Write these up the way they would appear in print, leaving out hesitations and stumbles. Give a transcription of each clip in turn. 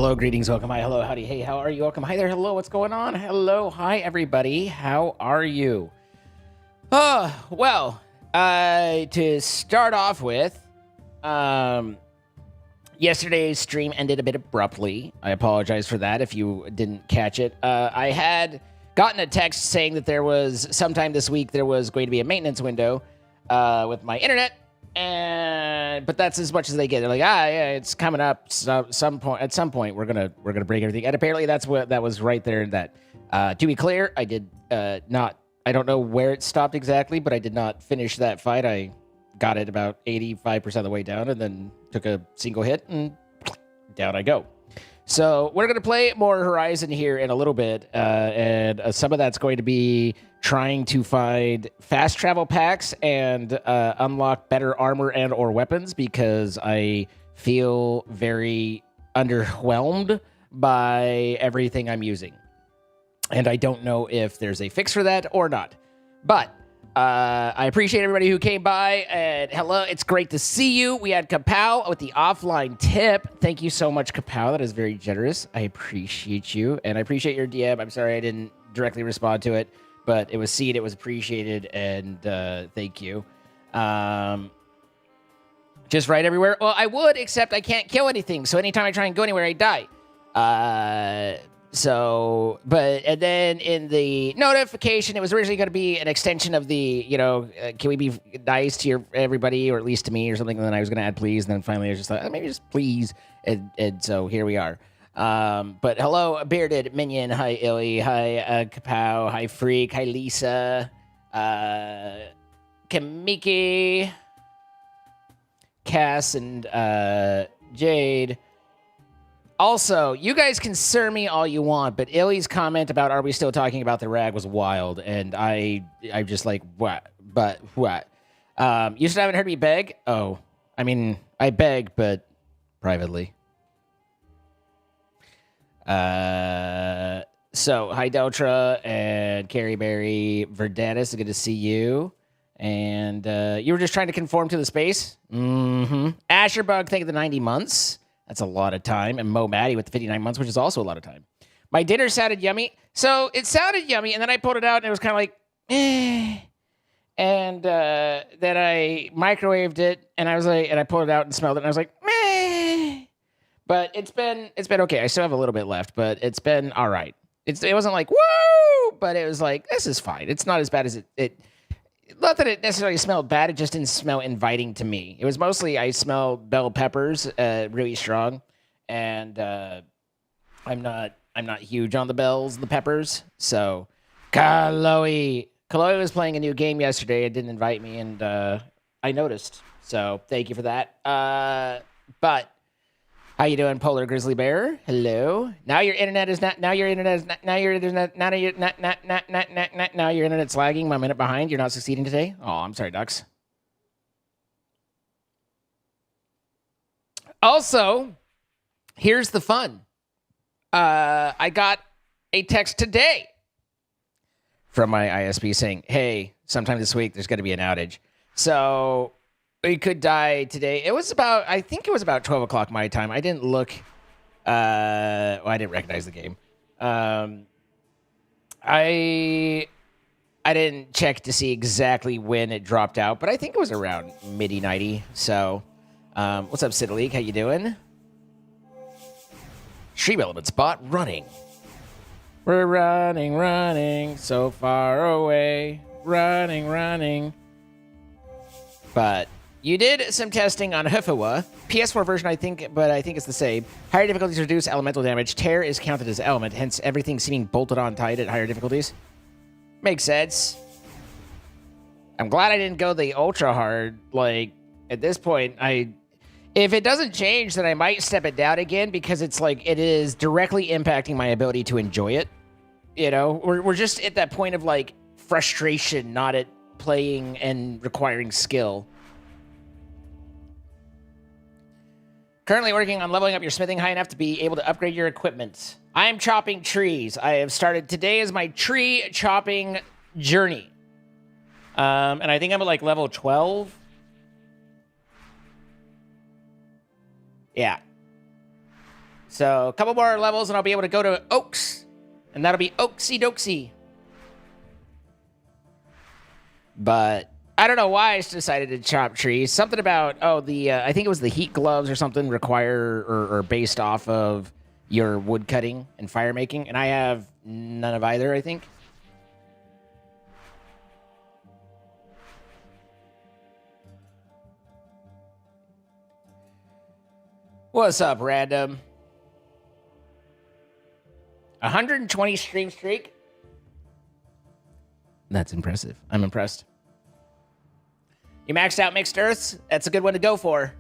Hello, greetings, welcome, hi, hello, howdy, hey, how are you? Welcome, hi there, hello, what's going on? Hello, hi, everybody, how are you? Well, to start off with, yesterday's stream ended a bit abruptly. I apologize for that if you didn't catch it. I had gotten a text saying that there was, sometime this week, there was going to be a maintenance window with my internet. But that's as much as they get. They're like, yeah, it's coming up. So, at some point, we're gonna break everything. And apparently, that was right there. That to be clear, I did not. I don't know where it stopped exactly, but I did not finish that fight. I got it about 85% of the way down, and then took a single hit, and down I go. So we're gonna play more Horizon here in a little bit, and some of that's going to be trying to find fast travel packs and unlock better armor and or weapons, because I feel very underwhelmed by everything I'm using. And I don't know if there's a fix for that or not. But I appreciate everybody who came by, and hello, it's great to see you. We had Kapow with the offline tip. Thank you so much, Kapow. That is very generous. I appreciate you, and I appreciate your DM. I'm sorry I didn't directly respond to it, but it was seen, it was appreciated, and thank you. Just right everywhere? Well, I would, except I can't kill anything, so anytime I try and go anywhere, I die. And then in the notification, it was originally going to be an extension of the, can we be nice to everybody, or at least to me, or something, and then I was going to add please, and then finally I was just like, maybe just please, and so here we are. But hello, Bearded Minion, hi Illy, hi Kapow, hi Freak, hi Lisa, Kamiki, Cass, and Jade. Also, you guys can sir me all you want, but Illy's comment about are we still talking about the rag was wild, and I'm just like, what? But what? You still haven't heard me beg? Oh, I mean, I beg, but privately. So, hi Deltra and Carrie Berry Verdanis, good to see you. And you were just trying to conform to the space? Mm-hmm. Asherbug, thank you for the 90 months. That's a lot of time. And Mo Maddie with the 59 months, which is also a lot of time. My dinner sounded yummy. So it sounded yummy, and then I pulled it out, and it was kind of like, eh. And then I microwaved it, and I was like, and I pulled it out and smelled it, and I was like, meh. But it's been okay. I still have a little bit left, but it's been all right. It wasn't like, woo, but it was like, this is fine. It's not as bad as it not that it necessarily smelled bad, it just didn't smell inviting to me. It was mostly, I smell bell peppers really strong, and I'm not huge on the peppers. So Chloe was playing a new game yesterday and didn't invite me, and I noticed. So thank you for that. But how you doing, Polar Grizzly Bear? Hello. Now your internet's lagging. I'm a minute behind. You're not succeeding today. Oh, I'm sorry, Ducks. Also, here's the fun. I got a text today from my ISP saying, "Hey, sometime this week there's going to be an outage." So we could die today. I think it was about 12 o'clock my time. I didn't look. I didn't recognize the game. I didn't check to see exactly when it dropped out, but I think it was around mid-90. So, what's up, City League? How you doing? Stream Element Spot running. We're running so far away. Running. But you did some testing on Huffawa. PS4 version, I think it's the same. Higher difficulties reduce elemental damage. Tear is counted as element, hence everything seeming bolted on tight at higher difficulties. Makes sense. I'm glad I didn't go the ultra hard. Like, at this point, if it doesn't change, then I might step it down again, because it's like, it is directly impacting my ability to enjoy it. You know, we're just at that point of like frustration, not at playing and requiring skill. Currently working on leveling up your smithing high enough to be able to upgrade your equipment. I am chopping trees. I have started, today is my tree chopping journey. And I think I'm at like level 12. Yeah. So a couple more levels and I'll be able to go to Oaks. And that'll be Oaksy Doksy. But I don't know why I decided to chop trees. Something about, I think it was the heat gloves or something require or based off of your wood cutting and fire making. And I have none of either, I think. What's up, random? 120 stream streak? That's impressive. I'm impressed. You maxed out Mixed Earths? That's a good one to go for.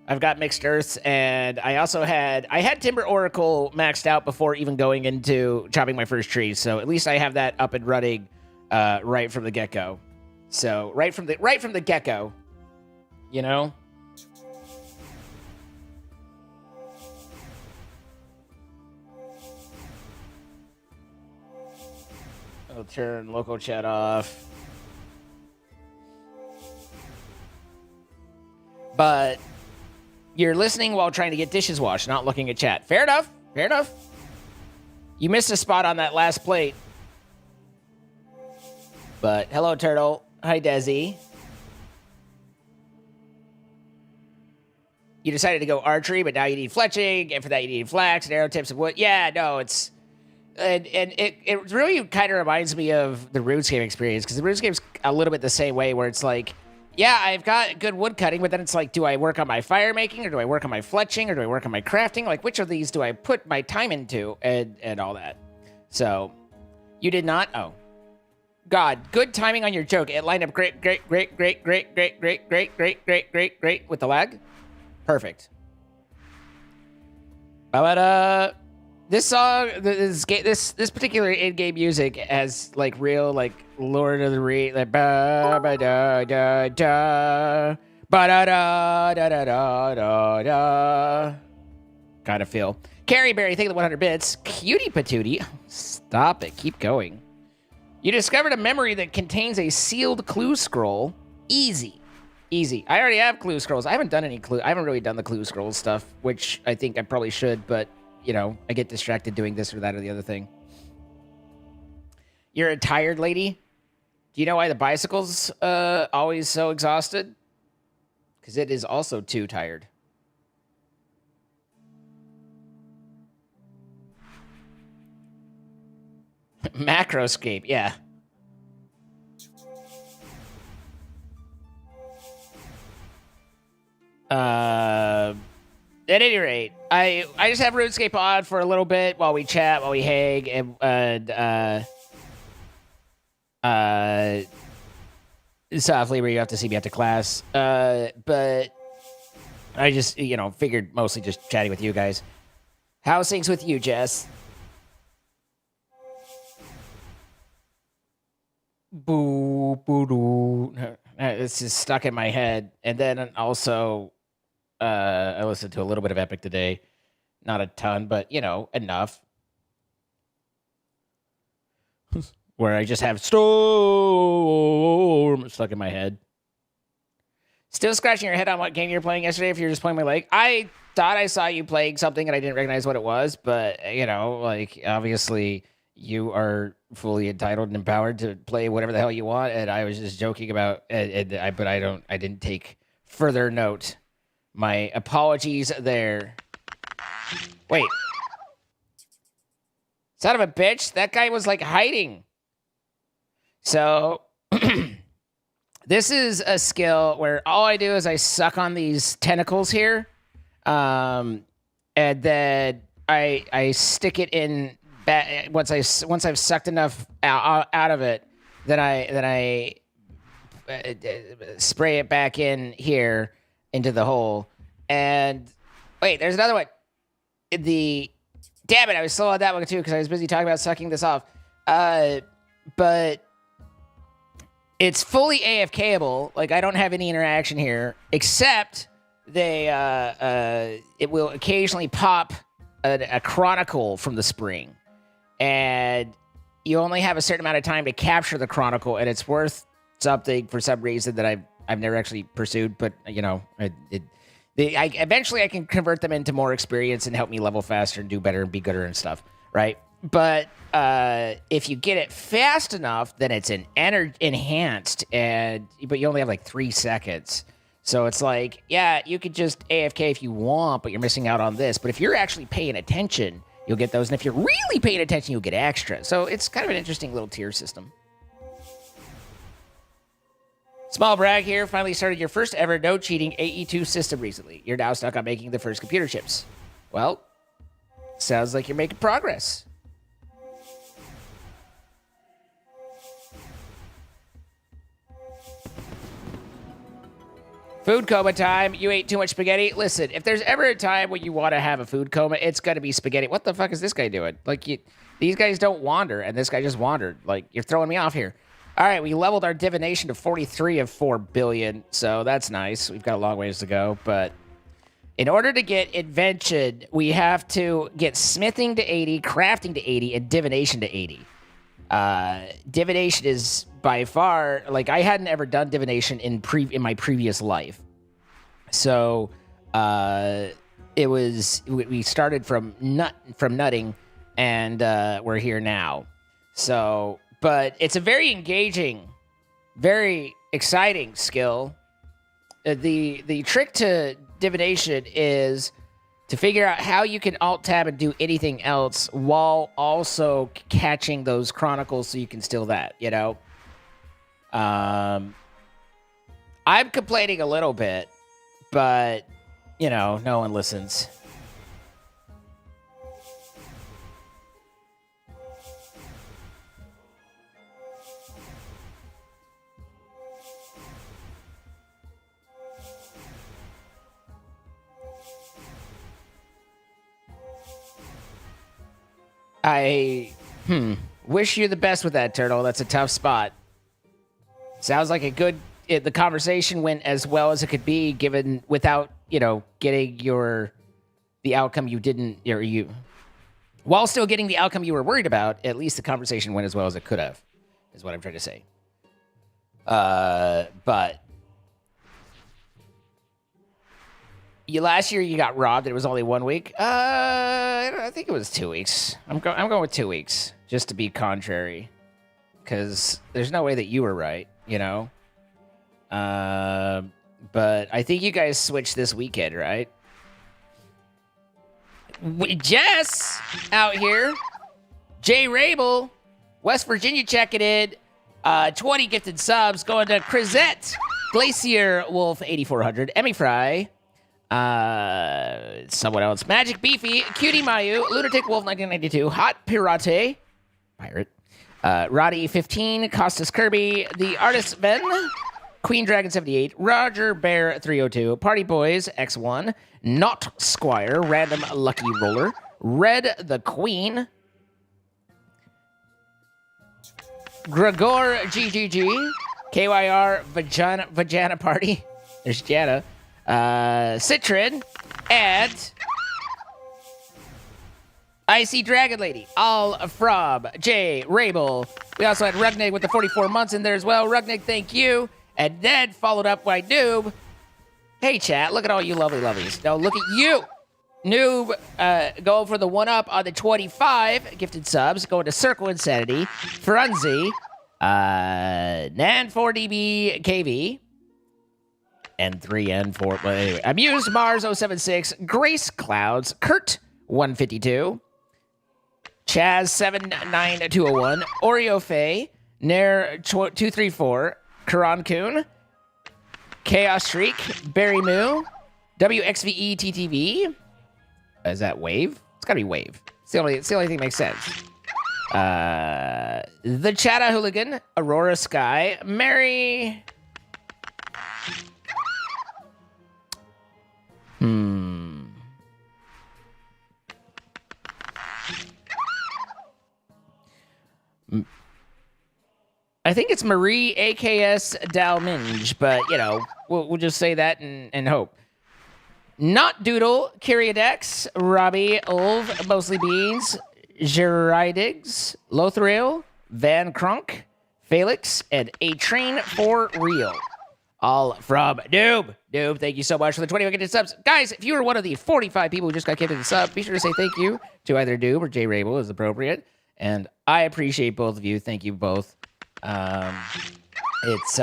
I've got Mixed Earths, and I also had Timber Oracle maxed out before even going into chopping my first trees. So at least I have that up and running right from the get-go. So right from the get-go, you know? I'll turn local chat off. But you're listening while trying to get dishes washed, not looking at chat. Fair enough. Fair enough. You missed a spot on that last plate. But hello, Turtle. Hi, Desi. You decided to go archery, but now you need fletching, and for that you need flax and arrow tips and wood. Yeah, no, it's... And it really kind of reminds me of the RuneScape experience, because the RuneScape's a little bit the same way, where it's like, yeah, I've got good wood cutting, but then it's like, do I work on my fire making, or do I work on my fletching, or do I work on my crafting? Like, which of these do I put my time into, and all that? So, you did not? Oh. God, good timing on your joke. It lined up great with the lag. Perfect. But, this song, this particular in-game music has like real like Lord of the Rings, like ba ba da da da ba da da da da da da da kind of feel. Carrie Berry, thank you for the 100 bits. Cutie patootie, stop it, keep going. You discovered a memory that contains a sealed clue scroll. Easy. I already have clue scrolls. I haven't really done the clue scroll stuff, which I think I probably should, but. You know, I get distracted doing this or that or the other thing. You're a tired lady? Do you know why the bicycle's always so exhausted? Because it is also too tired. Macroscape, yeah. At any rate, I just have RuneScape on for a little bit while we chat, while we hang, and softly where you have to see me after class. But I just, figured mostly just chatting with you guys. How's things with you, Jess? Boo, boo, doo. This is stuck in my head. And then also... I listened to a little bit of Epic today. Not a ton, but, enough. Where I just have Storm stuck in my head. Still scratching your head on what game you were playing yesterday if you're just playing my leg. I thought I saw you playing something and I didn't recognize what it was, but, obviously you are fully entitled and empowered to play whatever the hell you want, and I was just joking about it, but I didn't take further note. My apologies there. Wait. Son of a bitch, that guy was like hiding. So, this is a skill where all I do is I suck on these tentacles here. And then I stick it in, once I've sucked enough out of it, then I spray it back in here. Into the hole. And wait, there's another one. Damn it, I was slow on that one too because I was busy talking about sucking this off. But it's fully AFKable. Like, I don't have any interaction here, except it will occasionally pop a chronicle from the spring. And you only have a certain amount of time to capture the chronicle, and it's worth something for some reason that I've never actually pursued, but this Eventually I can convert them into more experience and help me level faster and do better and be gooder and stuff, right? But if you get it fast enough, then it's an enhanced, but you only have like 3 seconds. So it's like, yeah, you could just AFK if you want, but you're missing out on this. But if you're actually paying attention, you'll get those. And if you're really paying attention, you'll get extra. So it's kind of an interesting little tier system. Small brag here, finally started your first ever no cheating AE2 system recently. You're now stuck on making the first computer chips. Well, sounds like you're making progress. Food coma time. You ate too much spaghetti. Listen, if there's ever a time when you want to have a food coma, it's got to be spaghetti. What the fuck is this guy doing? Like, these guys don't wander, and this guy just wandered. Like, you're throwing me off here. All right, we leveled our divination to 43 of 4 billion, so that's nice. We've got a long ways to go, but in order to get invention, we have to get smithing to 80, crafting to 80, and divination to 80. Divination is by far, like, I hadn't ever done divination in my previous life. So, we started from nutting, and we're here now. So, but it's a very engaging, very exciting skill. The trick to divination is to figure out how you can alt-tab and do anything else while also catching those chronicles so you can steal that, you know? I'm complaining a little bit, but, you know, no one listens. I wish you the best with that, Turtle. That's a tough spot. Sounds like the conversation went as well as it could be, given without, you know, getting the outcome you didn't, or you, while still getting the outcome you were worried about. At least the conversation went as well as it could have, is what I'm trying to say. But last year you got robbed. It was only 1 week. I think it was 2 weeks. I'm going with 2 weeks just to be contrary, because there's no way that you were right, you know. But I think you guys switched this weekend, right? Jess out here, Jay Rabel, West Virginia checking in. 20 gifted subs going to Chrisette, Glacier Wolf 8400, Emmy Fry. Someone else. Magic Beefy, Cutie Mayu, Lunatic Wolf 1992, Hot Pirate, Roddy 15, Costas Kirby, The Artist Ben, Queen Dragon 78, Roger Bear 302, Party Boys X1, Not Squire, Random Lucky Roller, Red the Queen, Gregor GGG, KYR Vagina Party, there's Jana, Citrin, and Icy Dragon Lady, all from Jay Rabel. We also had Rugnig with the 44 months in there as well. Rugnig, thank you. And then followed up by Noob. Hey, chat, look at all you lovely lovelies. Now, look at you. Noob going for the 1-up on the 25 gifted subs. Going to Circle Insanity, Frunzy, Nan4DB KV, N3N4. Well, anyway, Amused Mars 076, Grace Clouds, Kurt 152, Chaz 79201, Oreo Faye, Nair 234, Karan Kun, Chaos Shriek, Barry Moo, WXVE TTV. Is that Wave? It's gotta be Wave. It's the only thing that makes sense. The Chatta Hooligan, Aurora Sky, Mary. I think it's Marie AKS Dalminge, but, you know, we'll just say that and hope. Not Doodle, Kyriadex, Robbie, Ulv, Mostly Beans, Geridigs, Lothriel, Van Krunk, Felix, and A Train for Real. All from Noob. Noob, thank you so much for the 20 gifted subs. Guys, if you were one of the 45 people who just got gifted a sub, be sure to say thank you to either Noob or J Rabel as appropriate. And I appreciate both of you. Thank you both. It's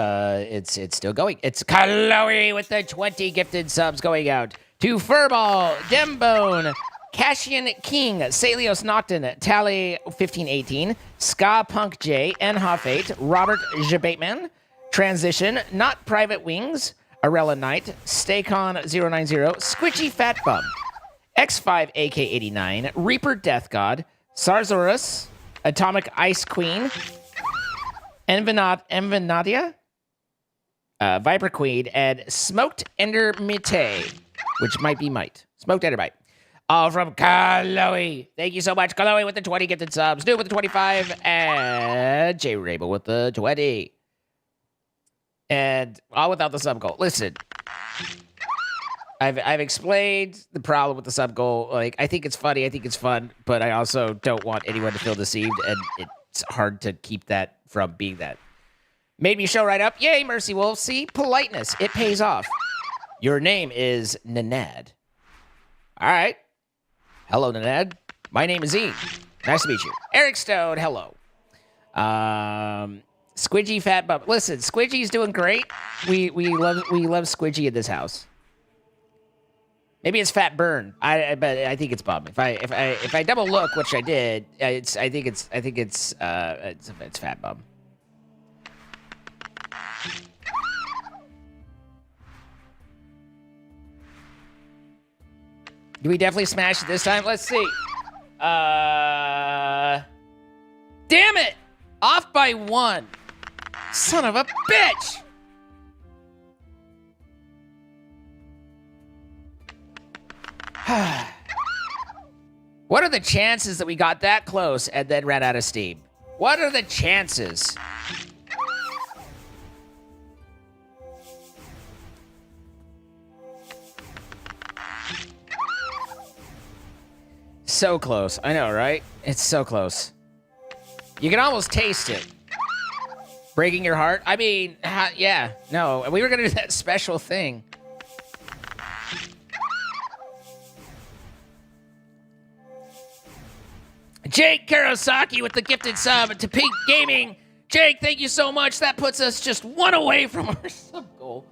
still going. It's Chloe with the 20 gifted subs going out to Furball, Dembone, Cashian King, Salios Nocton, Tally 1518, Ska Punk J, Nhoff 8, Robert Jabateman, Transition, Not Private Wings, Arella Knight, Staycon 090, Squitchy Fat Bum, X5 AK89, Reaper Death God, Sarzoris, Atomic Ice Queen, Envenadia, Viper Queen, and Smoked Ender Mite, which might be might. Smoked Ender Mite. All from Chloe. Thank you so much, Chloe, with the 20 gifted subs. Dude with the 25, and J Rabel with the 20. And all without the sub goal. Listen, I've explained the problem with the sub goal. Like, I think it's funny, I think it's fun, but I also don't want anyone to feel deceived, and it's hard to keep that from being that. Made me show right up. Yay, Mercy Wolf. See, politeness, it pays off. Your name is Nanad. All right. Hello, Nanad. My name is Ian. Nice to meet you. Eric Stone, hello. Squidgy Fat Bub. Listen, Squidgy's doing great. We love Squidgy in this house. Maybe it's Fat Burn. But I think it's Bum. If I double look, which I did, I think it's Fat Bum. Do we definitely smash it this time? Let's see. Damn it! Off by 1. Son of a bitch! What are the chances that we got that close and then ran out of steam? What are the chances? So close. I know, right? It's so close. You can almost taste it. Breaking your heart? I mean, yeah. No, we were going to do that special thing. Jake Karosaki with the gifted sub to Pink Gaming. Jake, thank you so much. That puts us just 1 away from our sub goal.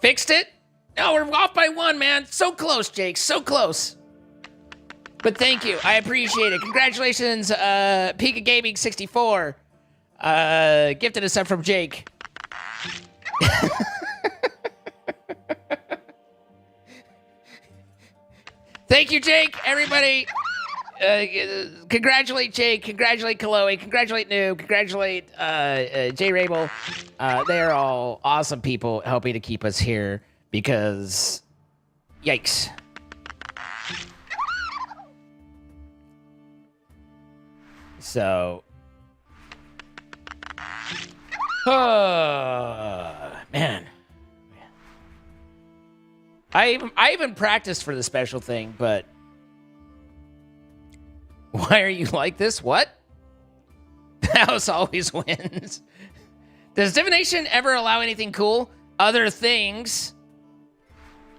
Fixed it? No, we're off by 1, man. So close, Jake. So close. But thank you. I appreciate it. Congratulations, Pika Gaming 64. Gifted a sub from Jake. Thank you, Jake. Everybody, congratulate Jake. Congratulate Chloe. Congratulate Noob. Congratulate J Rabel. They are all awesome people helping to keep us here because, yikes. So, man. I even practiced for the special thing, but why are you like this? What? The house always wins. Does Divination ever allow anything cool? Other things?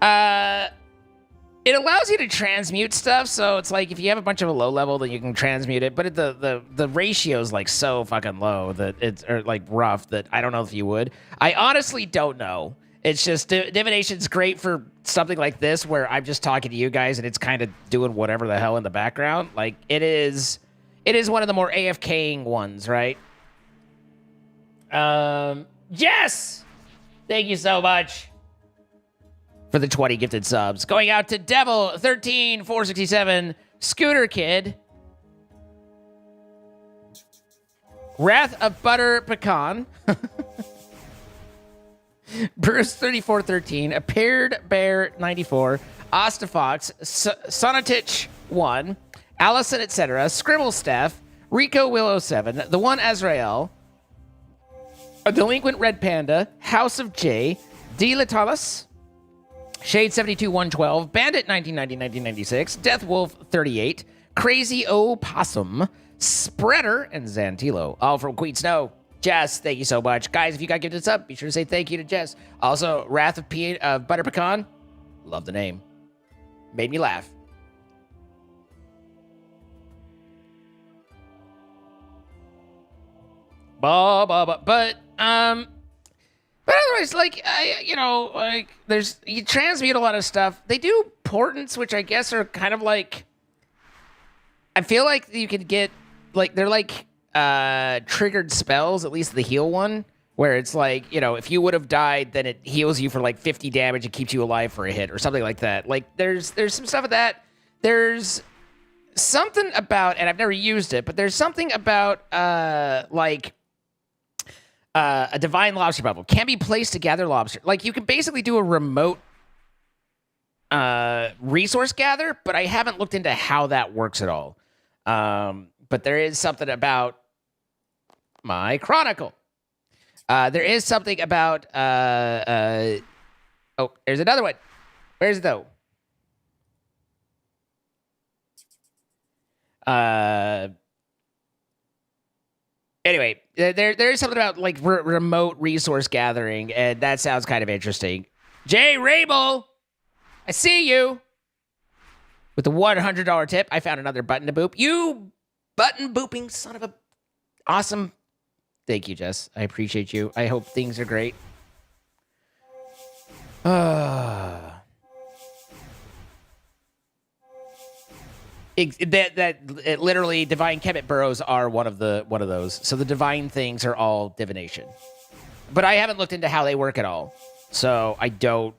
It allows you to transmute stuff, so it's like if you have a bunch of a low level, then you can transmute it. But the ratio is like so fucking low that it's like rough that I don't know if you would. I honestly don't know. It's just Divination's great for something like this where I'm just talking to you guys and it's kind of doing whatever the hell in the background. Like it is one of the more AFKing ones, right? Yes! Thank you so much for the 20 gifted subs. Going out to Devil 13467, Scooter Kid, Wrath of Butter Pecan, Bruce 3413, A Paired Bear 94, Ostafox, Sonatich 1, Allison, etc., Scribble Staff, Rico Willow 7, The One Azrael, A Delinquent Red Panda, House of J, D. Latalis, Shade 72-112, Bandit 1990-1996, Death Wolf 38, Crazy Opossum, Spreader, and Zantilo, all from Queen Snow. Jess, thank you so much. Guys, if you got gifted up, be sure to say thank you to Jess. Also, Wrath of Butter Pecan. Love the name. Made me laugh. But otherwise, like, you transmute a lot of stuff. They do portents, which I guess are kind of like, I feel like you could get, like, they're like triggered spells, at least the heal one, where it's like, if you would have died, then it heals you for like 50 damage and keeps you alive for a hit or something like that. Like, there's some stuff of that. There's something about, and I've never used it, but there's something about a divine lobster bubble can be placed to gather lobster. Like, you can basically do a remote resource gather, but I haven't looked into how that works at all. But there is something about my chronicle. There is something about oh, there's another one. Where's it though? Anyway, there is something about like remote resource gathering, and that sounds kind of interesting. Jay Rabel, I see you with the $100 tip. I found another button to boop. You button booping son of a awesome. Thank you, Jess. I appreciate you. I hope things are great. Literally, divine Kemet burrows are one of those. So the divine things are all divination, but I haven't looked into how they work at all. So I don't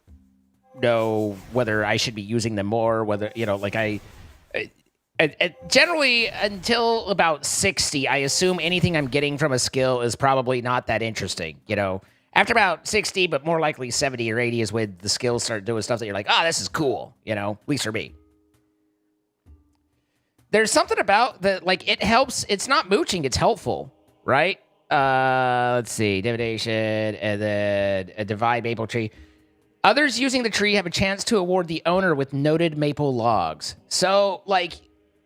know whether I should be using them more. Whether generally until about 60, I assume anything I'm getting from a skill is probably not that interesting. After about 60, but more likely 70 or 80 is when the skills start doing stuff that you're like, this is cool. At least for me. There's something about that, like, it helps. It's not mooching. It's helpful, right? Let's see. Divination, and then a divine maple tree. Others using the tree have a chance to award the owner with noted maple logs. So, like,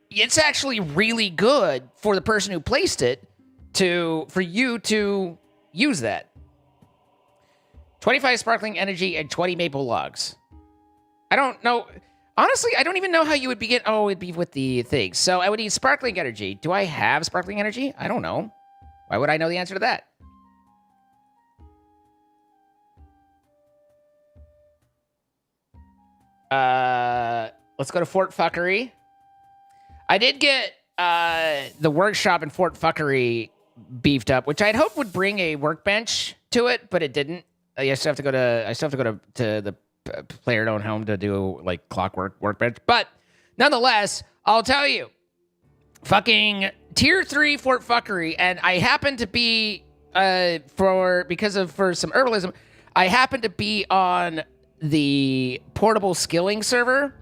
it's actually really good for the person who placed it for you to use that. 25 sparkling energy and 20 maple logs. I don't know. Honestly, I don't even know how you would begin. Oh, it'd be with the thing. So I would need sparkling energy. Do I have sparkling energy? I don't know. Why would I know the answer to that? Let's go to Fort Fuckery. I did get the workshop in Fort Fuckery beefed up, which I'd hoped would bring a workbench to it, but it didn't. I still have to go to the player own home to do like clockwork workbench. But nonetheless, I'll tell you, fucking tier 3 Fort Fuckery, and I happen to be for some herbalism, I happen to be on the portable skilling server,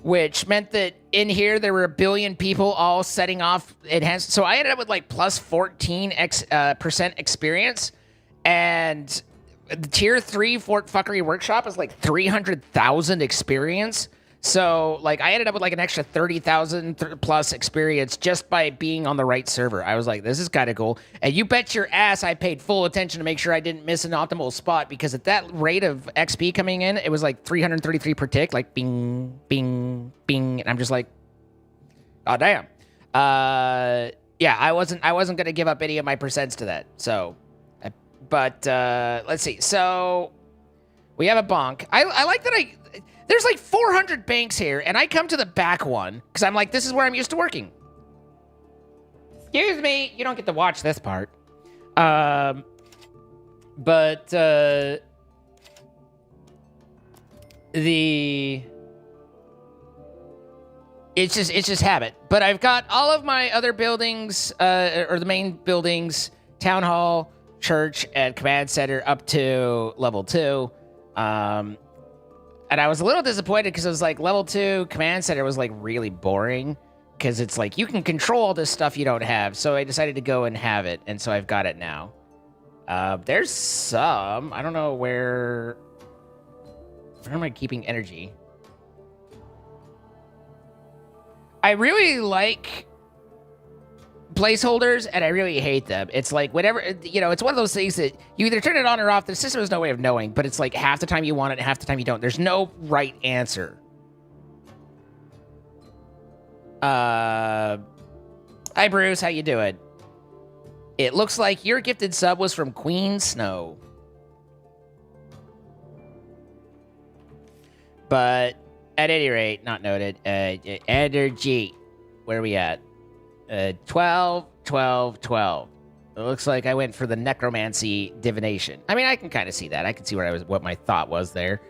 which meant that in here there were 1 billion people all setting off enhanced. So I ended up with like plus 14% experience, and the tier 3 Fort Fuckery workshop is like 300,000 experience. So like I ended up with like an extra 30,000 plus experience just by being on the right server. I was like, this is kind of cool. And you bet your ass I paid full attention to make sure I didn't miss an optimal spot, because at that rate of XP coming in, it was like 333 per tick, like bing, bing, bing. And I'm just like, oh damn. Yeah, I wasn't going to give up any of my percents to that. So, but let's see. So we have a bonk. I like that there's like 400 banks here, and I come to the back one because I'm like, this is where I'm used to working. Excuse me, you don't get to watch this part. But it's just habit. But I've got all of my other buildings, or the main buildings, town hall, church, and command center up to level 2. And I was a little disappointed because it was like level 2 command center was like really boring, because it's like you can control all this stuff you don't have. So I decided to go and have it, and so I've got it now. There's some, I don't know where am I keeping energy? I really like placeholders, and I really hate them. It's like whenever, you know, it's one of those things that you either turn it on or off. The system has no way of knowing, but it's like half the time you want it, half the time you don't. There's no right answer. Hi, Bruce. How you doing? It looks like your gifted sub was from Queen Snow. But at any rate, not noted. Energy. Where are we at? 12, 12, 12. It looks like I went for the necromancy divination. I mean, I can kind of see that. I can see what my thought was there.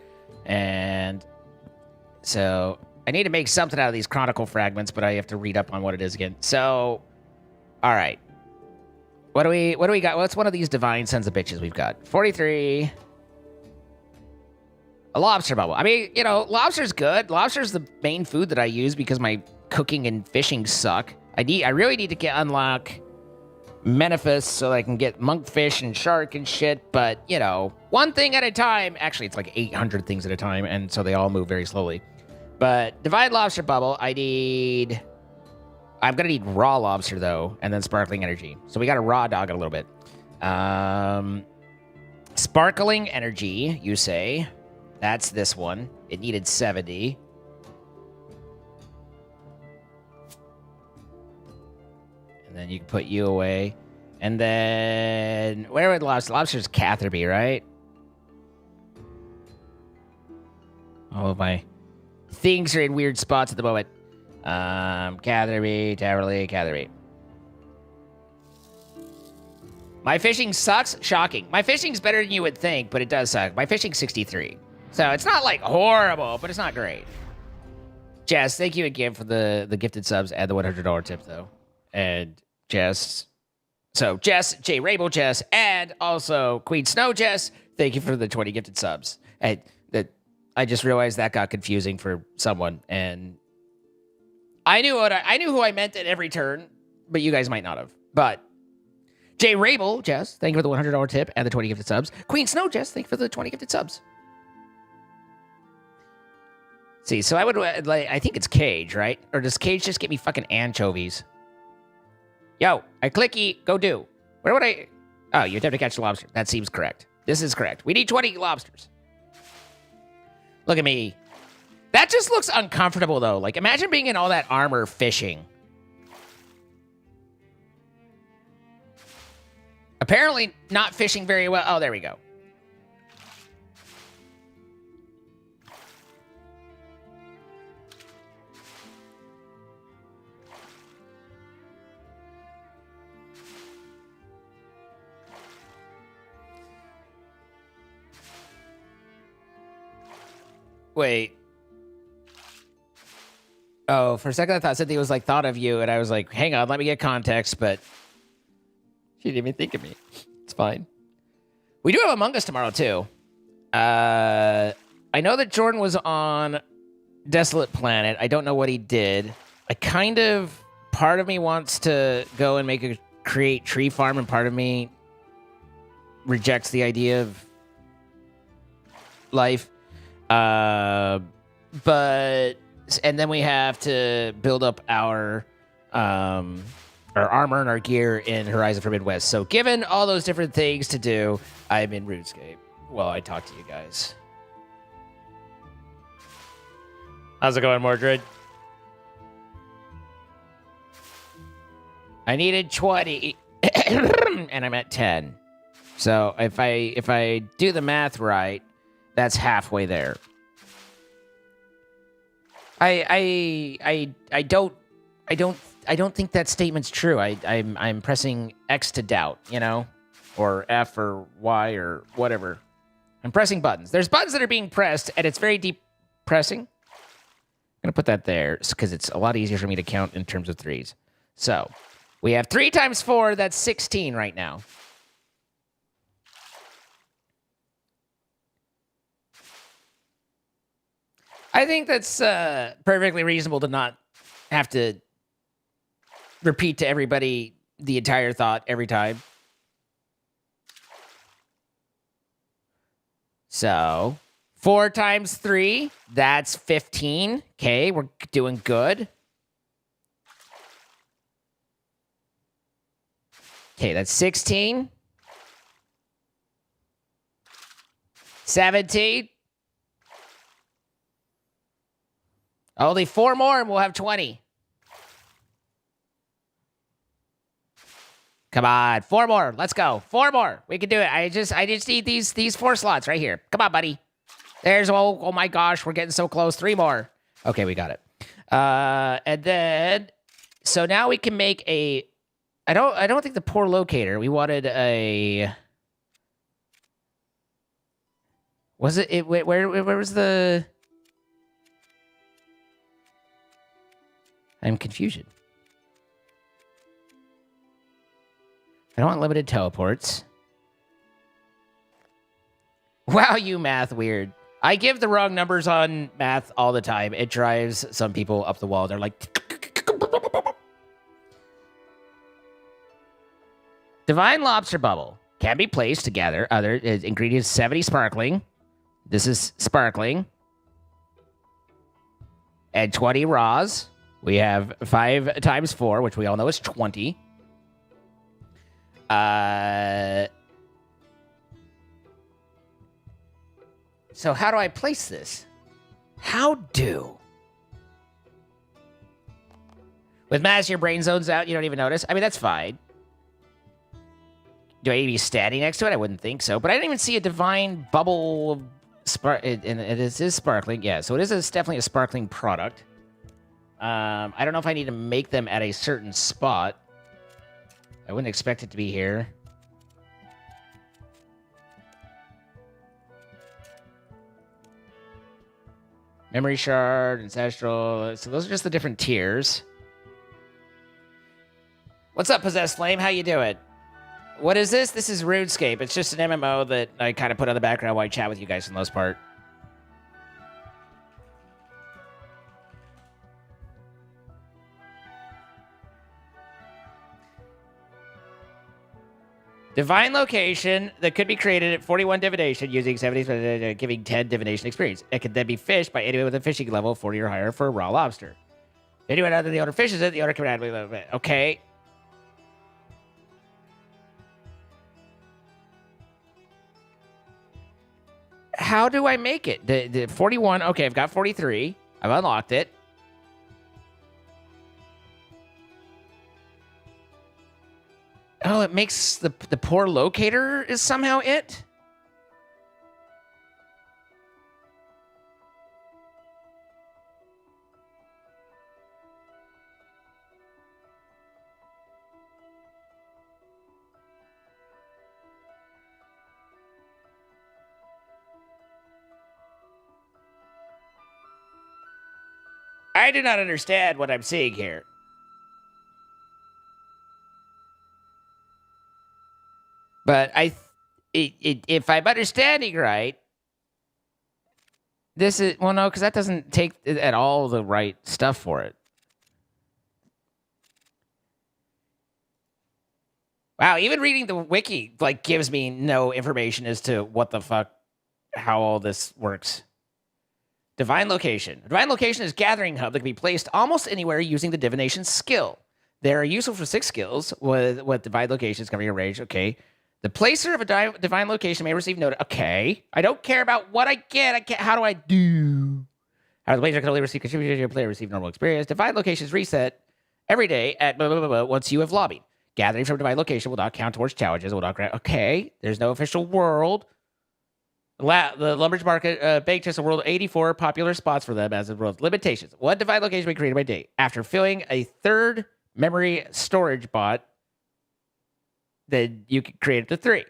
And so I need to make something out of these chronicle fragments, but I have to read up on what it is again. So, all right. What do we got? What's one of these divine sons of bitches we've got? 43. A lobster bubble. I mean, you know, lobster's good. Lobster's the main food that I use because my cooking and fishing suck. I really need to unlock Menephis so I can get monkfish and shark and shit, but, you know, one thing at a time. Actually, it's like 800 things at a time, and so they all move very slowly. But divine lobster bubble, I'm gonna need raw lobster, though, and then sparkling energy. So we got a raw dog a little bit. Sparkling energy, you say. That's this one. It needed 70. And then you can put you away. And then... Where would lobster? Lobster's Catherby, right? All of my things are in weird spots at the moment. Catherby, Taverley, Catherby. My fishing sucks? Shocking. My fishing's better than you would think, but it does suck. My fishing's 63. So it's not, like, horrible, but it's not great. Jess, thank you again for the gifted subs and the $100 tip, though. And Jess. So, Jess, J. Rabel Jess, and also Queen Snow Jess, thank you for the 20 gifted subs. And I just realized that got confusing for someone, and I knew who I meant at every turn, but you guys might not have. But J. Rabel Jess, thank you for the $100 tip and the 20 gifted subs. Queen Snow Jess, thank you for the 20 gifted subs. See, so I think it's Cage, right? Or does Cage just get me fucking anchovies? Yo, I clicky, go do. Where would I... Oh, you attempt to catch the lobster. That seems correct. This is correct. We need 20 lobsters. Look at me. That just looks uncomfortable, though. Like, imagine being in all that armor fishing. Apparently not fishing very well. Oh, there we go. Wait. Oh, for a second I thought Cynthia was like, thought of you, and I was like, hang on, let me get context, but she didn't even think of me. It's fine. We do have Among Us tomorrow, too. I know that Jordan was on Desolate Planet. I don't know what he did. Part of me wants to go and create tree farm, and part of me rejects the idea of life. And then we have to build up our armor and our gear in Horizon Forbidden West. So given all those different things to do, I'm in RuneScape while I talk to you guys. How's it going, Mordred? I needed 20, and I'm at 10. So if I do the math right, that's halfway there. I don't think that statement's true. I'm pressing X to doubt, you know, or F or Y or whatever. I'm pressing buttons. There's buttons that are being pressed, and it's very deep pressing. I'm gonna put that there because it's a lot easier for me to count in terms of threes. So we have 3 times 4. That's 16 right now. I think that's perfectly reasonable to not have to repeat to everybody the entire thought every time. So 4 times 3, that's 15. Okay, we're doing good. Okay, that's 16. 17. Only 4 more and we'll have 20. Come on, 4 more. Let's go. 4 more. We can do it. I just need these 4 slots right here. Come on, buddy. There's oh my gosh, we're getting so close. 3 more. Okay, we got it. And then so now we can make a I don't think the poor locator. We wanted a Was it where was the I'm confusion. I don't want limited teleports. Wow, you math weird. I give the wrong numbers on math all the time. It drives some people up the wall. They're like... Divine Lobster Bubble can be placed to gather other ingredients. 70 sparkling. This is sparkling. And 20 raws. We have 5 times 4, which we all know is 20. So how do I place this? How do? With mass, your brain zones out. You don't even notice. I mean, that's fine. Do I need to be standing next to it? I wouldn't think so. But I didn't even see a divine bubble. And it is sparkling. Yeah, so it's definitely a sparkling product. I don't know if I need to make them at a certain spot. I wouldn't expect it to be here. Memory shard, ancestral. So those are just the different tiers. What's up, Possessed Flame? How you doing? What is this? This is RuneScape. It's just an MMO that I kind of put on the background while I chat with you guys for the most part. Divine location that could be created at 41 divination using 70, giving 10 divination experience. It can then be fished by anyone with a fishing level 40 or higher for a raw lobster. Anyone other than the owner fishes it, the owner can add a little bit. Okay. How do I make it? The 41, okay, I've got 43. I've unlocked it. Oh, it makes the poor locator is somehow it? I do not understand what I'm seeing here. But if I'm understanding right, this is... Well, no, because that doesn't take at all the right stuff for it. Wow, even reading the wiki, like, gives me no information as to what the fuck, how all this works. Divine Location. Divine Location is a gathering hub that can be placed almost anywhere using the Divination skill. They are useful for 6 skills with Divine Locations covering a range. Okay. The placer of a divine location may receive notice. Okay. I don't care about what I get. How do I do? How the placer can only receive contribution to your player receive normal experience. Divine locations reset every day at blah, blah, blah, blah, once you have lobbied. Gathering from divine location will not count towards challenges. Will not grant. Okay. There's no official world. The Lumber's Market baked us a world 84 popular spots for them as a world. Limitations. One divine location will be created by day. After filling a 3rd memory storage bot, then you can create it to 3.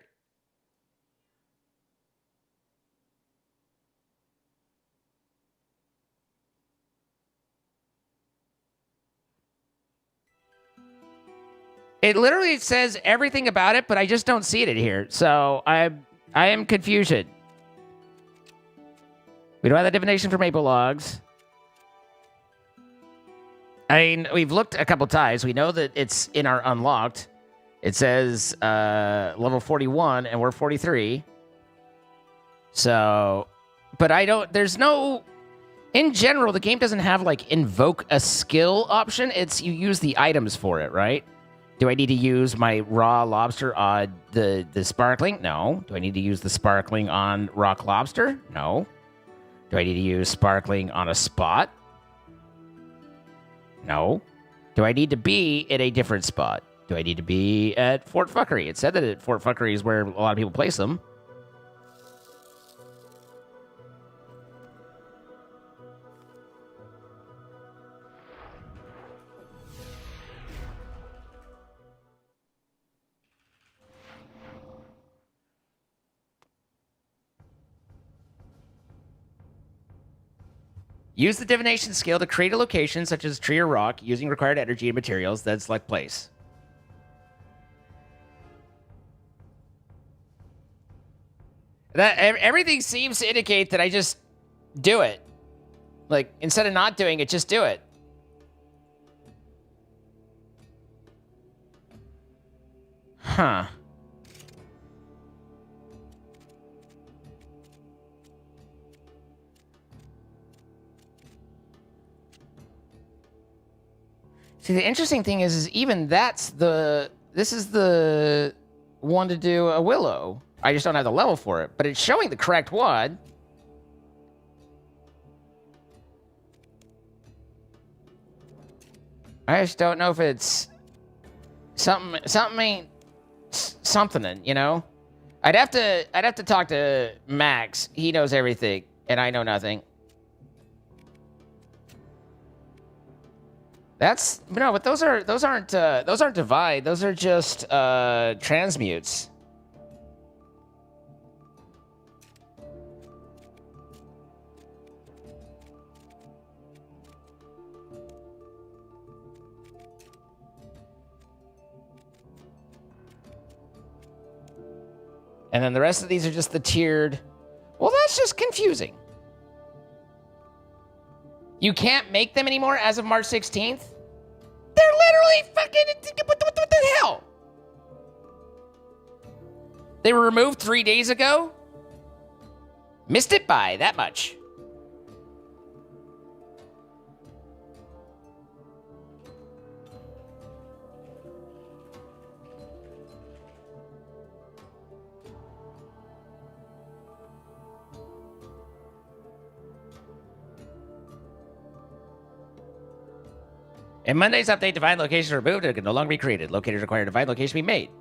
It literally says everything about it, but I just don't see it in here. So I am confusion. We don't have the divination for maple logs. I mean, we've looked a couple times. We know that it's in our unlocked. It says level 41, and we're 43. So, but I don't, there's no, in general, the game doesn't have, like, invoke a skill option. It's, you use the items for it, right? Do I need to use my raw lobster on the sparkling? No. Do I need to use the sparkling on rock lobster? No. Do I need to use sparkling on a spot? No. Do I need to be in a different spot? Do I need to be at Fort Fuckery? It said that at Fort Fuckery is where a lot of people place them. Use the divination skill to create a location such as tree or rock using required energy and materials, then select place. That everything seems to indicate that I just do it. Like, instead of not doing it, just do it. Huh. See, the interesting thing is even this is the one to do a willow. I just don't have the level for it, but it's showing the correct one. I just don't know if it's something ain't something, you know? I'd have to talk to Max. He knows everything, and I know nothing. That's no, but those aren't divide. Those are just transmutes. And then the rest of these are just the tiered. Well, that's just confusing. You can't make them anymore as of March 16th? They're literally fucking... What the hell? They were removed 3 days ago? Missed it by that much. In Monday's update, divine locations are removed and can no longer be created. Locators require a divine location to be made.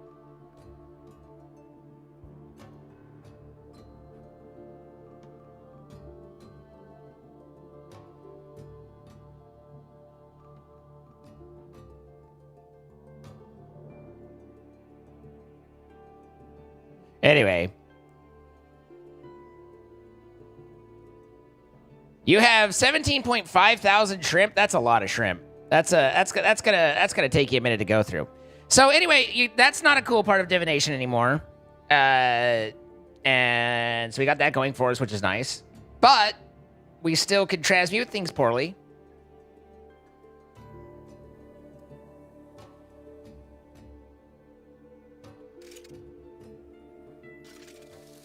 Anyway. You have 17.5 thousand shrimp. That's a lot of shrimp. That's gonna take you a minute to go through. So anyway, that's not a cool part of divination anymore, and so we got that going for us, which is nice. But we still can transmute things poorly.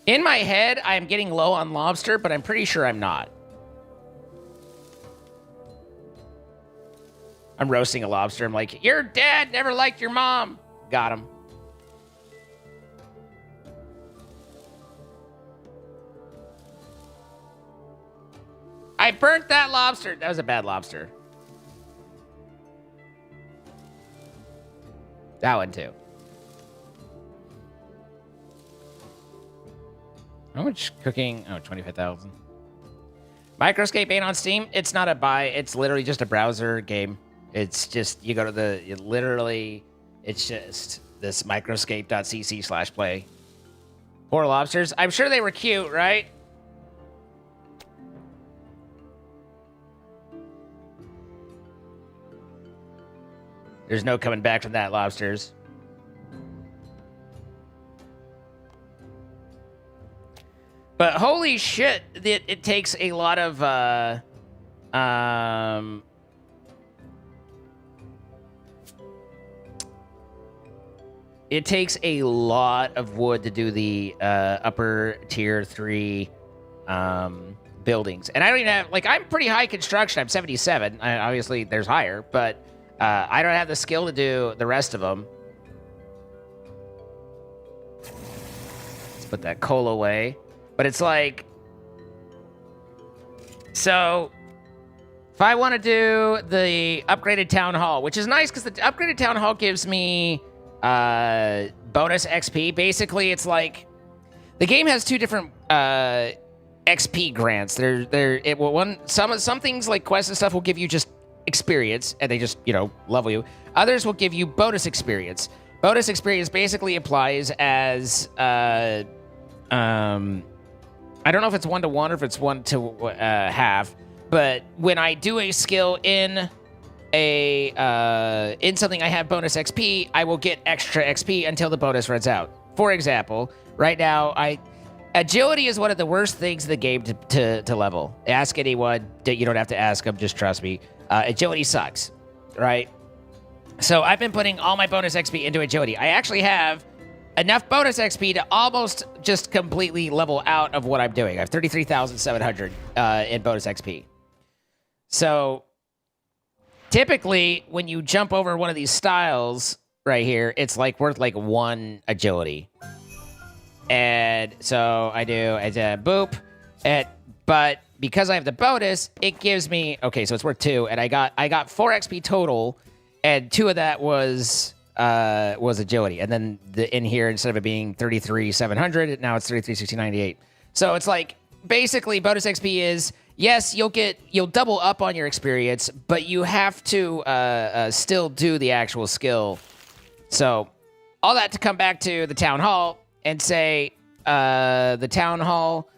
In my head, I am getting low on lobster, but I'm pretty sure I'm not. I'm roasting a lobster. I'm like, your dad never liked your mom. Got him. I burnt that lobster. That was a bad lobster. That one too. How much cooking? Oh, 25,000. Microscape ain't on Steam. It's not a buy. It's literally just a browser game. It's just, you go to it's just this microscape.cc/play. Poor lobsters. I'm sure they were cute, right? There's no coming back from that, lobsters. But holy shit, it takes a lot of, it takes a lot of wood to do the upper tier 3 buildings. And I don't even have, like, I'm pretty high construction. I'm 77. Obviously, there's higher, but I don't have the skill to do the rest of them. put that coal away. But it's like, so if I want to do the upgraded town hall, which is nice because the upgraded town hall gives me bonus XP. Basically, it's like the game has two different XP grants. Some things like quests and stuff will give you just experience, and they just level you. Others will give you bonus experience. Bonus experience basically applies as I don't know if it's 1-to-1 or if it's 1 to half. But when I do a skill in something I have bonus XP, I will get extra XP until the bonus runs out. For example, right now, agility is one of the worst things in the game to level. Ask anyone. You don't have to ask them. Just trust me. Agility sucks, right? So I've been putting all my bonus XP into agility. I actually have enough bonus XP to almost just completely level out of what I'm doing. I have 33,700 in bonus XP. So typically, when you jump over one of these styles right here, it's like worth like 1 agility. And so I did boop. But because I have the bonus, it gives me, okay, so it's worth 2. And I got 4 XP total, and 2 of that was agility. And then in here, instead of it being 33,700, now it's 33,698. So it's like, basically, bonus XP is, yes, you'll double up on your experience, but you have to still do the actual skill. So all that to come back to the town hall and say, the town hall,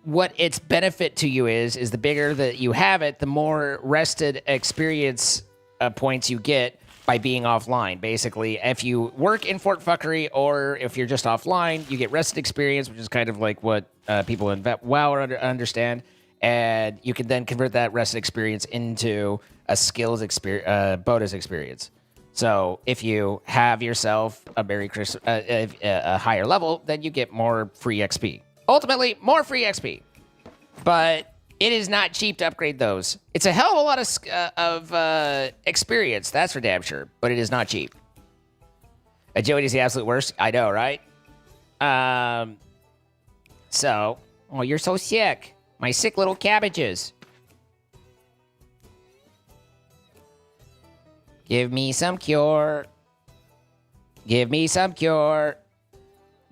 what its benefit to you is the bigger that you have it, the more rested experience points you get by being offline. Basically, if you work in Fort Fuckery or if you're just offline, you get rested experience, which is kind of like what people in WoW understand, and you can then convert that rested experience into a skills bonus experience. So if you have yourself a higher level, then you get more free XP. Ultimately, more free XP. But it is not cheap to upgrade those. It's a hell of a lot of experience, that's for damn sure, but it is not cheap. Agility is the absolute worst. I know, right? So, oh, you're so sick. My sick little cabbages. Give me some cure. Give me some cure.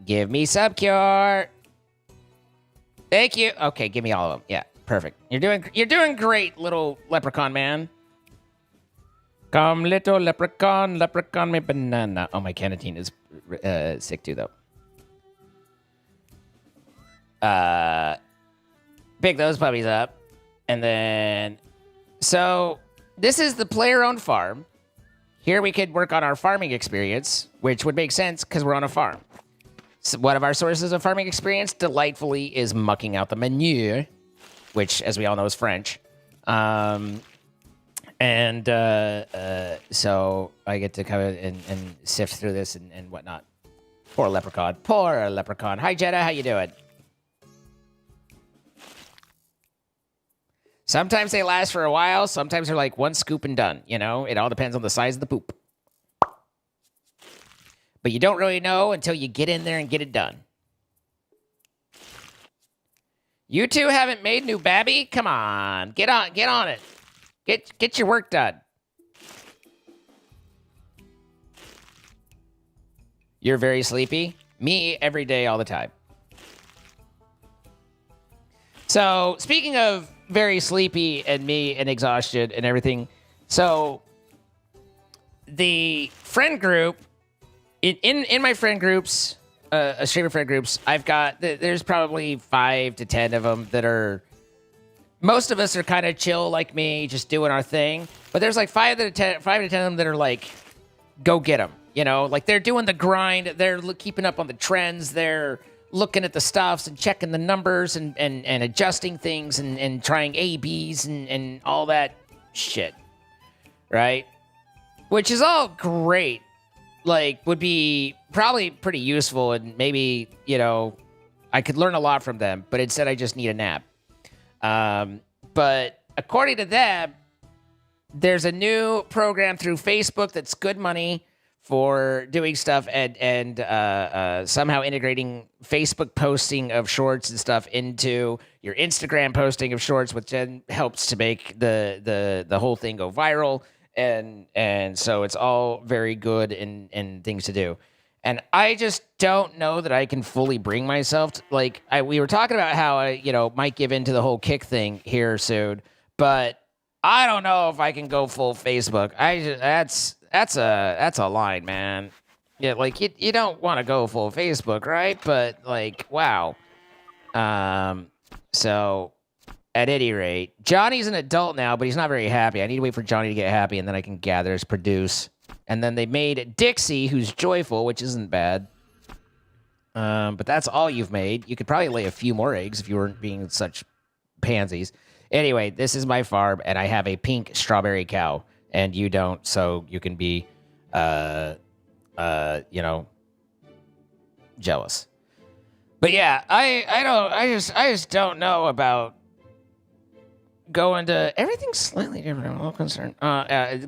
Give me some cure. Thank you. Okay, give me all of them. Yeah. Perfect. You're doing great, little leprechaun man. Come, little leprechaun, leprechaun me banana. Oh, my canatine is sick too, though. Pick those puppies up, and then so this is the player-owned farm. Here we could work on our farming experience, which would make sense because we're on a farm. So one of our sources of farming experience, delightfully, is mucking out the manure, which, as we all know, is French. So I get to come in and sift through this and whatnot. Poor leprechaun. Poor leprechaun. Hi, Jenna. How you doing? Sometimes they last for a while. Sometimes they're like 1 scoop and done. It all depends on the size of the poop. But you don't really know until you get in there and get it done. You two haven't made new babby? Come on. Get on it. Get your work done. You're very sleepy? Me, every day, all the time. So, speaking of very sleepy and me and exhausted and everything, so the friend group, in my friend groups, streamer friend groups, I've got, there's probably 5 to 10 of them that are, most of us are kind of chill like me, just doing our thing. But there's like 5 to 10 of them that are like, go get them. Like they're doing the grind. They're keeping up on the trends. They're looking at the stuffs and checking the numbers and adjusting things and trying A/Bs and all that shit. Right? Which is all great. Like, would be probably pretty useful, and maybe, I could learn a lot from them, but instead I just need a nap. But according to them, there's a new program through Facebook that's good money for doing stuff and somehow integrating Facebook posting of shorts and stuff into your Instagram posting of shorts, which then helps to make the whole thing go viral. And so it's all very good and things to do. And I just don't know that I can fully bring myself to, like, we were talking about how I, might give into the whole Kick thing here soon, but I don't know if I can go full Facebook. That's a line, man. Yeah, like you don't want to go full Facebook, right? But like, wow. So at any rate, Johnny's an adult now, but he's not very happy. I need to wait for Johnny to get happy, and then I can gather, produce. And then they made Dixie, who's joyful, which isn't bad. But that's all you've made. You could probably lay a few more eggs if you weren't being such pansies. Anyway, this is my farm, and I have a pink strawberry cow, and you don't, so you can be, jealous. But yeah, I just don't know about going to everything's slightly different. I'm a little concerned.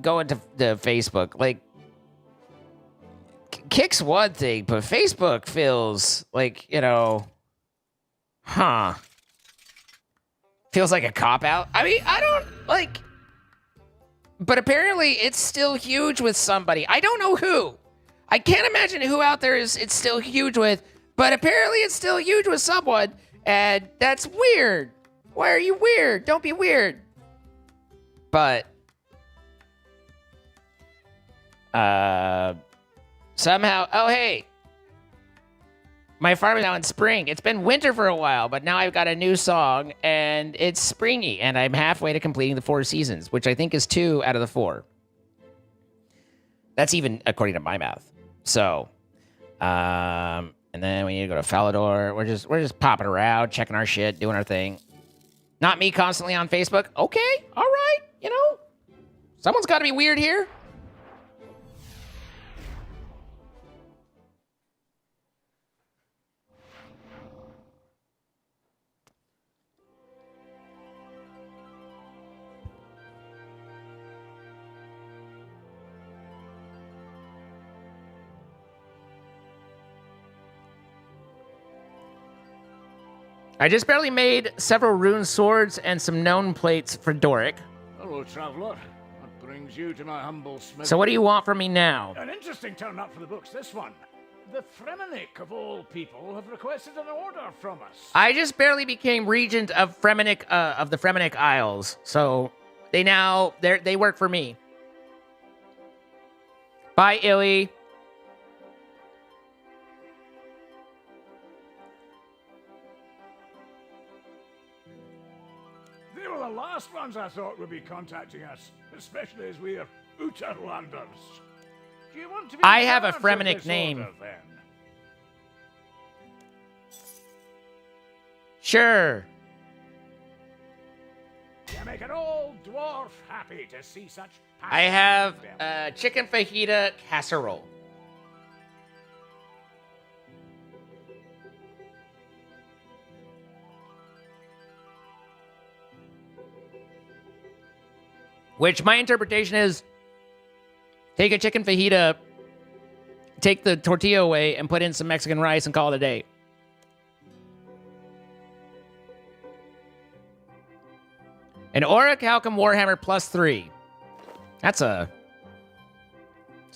Going to Facebook, like, Kick's one thing, but Facebook feels like, feels like a cop-out. I mean, I don't, like, but apparently it's still huge with somebody. I don't know who. I can't imagine who out there it's still huge with, but apparently it's still huge with someone, and that's weird. Why are you weird? Don't be weird. But, somehow, oh, hey. My farm is now in spring. It's been winter for a while, but now I've got a new song, and it's springy, and I'm halfway to completing the 4 seasons, which I think is 2 out of the 4. That's even according to my math. So, and then we need to go to Falador. We're just popping around, checking our shit, doing our thing. Not me constantly on Facebook. Okay, all right, someone's got to be weird here. I just barely made several rune swords and some known plates for Doric. Hello, traveler. What brings you to my humble smith? So what do you want from me now? An interesting turn up for the books, this one. The Fremennik, of all people, have requested an order from us. I just barely became regent of Fremennik, of the Fremennik Isles, so they work for me. Bye, Illy. They were the last ones I thought would be contacting us, especially as we are Uterlanders. Do you want to be I have a Fremennik name. Order, then? Sure. You make an old dwarf happy to see such I have chicken fajita casserole. Which my interpretation is, take a chicken fajita, take the tortilla away, and put in some Mexican rice and call it a day. An Auric Halcom Warhammer +3. It's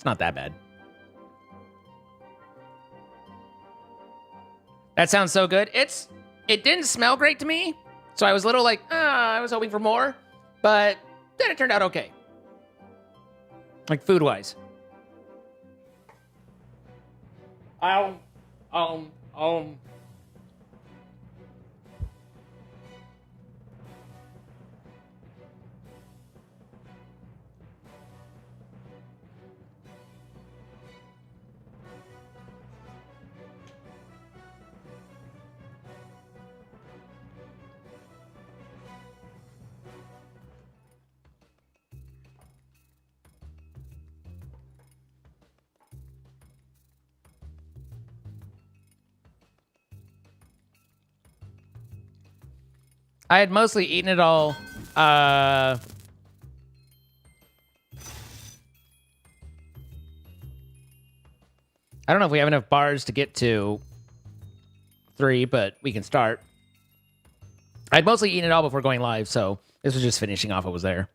not that bad. That sounds so good. It didn't smell great to me, so I was a little like, I was hoping for more, but then it turned out okay. Like food-wise. I had mostly eaten it all. I don't know if we have enough bars to get to 3, but we can start. I'd mostly eaten it all before going live, so this was just finishing off what was there.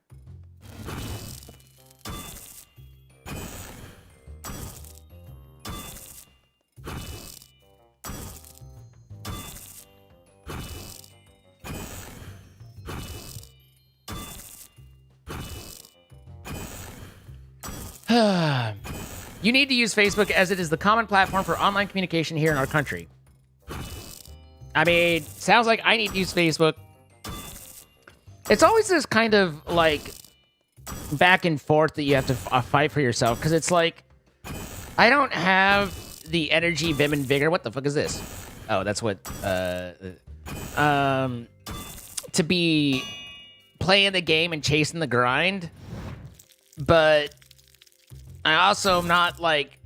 You need to use Facebook as it is the common platform for online communication here in our country. I mean, sounds like I need to use Facebook. It's always this kind of, like, back and forth that you have to fight for yourself. Because it's like, I don't have the energy, vim, and vigor. What the fuck is this? Oh, that's what, to be playing the game and chasing the grind. But I also am not, like,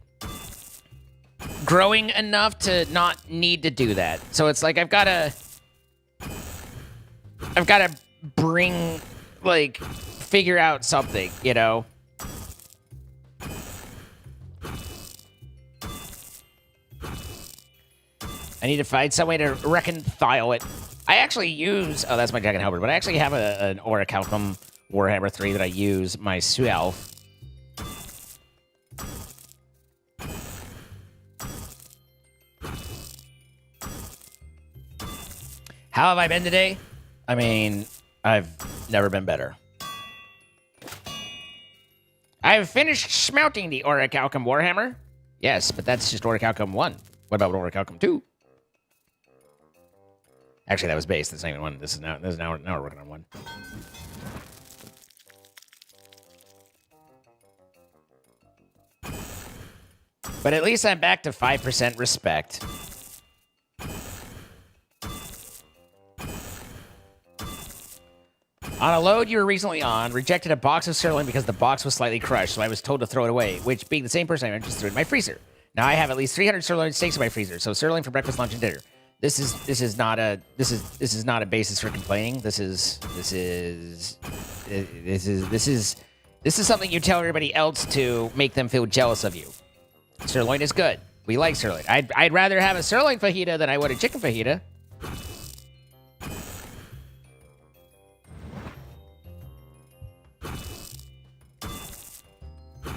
growing enough to not need to do that. So it's like I've got to bring, like, figure out something, you know? I need to find some way to reconcile it. I actually use... Oh, that's my Dragon Halberd. But I actually have an Orichalcum Warhammer 3 that I use myself. How have I been today? I mean, I've never been better. I've finished smelting the Orichalcum Warhammer. Yes, but that's just Orichalcum 1. What about Orichalcum 2? Actually, that was base. That's not even 1. This is now we're working on 1. But at least I'm back to 5% respect. On a load you were recently on, rejected a box of sirloin because the box was slightly crushed, so I was told to throw it away, which, being the same person, I just threw it in my freezer. Now I have at least 300 sirloin steaks in my freezer, so sirloin for breakfast, lunch, and dinner. This is not a basis for complaining. This is something you tell everybody else to make them feel jealous of you. Sirloin is good. We like sirloin. I'd rather have a sirloin fajita than I would a chicken fajita.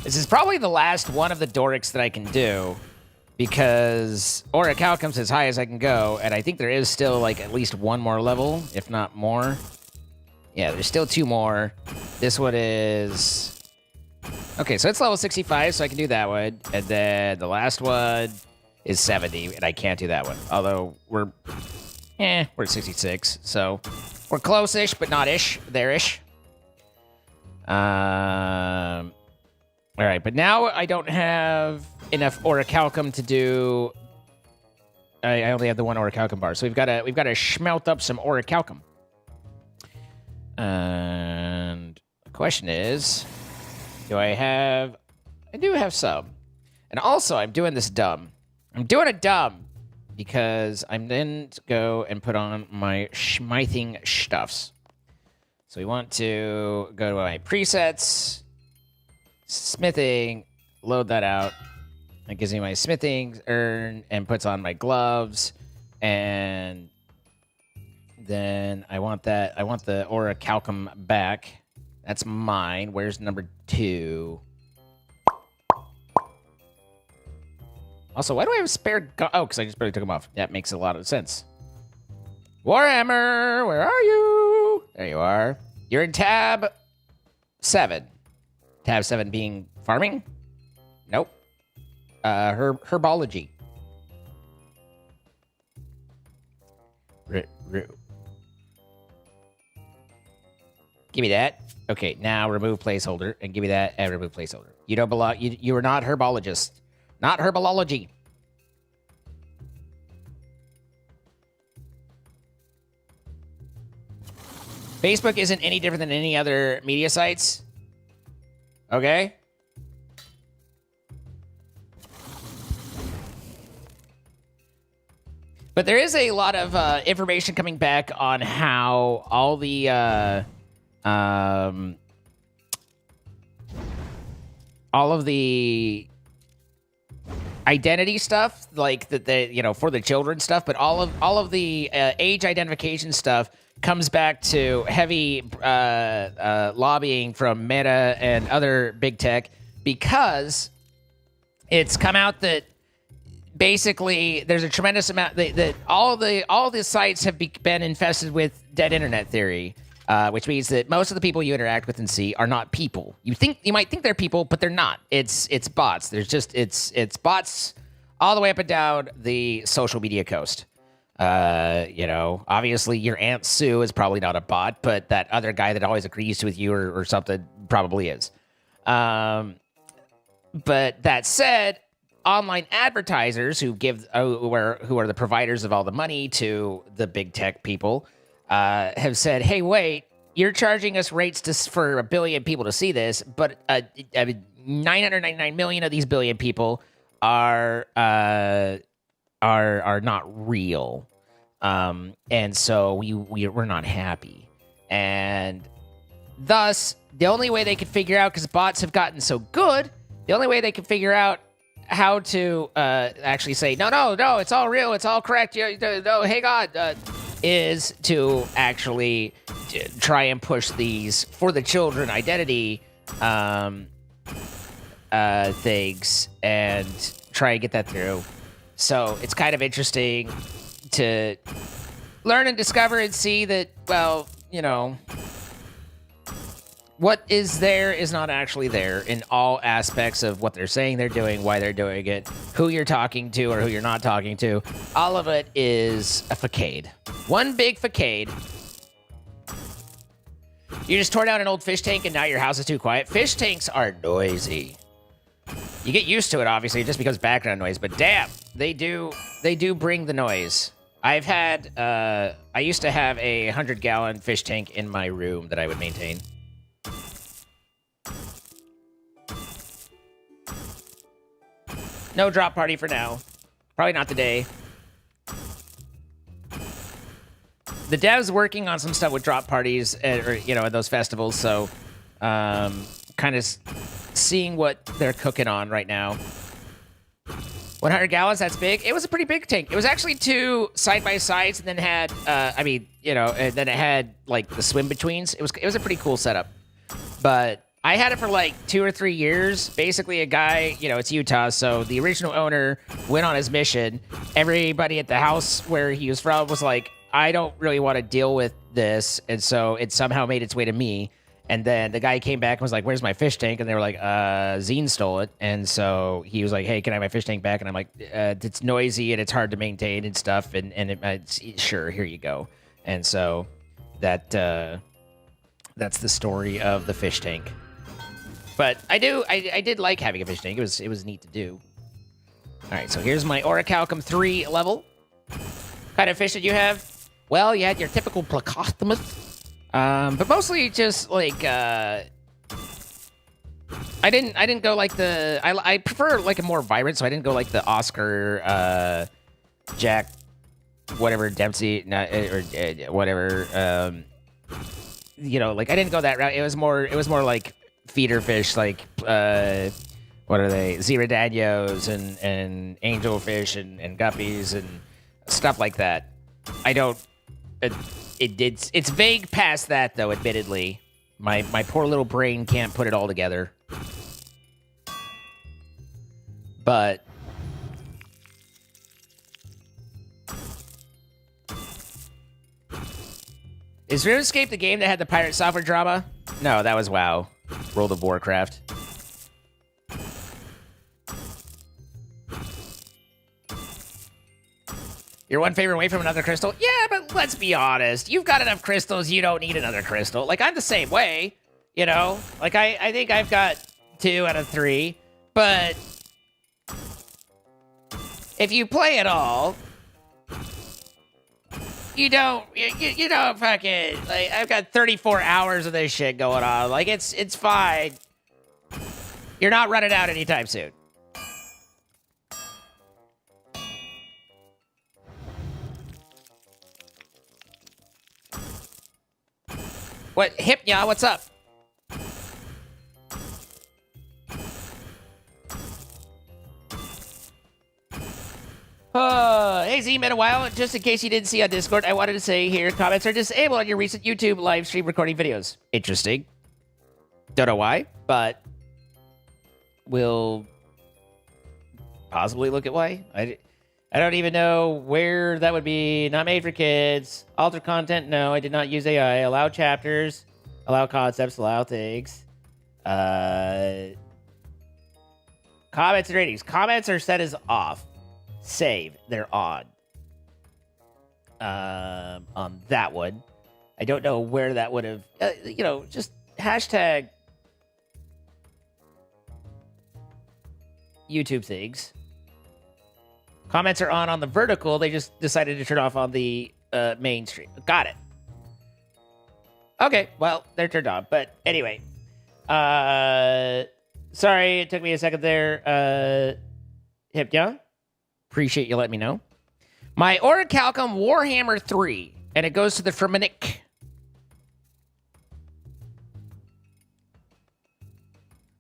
This is probably the last one of the Dorics that I can do, because Orichalcum's as high as I can go, and I think there is still, like, at least one more level, if not more. Yeah, there's still 2 more. This one is... Okay, so it's level 65, so I can do that one. And then the last one is 70, and I can't do that one. Although, we're at 66, so we're close-ish, but not-ish. There-ish. All right, but now I don't have enough Orichalcum to do... I only have the 1 Orichalcum bar, so we've got to schmelt up some Orichalcum. And the question is, do I have... I do have some. And also, I'm doing this dumb. I'm doing it dumb because I'm then to go and put on my smithing stuffs. So we want to go to my presets... Smithing, load that out. It gives me my smithing urn and puts on my gloves. And then I want the Orichalcum back. That's mine. Where's number 2? Also, why do I have a spare gun? Oh, because I just barely took them off. That makes a lot of sense. Warhammer, where are you? There you are. You're in tab 7. Tab 7 being farming? Nope. Herbology. Give me that. Okay, now remove placeholder, and give me that, and remove placeholder. You don't belong. You are not herbologist. Not herbolology. Facebook isn't any different than any other media sites. Okay. But there is a lot of information coming back on how all the all of the identity stuff, like the for the children stuff, but all of the age identification stuff comes back to heavy lobbying from Meta and other big tech, because it's come out that basically there's a tremendous amount that all the sites have been infested with dead internet theory. Which means that most of the people you interact with and see are not people. You might think they're people, but they're not. It's bots. There's just it's bots all the way up and down the social media coast. Obviously your Aunt Sue is probably not a bot, but that other guy that always agrees with you or something probably is. But that said, online advertisers who are the providers of all the money to the big tech people have said, hey, wait, you're charging us rates for 1 billion people to see this, but 999 million of these billion people are not real, and so we're not happy, and thus the only way they could figure out, because bots have gotten so good, the only way they can figure out how to actually say no, it's all real, it's all correct, no, hey God. Is to actually try and push these for the children identity things and try and get that through. So it's kind of interesting to learn and discover and see that, well, what is there is not actually there in all aspects of what they're saying they're doing, why they're doing it, who you're talking to or who you're not talking to. All of it is a facade. One big facade. You just tore down an old fish tank and now your house is too quiet. Fish tanks are noisy. You get used to it, obviously, just because background noise, but damn, they do bring the noise. I've had, I used to have a 100-gallon fish tank in my room that I would maintain. No drop party for now. Probably not today. The dev's working on some stuff with drop parties, at those festivals, so kind of seeing what they're cooking on right now. 100 gallons, that's big. It was a pretty big tank. It was actually 2 side-by-sides, and then had, and then it had, like, the swim-betweens. It was a pretty cool setup. But I had it for like 2 or 3 years. Basically, a guy, it's Utah, so the original owner went on his mission. Everybody at the house where he was from was like, I don't really want to deal with this. And so it somehow made its way to me. And then the guy came back and was like, where's my fish tank? And they were like, Zine stole it. And so he was like, hey, can I have my fish tank back? And I'm like, it's noisy and it's hard to maintain and stuff. And sure, here you go. And so that's the story of the fish tank. But I did like having a fish tank. It was neat to do. All right, so here's my Orichalcum 3 level. What kind of fish did you have? Well, you had your typical Plecostomus, but mostly just like I didn't go like the I prefer like a more vibrant, so I didn't go like the Oscar Jack whatever Dempsey or whatever like I didn't go that route. It was more like feeder fish, like what are they, Xeridanios and angelfish and guppies and stuff like that. I don't. It's vague past that though. Admittedly, my poor little brain can't put it all together. But is RuneScape the game that had the pirate software drama? No, that was WoW. World of Warcraft. You're one favor away from another crystal? Yeah, but let's be honest. You've got enough crystals, you don't need another crystal. Like, I'm the same way, Like, I think I've got 2 out of 3. But if you play at all, you don't fucking, like, I've got 34 hours of this shit going on. Like, it's fine. You're not running out anytime soon. What, Hypnia, what's up? Hey Z, been a while. Just in case you didn't see on Discord, I wanted to say here, comments are disabled on your recent YouTube live stream recording videos. Interesting. Don't know why, but we'll possibly look at why. I don't even know where that would be. Not made for kids. Alter content, no. I did not use AI. Allow chapters. Allow concepts. Allow things. Comments and ratings. Comments are set as off. Save. They're on. On that one. I don't know where that would have... just hashtag YouTube things. Comments are on the vertical. They just decided to turn off on the mainstream. Got it. Okay, well, they're turned on. But anyway. Sorry, it took me a second there. Hipya. Appreciate you letting me know. My Orichalcum Warhammer 3. And it goes to the Fremennik.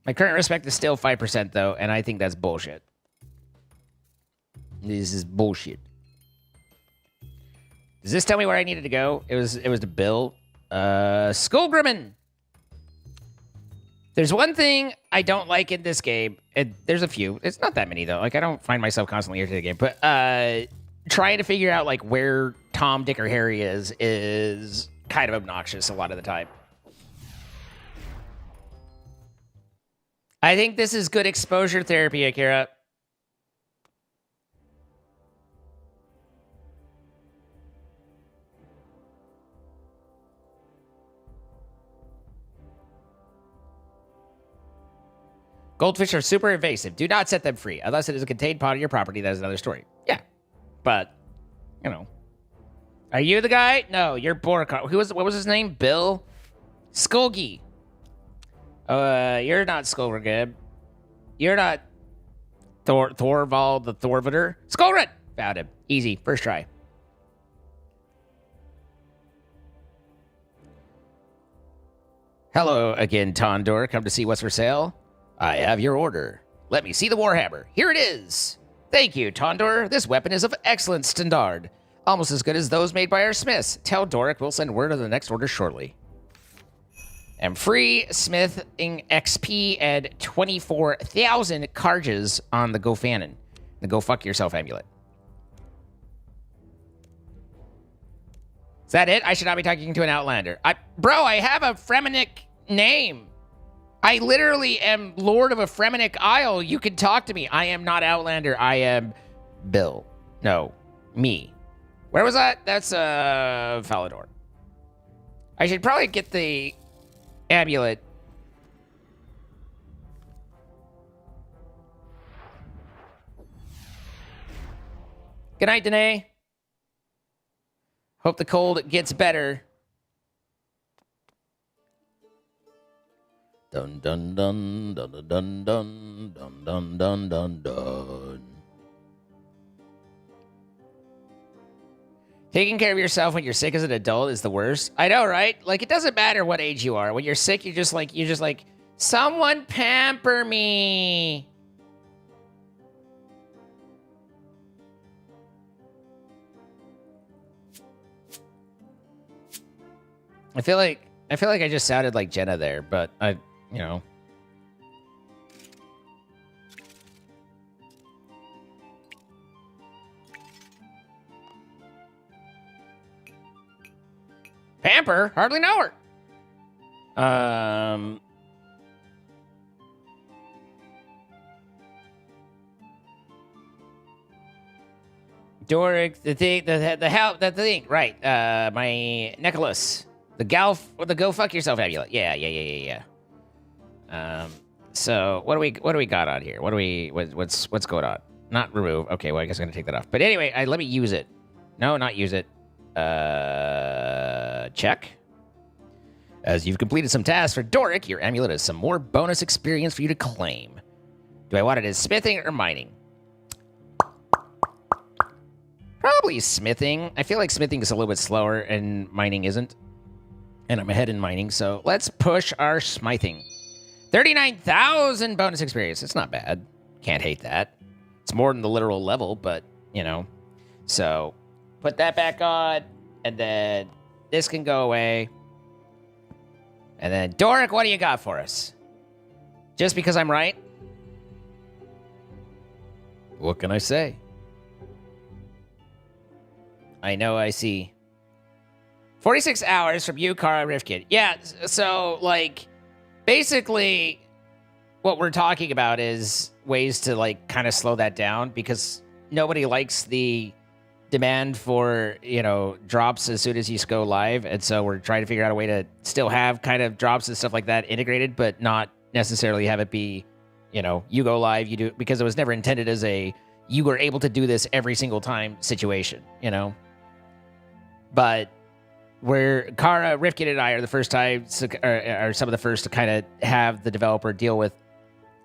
My current respect is still 5%, though, and I think that's bullshit. This is bullshit. Does this tell me where I needed to go? It was to Bill. Skullgrimmin. There's one thing I don't like in this game. There's a few. It's not that many, though. Like, I don't find myself constantly irritated the game. But trying to figure out, like, where Tom, Dick, or Harry is kind of obnoxious a lot of the time. I think this is good exposure therapy, Akira. Goldfish are super invasive. Do not set them free. Unless it is a contained part of your property, that is another story. Yeah. But, Are you the guy? No, you're Borikar. What was his name? Bill? Skulgi. You're not Skullrigib. You're not Thorvald the Thorvader. Skullrit! Found him. Easy. First try. Hello again, Tondor. Come to see what's for sale? I have your order. Let me see the Warhammer. Here it is. Thank you, Tondor. This weapon is of excellent standard. Almost as good as those made by our smiths. Tell Doric we'll send word of the next order shortly. And free smithing XP and 24,000 carges on the Go Fanon. The Go Fuck Yourself amulet. Is that it? I should not be talking to an Outlander. Bro, I have a Fremennik name. I literally am Lord of a Fremennik Isle. You can talk to me. I am not Outlander. I am Bill. No, me. Where was that? That's Falador. I should probably get the amulet. Good night, Danae. Hope the cold gets better. Dun dun dun dun dun dun dun dun dun dun dun. Taking care of yourself when you're sick as an adult is the worst. I know, right? Like, it doesn't matter what age you are. When you're sick, you're just like, someone pamper me. I feel like I just sounded like Jenna there, but Pamper? Hardly know her. Doric, the thing, right. My Nicholas. The Go Fuck Yourself amulet. Yeah. So what do we got on here? What's going on? Not remove. Okay, well I guess I'm gonna take that off. But anyway, let me use it. No, not use it. Check. As you've completed some tasks for Doric, your amulet has some more bonus experience for you to claim. Do I want it as smithing or mining? Probably smithing. I feel like smithing is a little bit slower and mining isn't. And I'm ahead in mining, so let's push our smithing. 39,000 bonus experience. It's not bad. Can't hate that. It's more than the literal level, but you know? So put that back on, and then this can go away. And then, Doric, what do you got for us? Just because I'm right? What can I say? I know I see. 46 hours from you, Kara Rifkin. Yeah, so, like, basically, what we're talking about is ways to, like, kind of slow that down, because nobody likes the demand for, you know, drops as soon as you go live, and so we're trying to figure out a way to still have kind of drops and stuff like that integrated, but not necessarily have it be, you know, you go live, you do, because it was never intended as a you were able to do this every single time situation, you know? But where Kara, Rifkin, and I are the first time, are some of the first to kind of have the developer deal with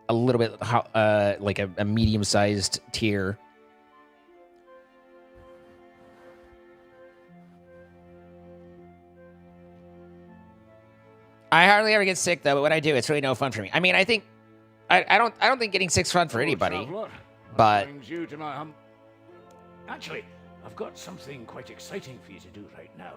a little bit like a medium-sized tier. I hardly ever get sick though, but when I do, it's really no fun for me. I mean, I think I don't think getting sick's fun for anybody. Traveler, but brings you to my Actually, I've got something quite exciting for you to do right now.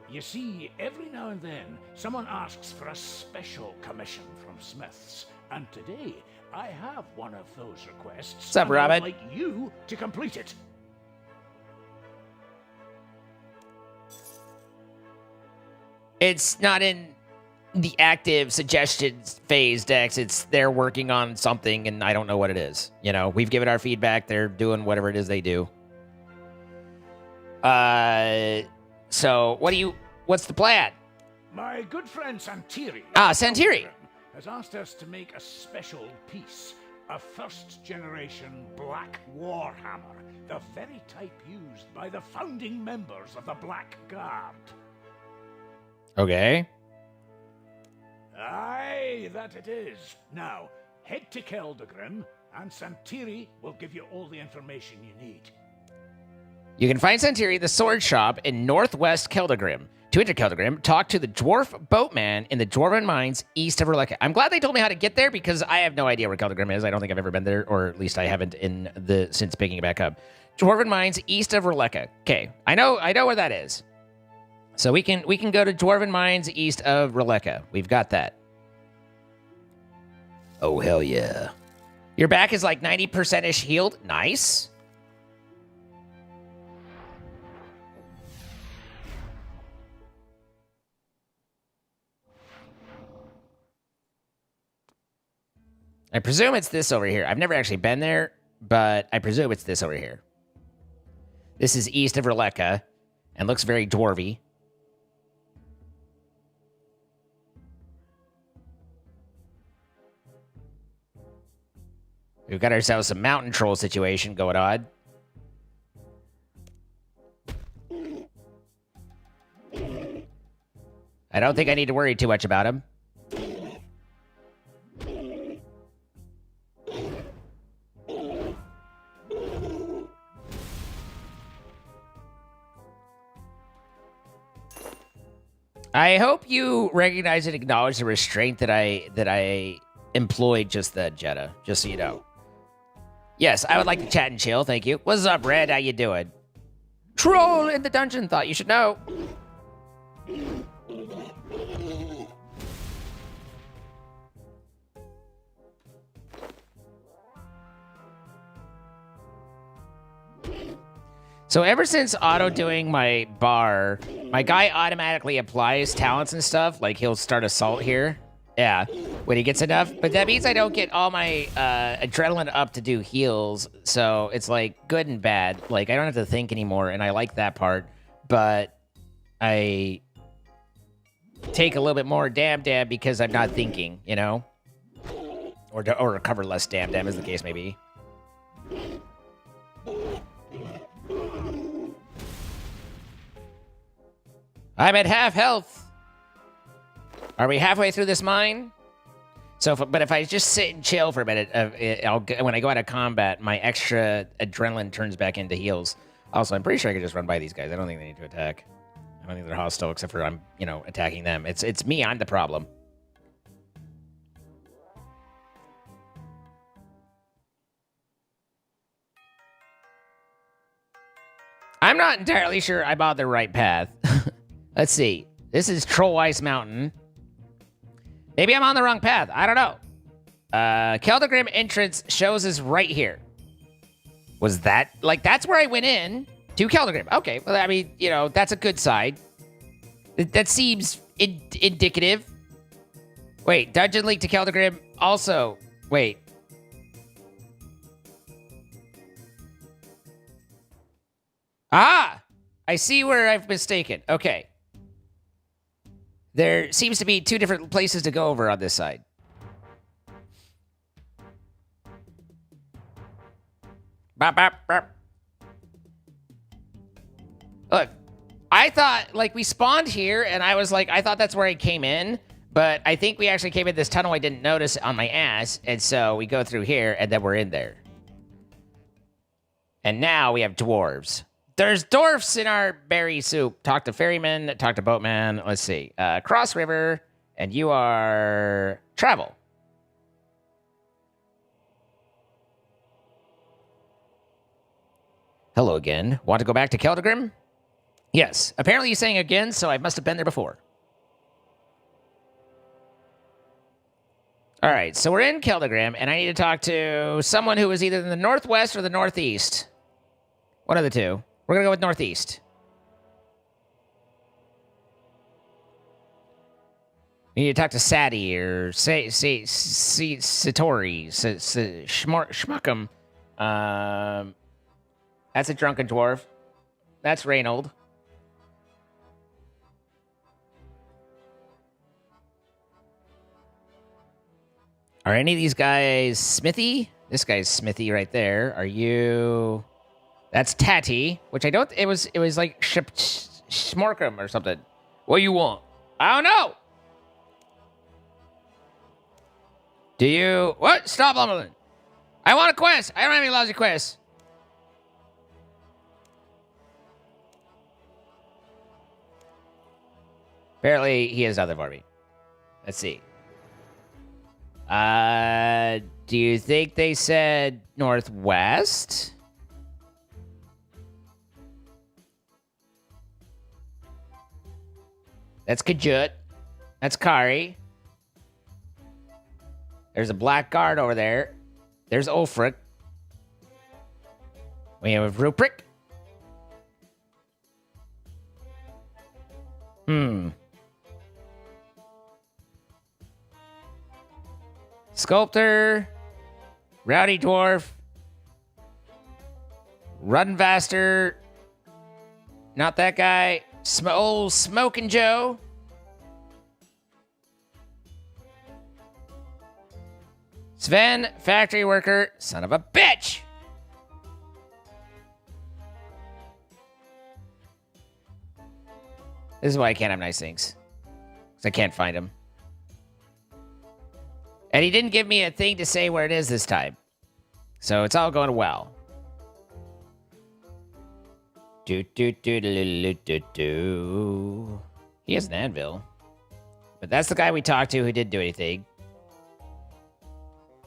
You see, every now and then, someone asks for a special commission from Smiths, and today I have one of those requests. What's up, and I'd Robin? like you to complete it. it's not in the active suggestions phase, Dex. It's they're working on something, and I don't know what it is. You know, we've given our feedback. They're doing whatever it is they do. So what's the plan? My good friend Santiri Santiri has asked us to make a special piece, a first-generation black warhammer, the very type used by the founding members of the Black Guard. Okay. Aye, that it is. Now, head to Keldagrim, and Santiri will give you all the information you need. You can find Santiri at the sword shop in northwest Keldagrim. To enter Keldagrim, talk to the dwarf boatman in the Dwarven Mines east of Releka. I'm glad they told me how to get there, because I have no idea where Keldagrim is. I don't think I've ever been there, or at least I haven't since picking it back up. Dwarven Mines east of Releka. Okay, I know where that is. So we can go to Dwarven Mines east of Releka. We've got that. Oh hell yeah! Your back is like 90%ish healed. Nice. I presume it's this over here. I've never actually been there, but I presume it's this over here. This is east of Releka and looks very dwarvy. We've got ourselves some mountain troll situation going on. I don't think I need to worry too much about him. I hope you recognize and acknowledge the restraint that I employed just then, Jeddah. Just so you know. Yes, I would like to chat and chill, thank you. What's up, Red? How you doing? Troll in the dungeon, thought you should know. So ever since auto-doing my bar, my guy automatically applies talents and stuff. Like, he'll start assault here. Yeah, when he gets enough. But that means I don't get all my adrenaline up to do heals. So it's, like, good and bad. Like, I don't have to think anymore, and I like that part. But I take a little bit more damn because I'm not thinking, you know? Or recover less damn as the case may be. I'm at half health. Are we halfway through this mine? So, but if I just sit and chill for a minute, when I go out of combat, my extra adrenaline turns back into heals. Also, I'm pretty sure I could just run by these guys. I don't think they need to attack. I don't think they're hostile, except for I'm, attacking them. It's me. I'm the problem. I'm not entirely sure I'm on the right path. Let's see. This is Troll Ice Mountain. Maybe I'm on the wrong path. I don't know. Keldagrim entrance shows us right here. Was that... Like, that's where I went in to Keldagrim. Okay, well, I mean, you know, that's a good side. That seems indicative. Wait, Dungeon Link to Keldagrim also... Wait. Ah! I see where I've mistaken. Okay. There seems to be two different places to go over on this side. Bop, bop, bop. Look, I thought, like, we spawned here, and I was like, I thought that's where I came in, but I think we actually came in this tunnel I didn't notice on my ass, and so we go through here, and then we're in there. And now we have dwarves. There's dwarfs in our berry soup. Talk to ferryman, talk to boatman. Let's see. Cross river, and you are travel. Hello again. Want to go back to Keldagrim? Yes. Apparently he's saying again, so I must have been there before. All right, so we're in Keldagrim, and I need to talk to someone who is either in the northwest or the northeast. One of the two. We're going to go with northeast. We need to talk to Sadie or Satori, Schmuckum. That's a drunken dwarf. That's Reynold. Are any of these guys Smithy? This guy's Smithy right there. Are you... That's Tatty, which I don't... It was like Schmorkum or something. What do you want? I don't know. Do you... What? Stop mumbling. I want a quest. I don't have any lousy quests. Apparently, he has nothing for me. Let's see. Do you think they said northwest? That's Kajut. That's Kari. There's a black guard over there. There's Ulfric. We have Rupric. Sculptor. Rowdy Dwarf. Runvaster. Not that guy. Old Smoking Joe. Sven, factory worker, son of a bitch. This is why I can't have nice things. Because I can't find him. And he didn't give me a thing to say where it is this time. So it's all going well. Do. He has an anvil. But that's the guy we talked to who didn't do anything.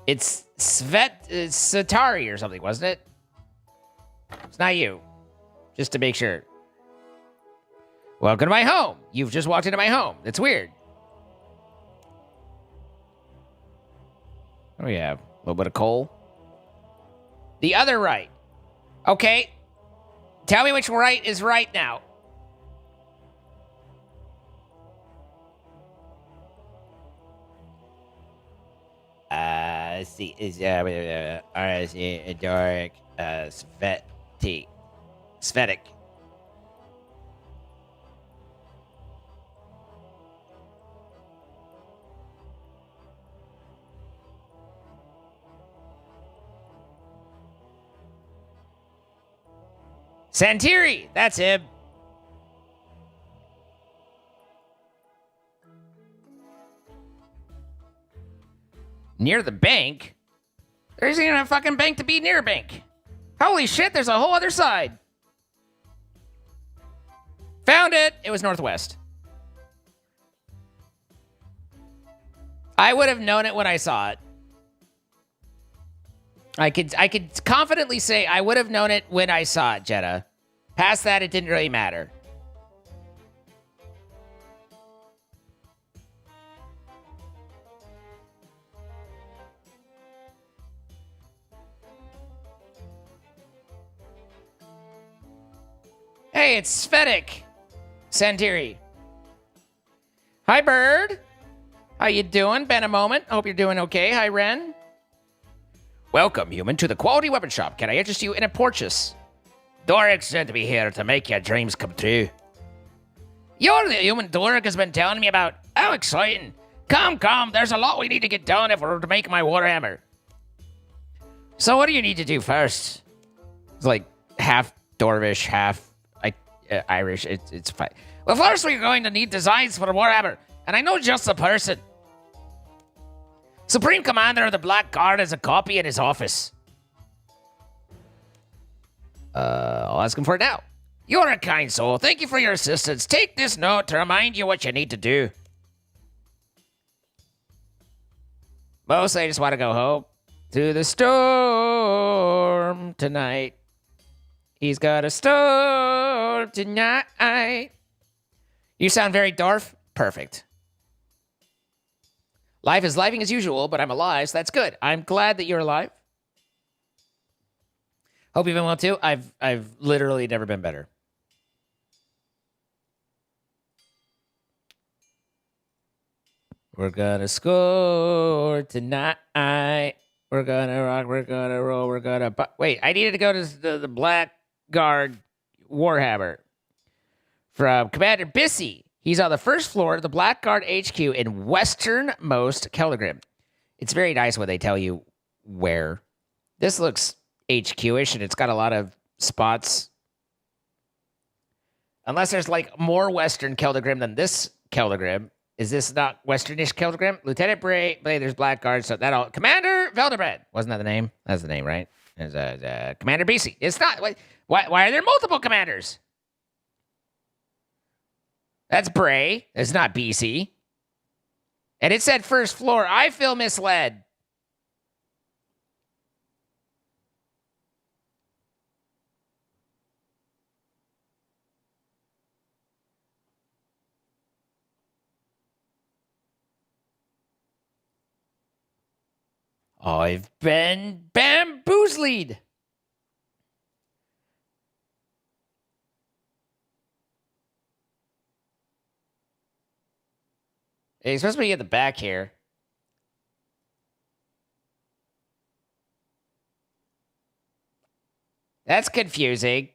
It's Satari or something, wasn't it? It's not you. Just to make sure. Welcome to my home. You've just walked into my home. That's weird. What do we have? A little bit of coal. The other right. Okay. Tell me which right is right now. Let's see. Is RSE Doric Svetic. Santiri, that's him. Near the bank? There isn't even a fucking bank to be near a bank. Holy shit, there's a whole other side. Found it. It was northwest. I would have known it when I saw it. I could confidently say I would have known it when I saw it, Jeddah. Past that, it didn't really matter. Hey, it's Sphenic Santiri. Hi, Bird. How you doing? Been a moment. Hope you're doing okay. Hi, Ren. Welcome, human, to the Quality Weapon Shop. Can I interest you in a purchase? Doric sent me here to make your dreams come true. You're the human Doric has been telling me about. How exciting. Come. There's a lot we need to get done if we're to make my warhammer. So what do you need to do first? It's like half Dwarvish, half Irish. It's fine. Well, first we're going to need designs for the warhammer. And I know just the person. Supreme Commander of the Black Guard has a copy in his office. I'll ask him for it now. You're a kind soul. Thank you for your assistance. Take this note to remind you what you need to do. Mostly I just want to go home. Through the storm tonight. He's got a storm tonight. You sound very Dorf. Perfect. Life is living as usual, but I'm alive, so that's good. I'm glad that you're alive. Hope you've been well too. I've literally never been better. We're gonna score tonight. We're gonna rock. We're gonna roll. We're gonna. Wait, I needed to go to the Black Guard Warhammer from Commander Bissy. He's on the first floor of the Black Guard HQ in westernmost Keldagrim. It's very nice when they tell you where. This looks HQ-ish, and it's got a lot of spots. Unless there's, like, more western Keldagrim than this Keldagrim. Is this not westernish Keldagrim? Lieutenant Bray, there's Black Guard, so that all... Commander Veldebrand. Wasn't that the name? That's the name, right? There's Commander BC. It's not... Why are there multiple commanders? That's Bray. It's not BC. And it said first floor. I feel misled. I've been bamboozled. He's supposed to be at the back here. That's confusing.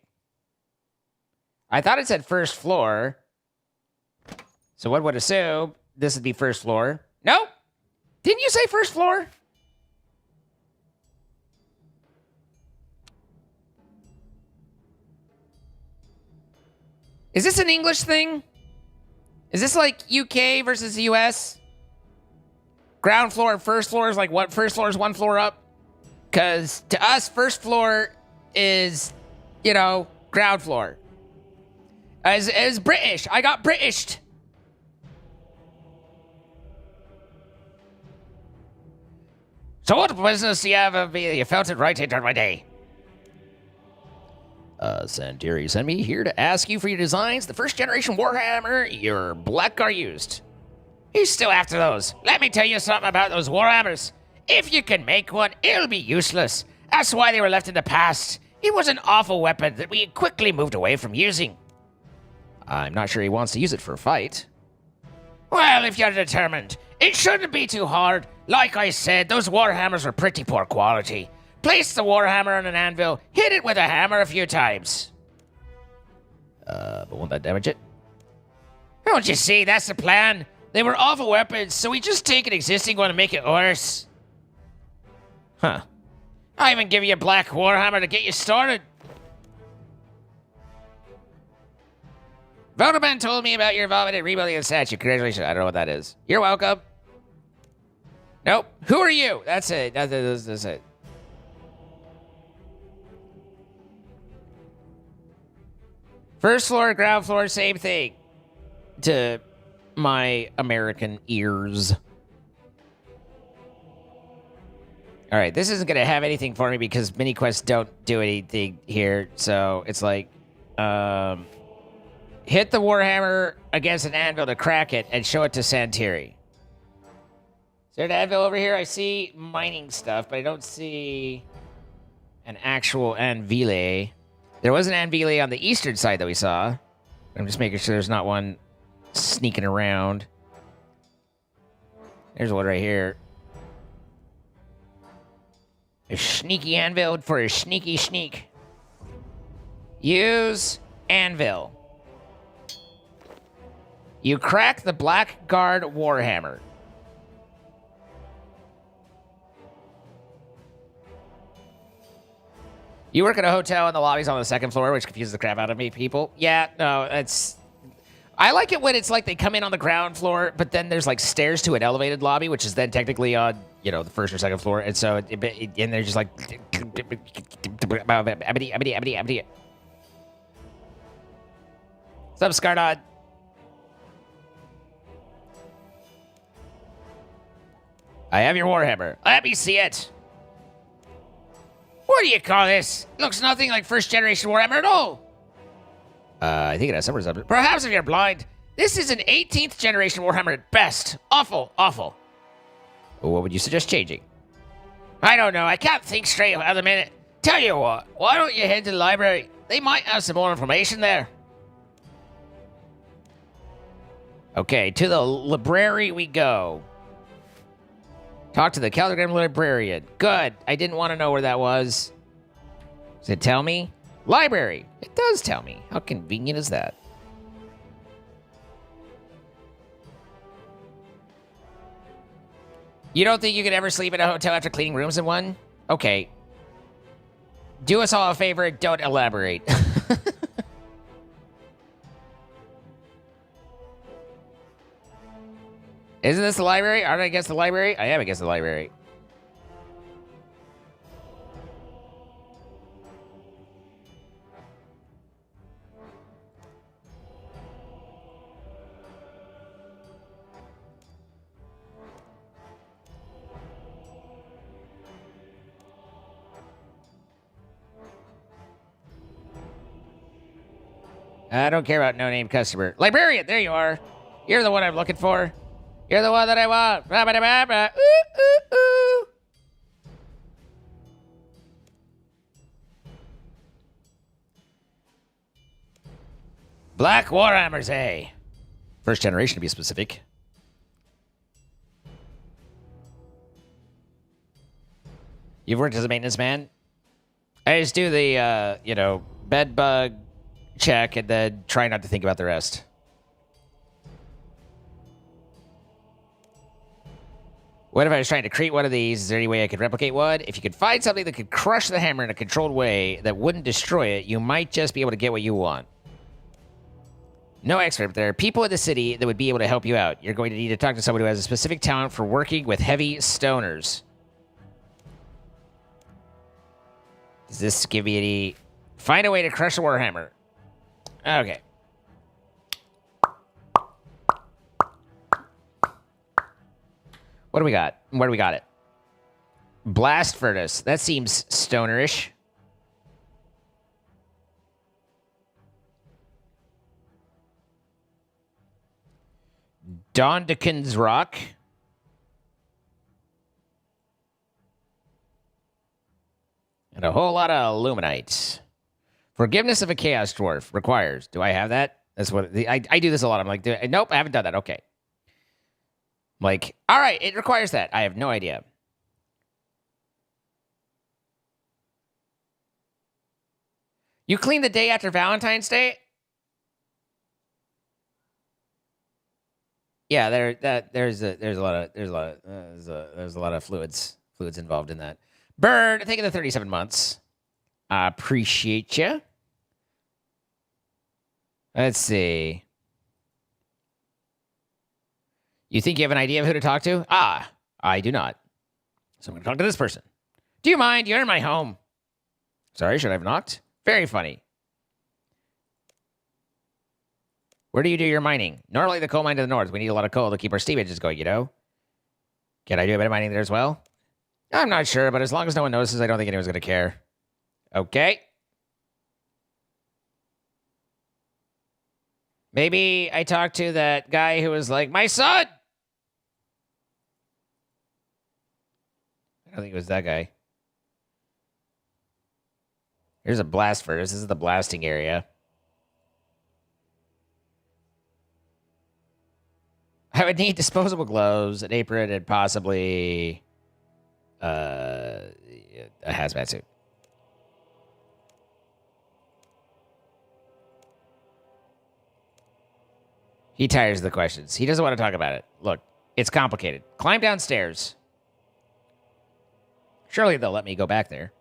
I thought it said first floor. So one would assume this would be first floor. Nope. Didn't you say first floor? Is this an English thing? Is this like UK versus US? Ground floor and first floor is like what? First floor is one floor up? Because to us, first floor is, you know, ground floor. As British. I got Britished. So what business do you have of me? You felt it right into my day. Santiri sent me here to ask you for your designs. The first generation Warhammer your Black Guard used. He's still after those. Let me tell you something about those Warhammers. If you can make one, it'll be useless. That's why they were left in the past. It was an awful weapon that we quickly moved away from using. I'm not sure he wants to use it for a fight. Well, if you're determined, it shouldn't be too hard. Like I said, those Warhammers were pretty poor quality. Place the Warhammer on an anvil, hit it with a hammer a few times. But won't that damage it? Don't you see, that's the plan. They were awful weapons, so we just take an existing one and make it worse. Huh. I even give you a black Warhammer to get you started. Voderman told me about your involvement in rebuilding the statue. Congratulations. I don't know what that is. You're welcome. Nope. Who are you? That's it. That's it. First floor, ground floor, same thing. To my American ears. Alright, this isn't going to have anything for me because mini quests don't do anything here. So it's like, Hit the warhammer against an anvil to crack it and show it to Santiri. Is there an anvil over here? I see mining stuff, but I don't see an actual anvile. There was an anvile on the eastern side that we saw. I'm just making sure there's not one sneaking around. There's one right here. A sneaky anvil for a sneaky sneak. Use anvil. You crack the Blackguard warhammer. You work at a hotel and the lobby's on the second floor, which confuses the crap out of me, people. Yeah, no, it's... I like it when it's like they come in on the ground floor, but then there's like stairs to an elevated lobby, which is then technically on, you know, the first or second floor. And so, and they're just like... What's up, Scardon? I have your warhammer. Let me see it. What do you call this? It looks nothing like first generation warhammer at all. I think it has some resemblance. Perhaps if you're blind, this is an 18th generation warhammer at best. Awful, awful. Well, what would you suggest changing? I don't know. I can't think straight at the minute. Tell you what, why don't you head to the library? They might have some more information there. Okay, to the library we go. Talk to the Caldegram librarian. Good. I didn't want to know where that was. Does it tell me? Library. It does tell me. How convenient is that? You don't think you could ever sleep in a hotel after cleaning rooms in one? Okay. Do us all a favor and don't elaborate. Isn't this the library? Aren't I against the library? I am against the library. I don't care about no-name customer. Librarian, there you are. You're the one I'm looking for. You're the one that I want. Ooh, ooh, ooh. Black warhammers, eh? First generation, to be specific. You've worked as a maintenance man? I just do the, you know, bed bug check and then try not to think about the rest. What if I was trying to create one of these? Is there any way I could replicate one? If you could find something that could crush the hammer in a controlled way that wouldn't destroy it, you might just be able to get what you want. No expert, but there are people in the city that would be able to help you out. You're going to need to talk to someone who has a specific talent for working with heavy stoners. Does this give me any... Find a way to crush a warhammer. Okay. What do we got? Where do we got it? Blast furnace. That seems stonerish. Dondekin's Rock. And a whole lot of illuminite. Forgiveness of a chaos dwarf requires. Do I have that? That's what I do this a lot. I'm like, nope, I haven't done that. Okay. Like, all right, it requires that. I have no idea. You clean the day after Valentine's Day? Yeah, there's a lot of fluids involved in that. Bird, thank you for the 37 months. I appreciate you. Let's see. You think you have an idea of who to talk to? Ah, I do not. So I'm going to talk to this person. Do you mind? You're in my home. Sorry, should I have knocked? Very funny. Where do you do your mining? Normally the coal mine to the north. We need a lot of coal to keep our steam engines going, you know? Can I do a bit of mining there as well? I'm not sure, but as long as no one notices, I don't think anyone's going to care. Okay. Maybe I talked to that guy who was like, my son! I don't think it was that guy. Here's a blast furnace. This is the blasting area. I would need disposable gloves, an apron, and possibly a hazmat suit. He tires of the questions. He doesn't want to talk about it. Look, it's complicated. Climb downstairs. Surely they'll let me go back there.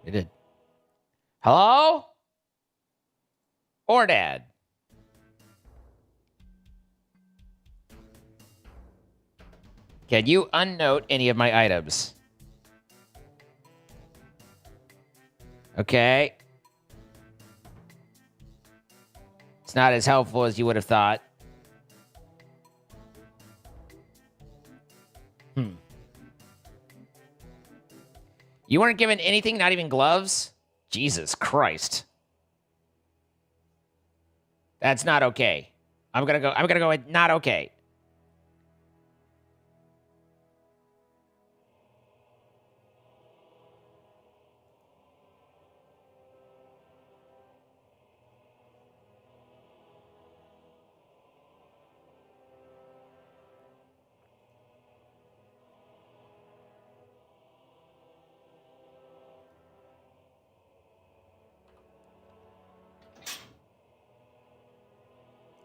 They did. Hello? Or Dad? Can you unnote any of my items? Okay. It's not as helpful as you would have thought. You weren't given anything, not even gloves? Jesus Christ. That's not okay. I'm gonna go with not okay.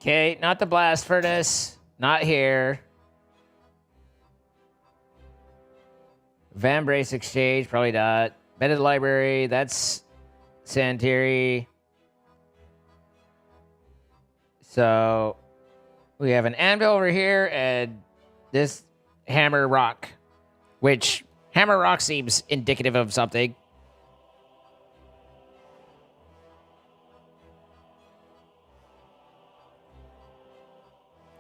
Okay, not the blast furnace. Not here. Van Brace Exchange, probably not. Bedded Library, that's Santiri. So, we have an anvil over here and this hammer rock. Which, hammer rock seems indicative of something.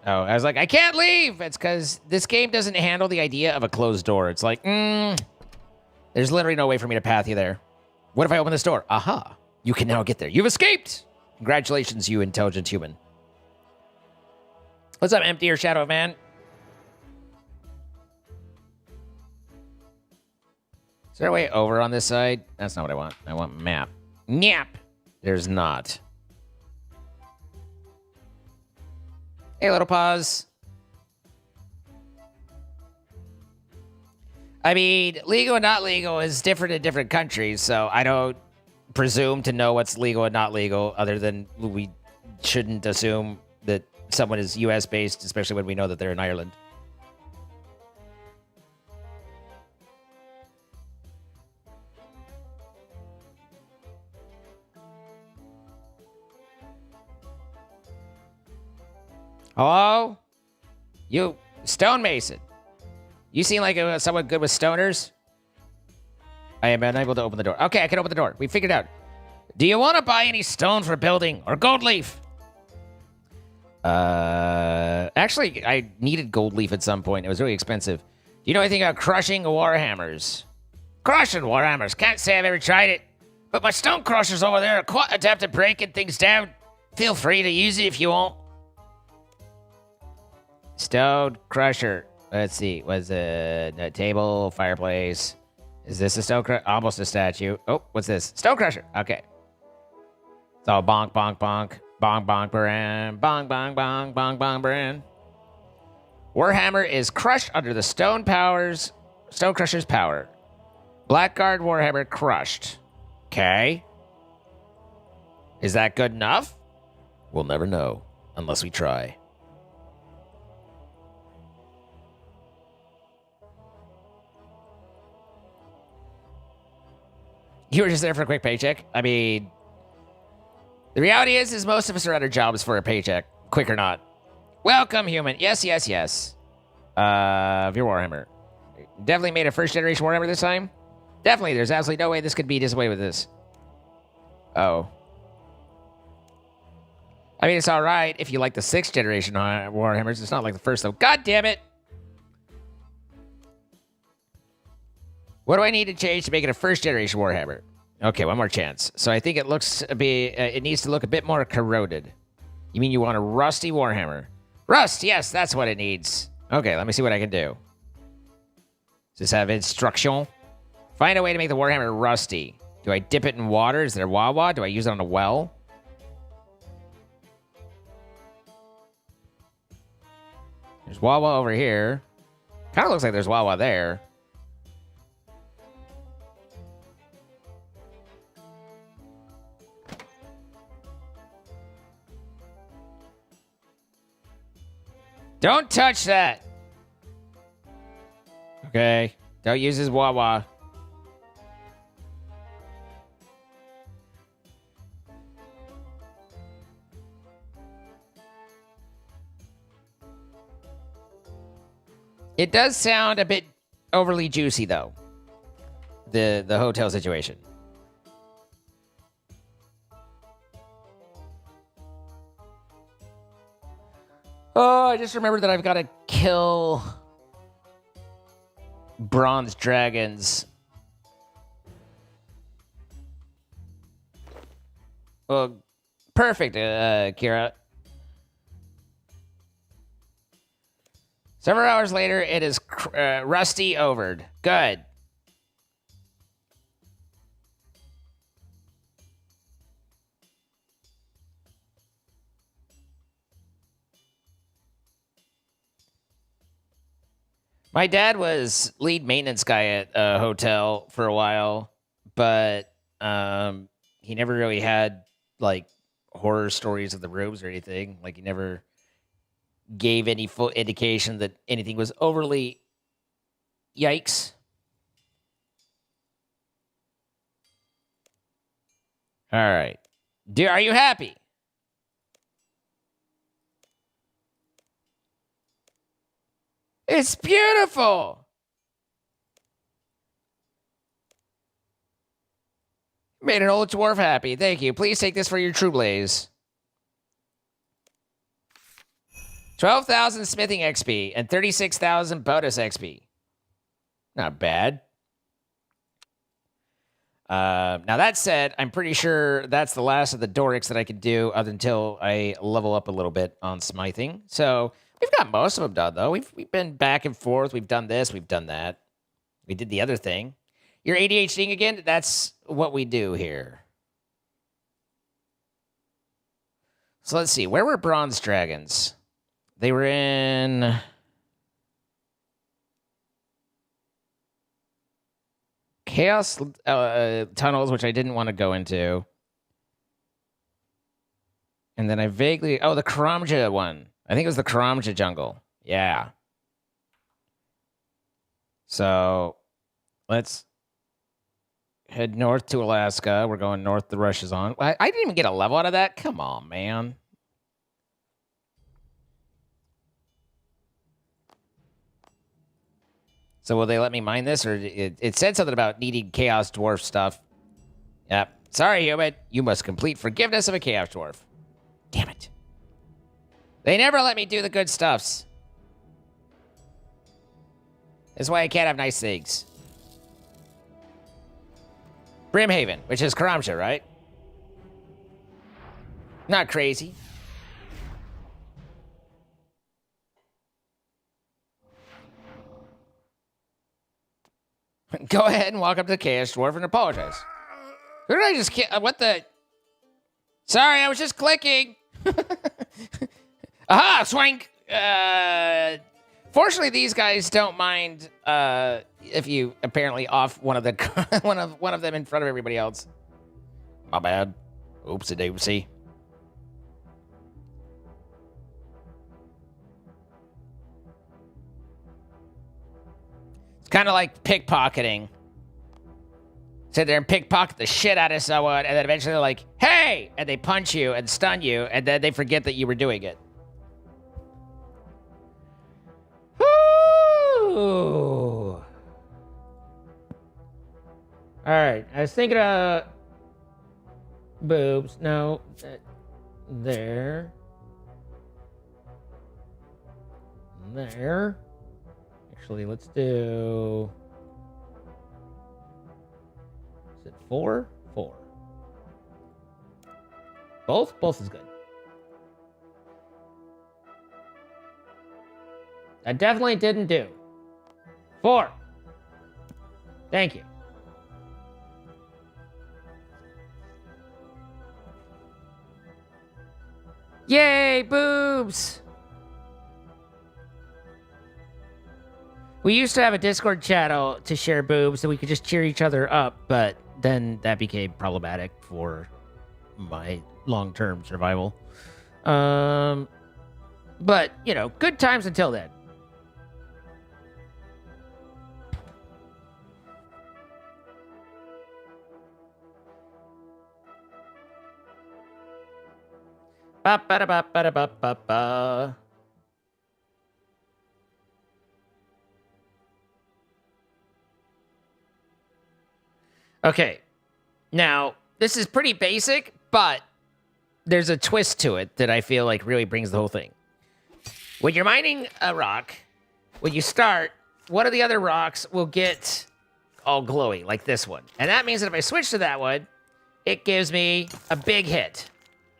Oh, I was like, I can't leave! It's because this game doesn't handle the idea of a closed door. It's like, there's literally no way for me to path you there. What if I open this door? Aha! You can now get there. You've escaped! Congratulations, you intelligent human. What's up, Empty or Shadow Man? Is there a way over on this side? That's not what I want. I want map. Nyap! There's not. Hey, little paws. I mean, legal and not legal is different in different countries, so I don't presume to know what's legal and not legal, other than we shouldn't assume that someone is US-based, especially when we know that they're in Ireland. Hello? You, stonemason. You seem like someone good with stoners. I am unable to open the door. Okay, I can open the door. We figured it out. Do you want to buy any stone for building or gold leaf? Actually, I needed gold leaf at some point. It was really expensive. Do you know anything about crushing warhammers? Crushing warhammers? Can't say I've ever tried it. But my stone crushers over there are quite adept at breaking things down. Feel free to use it if you want. Stone crusher. Let's see. Was it a table, fireplace? Is this a stone crusher? Almost a statue. Oh, what's this? Stone crusher. Okay. It's all bonk, bonk, bonk. Bong, bong, brand. Bong, bong, bong, bong, bong, brand. Warhammer is crushed under the stone crusher's power. Blackguard Warhammer crushed. Okay. Is that good enough? We'll never know unless we try. You were just there for a quick paycheck? I mean, the reality is most of us are at our jobs for a paycheck, quick or not. Welcome, human. Yes, yes, yes. Of your Warhammer. Definitely made a first-generation Warhammer this time? Definitely. There's absolutely no way this could be this way with this. Oh. I mean, it's all right if you like the 6th-generation Warhammers. It's not like the first, though. God damn it! What do I need to change to make it a first generation Warhammer? Okay, one more chance. So I think it looks to be, it needs to look a bit more corroded. You mean you want a rusty Warhammer? Rust, yes, that's what it needs. Okay, let me see what I can do. Does this have instruction? Find a way to make the Warhammer rusty. Do I dip it in water? Is there Wawa? Do I use it on a well? There's Wawa over here. Kind of looks like there's Wawa there. Don't touch that! Okay. Don't use his Wawa. It does sound a bit overly juicy, though. The hotel situation. Oh, I just remembered that I've got to kill bronze dragons. Oh, perfect, Kira. Several hours later, it is rusty overed. Good. My dad was lead maintenance guy at a hotel for a while, but he never really had, like, horror stories of the rooms or anything. Like, he never gave any full indication that anything was overly yikes. All right. Are you happy? It's beautiful. Made an old dwarf happy. Thank you. Please take this for your true blaze. 12,000 smithing XP and 36,000 bonus XP. Not bad. Now that said, I'm pretty sure that's the last of the Dorics that I can do until I level up a little bit on smithing. So we've got most of them done, though. We've been back and forth. We've done this. We've done that. We did the other thing. You're ADHDing again? That's what we do here. So let's see. Where were bronze dragons? They were in... Chaos tunnels, which I didn't want to go into. And then I vaguely... Oh, the Karamja one. I think it was the Karamja jungle. Yeah. So, let's head north to Alaska. We're going north. The rush is on. I didn't even get a level out of that. Come on, man. So will they let me mine this? Or it said something about needing Chaos Dwarf stuff. Yep. Sorry, human. You must complete Forgiveness of a Chaos Dwarf. Damn it. They never let me do the good stuffs. That's why I can't have nice things. Brimhaven, which is Karamja, right? Not crazy. Go ahead and walk up to the Chaos Dwarf and apologize. Who did I just kill? What the? Sorry, I was just clicking. Aha! Swank! Fortunately, these guys don't mind if you apparently off one of the one of them in front of everybody else. My bad. Oopsie doopsie. It's kind of like pickpocketing. Sit there and pickpocket the shit out of someone, and then eventually they're like, "Hey!" and they punch you and stun you, and then they forget that you were doing it. Woo! All right, I was thinking of boobs. No, there. There. Actually, let's do Is it 4? 4. Both? Both is good. I definitely didn't do. 4. Thank you. Yay, boobs! We used to have a Discord channel to share boobs so we could just cheer each other up, but then that became problematic for my long-term survival. But, you know, good times until then. Ba ba da ba ba da ba ba ba. Okay, now this is pretty basic, but there's a twist to it that I feel like really brings the whole thing. When you're mining a rock, when you start, one of the other rocks will get all glowy, like this one. And that means that if I switch to that one, it gives me a big hit.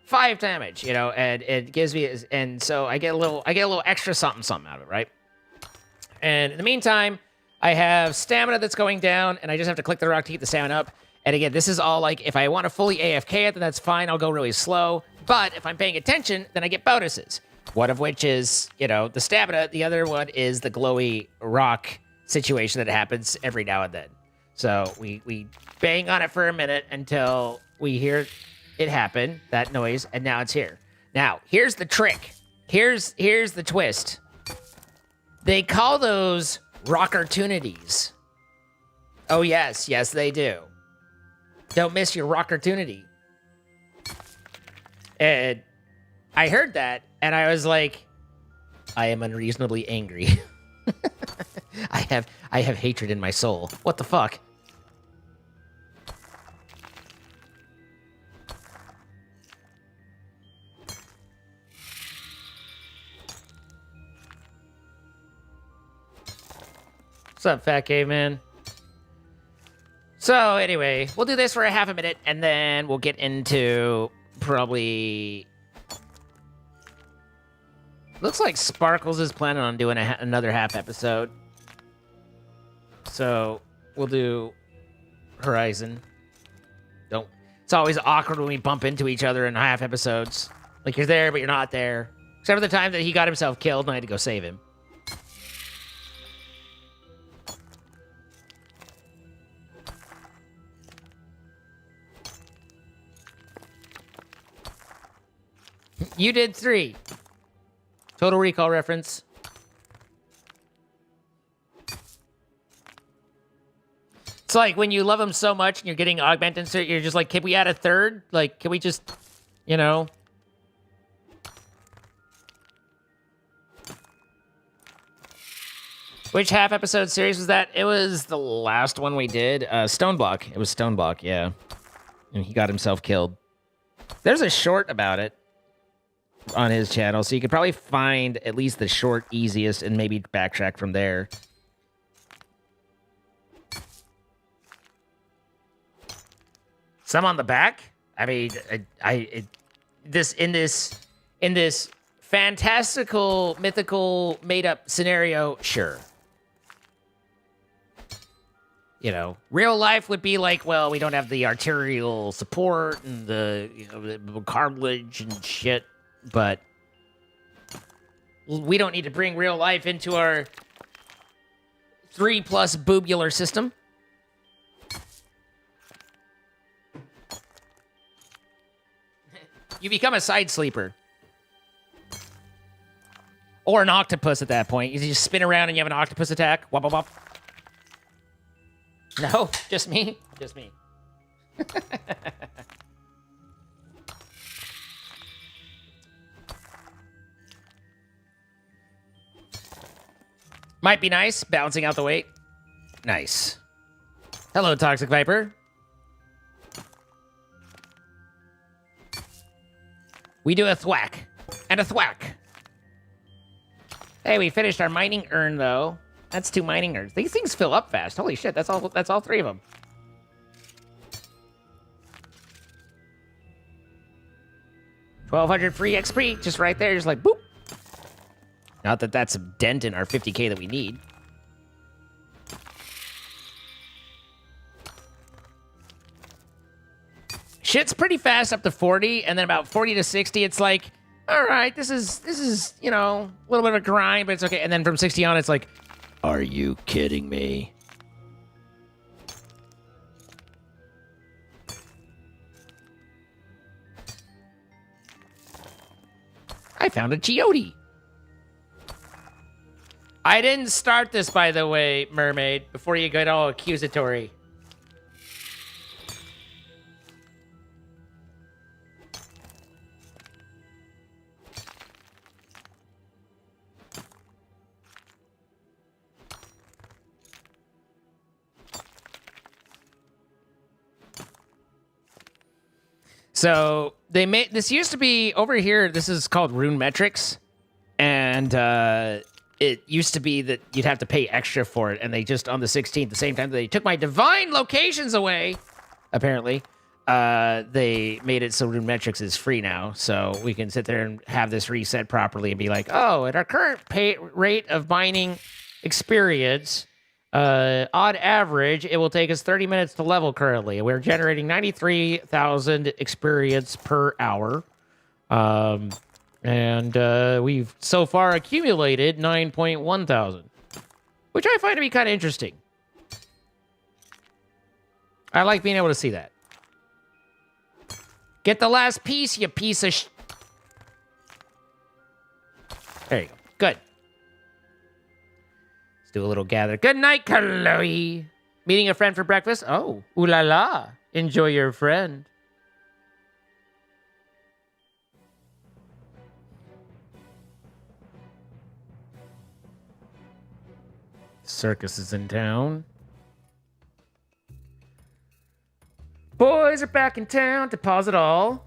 5 damage, you know, and it gives me, and so I get a little extra something out of it, right? And in the meantime, I have stamina that's going down, and I just have to click the rock to keep the stamina up. And again, this is all like, if I want to fully AFK it, then that's fine, I'll go really slow. But if I'm paying attention, then I get bonuses. One of which is, you know, the stamina. The other one is the glowy rock situation that happens every now and then. So we bang on it for a minute until we hear it happen, that noise, and now it's here. Now, here's the trick. Here's the twist. They call those rockertunities. Oh, yes, they do. Don't miss your rockertunity. And I heard that, and I was like, I am unreasonably angry. I have hatred in my soul. What the fuck? What's up, fat caveman? So, anyway, we'll do this for a half a minute, and then we'll get into probably... Looks like Sparkles is planning on doing another half episode. So, we'll do Horizon. Don't... It's always awkward when we bump into each other in half episodes. Like, you're there, but you're not there. Except for the time that he got himself killed, and I had to go save him. You did 3. Total Recall reference. It's like when you love them so much and you're getting augment insert, you're just like, can we add a 3rd? Like, can we just, you know? Which half episode series was that? It was the last one we did. Stoneblock. It was Stoneblock, yeah. And he got himself killed. There's a short about it on his channel, so you could probably find at least the short easiest and maybe backtrack from there. Some on the back? I mean, in this fantastical, mythical, made-up scenario, sure. You know, real life would be like, well, we don't have the arterial support and the, you know, the cartilage and shit. But we don't need to bring real life into our 3+ boobular system. You become a side sleeper. Or an octopus at that point. You just spin around and you have an octopus attack. Wop, wop, wop. No, just me. Just me. Might be nice, balancing out the weight. Nice. Hello, Toxic Viper. We do a thwack and a thwack. Hey, we finished our mining urn, though. That's 2 mining urns. These things fill up fast. Holy shit, that's all 3 of them. 1,200 free XP, just right there, just like boop. Not that that's a dent in our 50k that we need. Shit's pretty fast up to 40, and then about 40 to 60, it's like, all right, this is, you know, a little bit of a grind, but it's okay. And then from 60 on, it's like, are you kidding me? I found a geode. I didn't start this, by the way, Mermaid, before you get all accusatory. So they made this used to be over here. This is called Rune Metrics, and it used to be that you'd have to pay extra for it. And they just on the 16th, the same time that they took my divine locations away, apparently, they made it so Rune Metrics is free now. So we can sit there and have this reset properly and be like, oh, at our current pay rate of mining experience. On average, it will take us 30 minutes to level currently. We're generating 93,000 experience per hour. And we've so far accumulated 9.1 thousand, which I find to be kind of interesting. I like being able to see that. Get the last piece, you piece of There you go. Good. Do a little gather. Good night, Chloe. Meeting a friend for breakfast? Oh, ooh la la. Enjoy your friend. Circus is in town. Boys are back in town. Deposit all.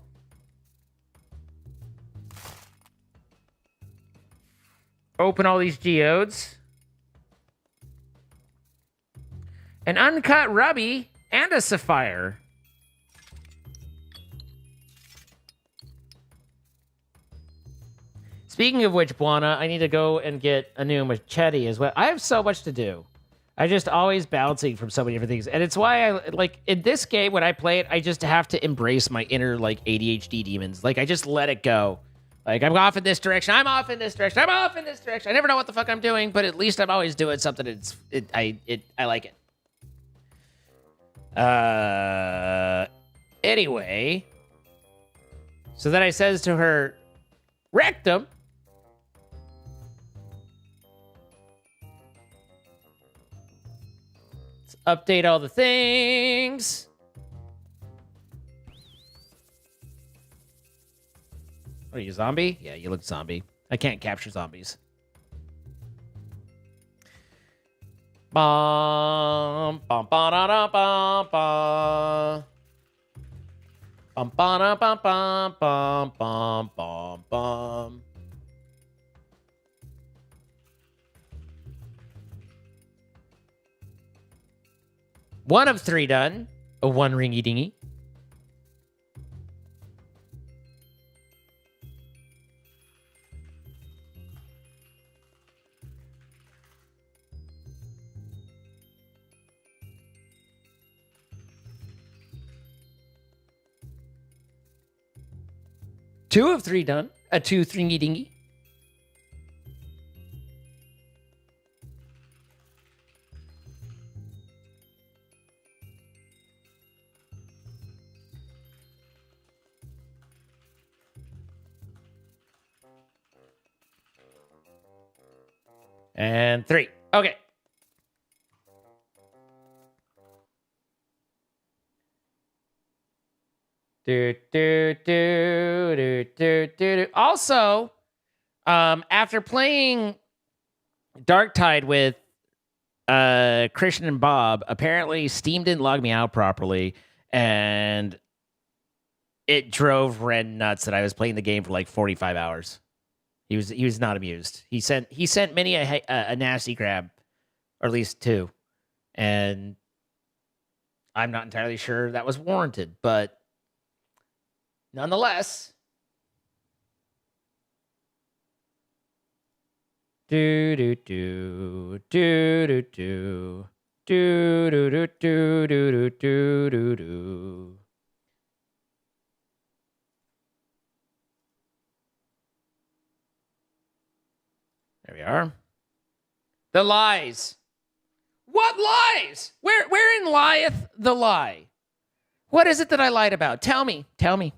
Open all these geodes. An uncut ruby and a sapphire. Speaking of which, Buana, I need to go and get a new machete as well. I have so much to do. I just always bouncing from so many different things. And it's why I, like, in this game, when I play it, I just have to embrace my inner, like, ADHD demons. Like, I just let it go. Like, I'm off in this direction. I'm off in this direction. I'm off in this direction. I never know what the fuck I'm doing, but at least I'm always doing something. I like it. Anyway, so then I says to her, rectum. Let's update all the things. What are you, zombie? Yeah, you look zombie. I can't capture zombies. Bum bum ba da da bum bum bum ba da bum bum bum bum bum bum. One of three done. A one ringy dingy. Two of three done. A two thingy dingy. And three. Okay. Also, after playing Darktide with Christian and Bob, apparently Steam didn't log me out properly, and it drove Ren nuts that I was playing the game for like 45 hours. He was not amused. He sent Minnie a nasty grab, or at least two, and I'm not entirely sure that was warranted, but nonetheless, Do do do do do do do do do do do do do do. There we are. The lies. What lies? Wherein lieth the lie? What is it that I lied about? Tell me. Tell me.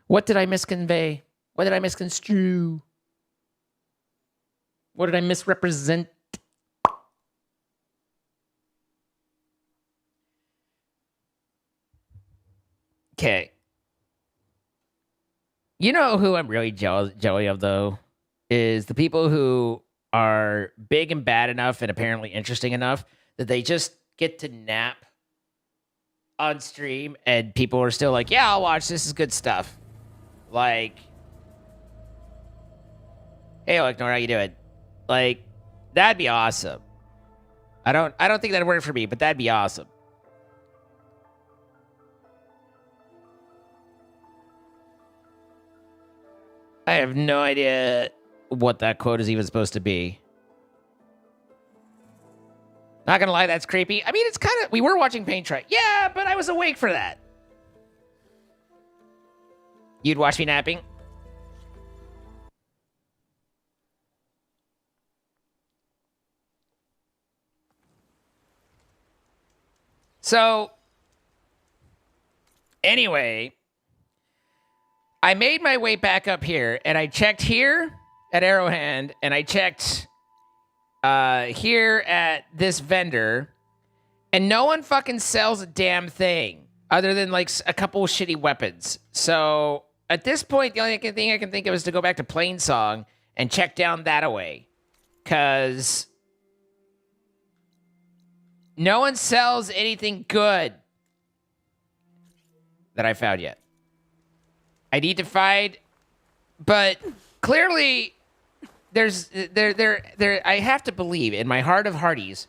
What did I misconvey? What did I misconstrue? What did I misrepresent? Okay. You know who I'm really jelly of, though? Is the people who are big and bad enough and apparently interesting enough that they just get to nap on stream and people are still like, yeah, I'll watch. This is good stuff. Like, hey, Ignore, how you doing? Like, that'd be awesome. I don't think that'd work for me, but that'd be awesome. I have no idea what that quote is even supposed to be. Not gonna lie, that's creepy. I mean, it's kind of... We were watching paint dry. Yeah, but I was awake for that. You'd watch me napping? So, anyway, I made my way back up here, and I checked here at Arrowhand, and I checked here at this vendor, and no one fucking sells a damn thing other than like a couple shitty weapons. So at this point, the only thing I can think of is to go back to Plainsong and check down that away, because no one sells anything good that I found yet. I need to find, but clearly there's I have to believe in my heart of hearties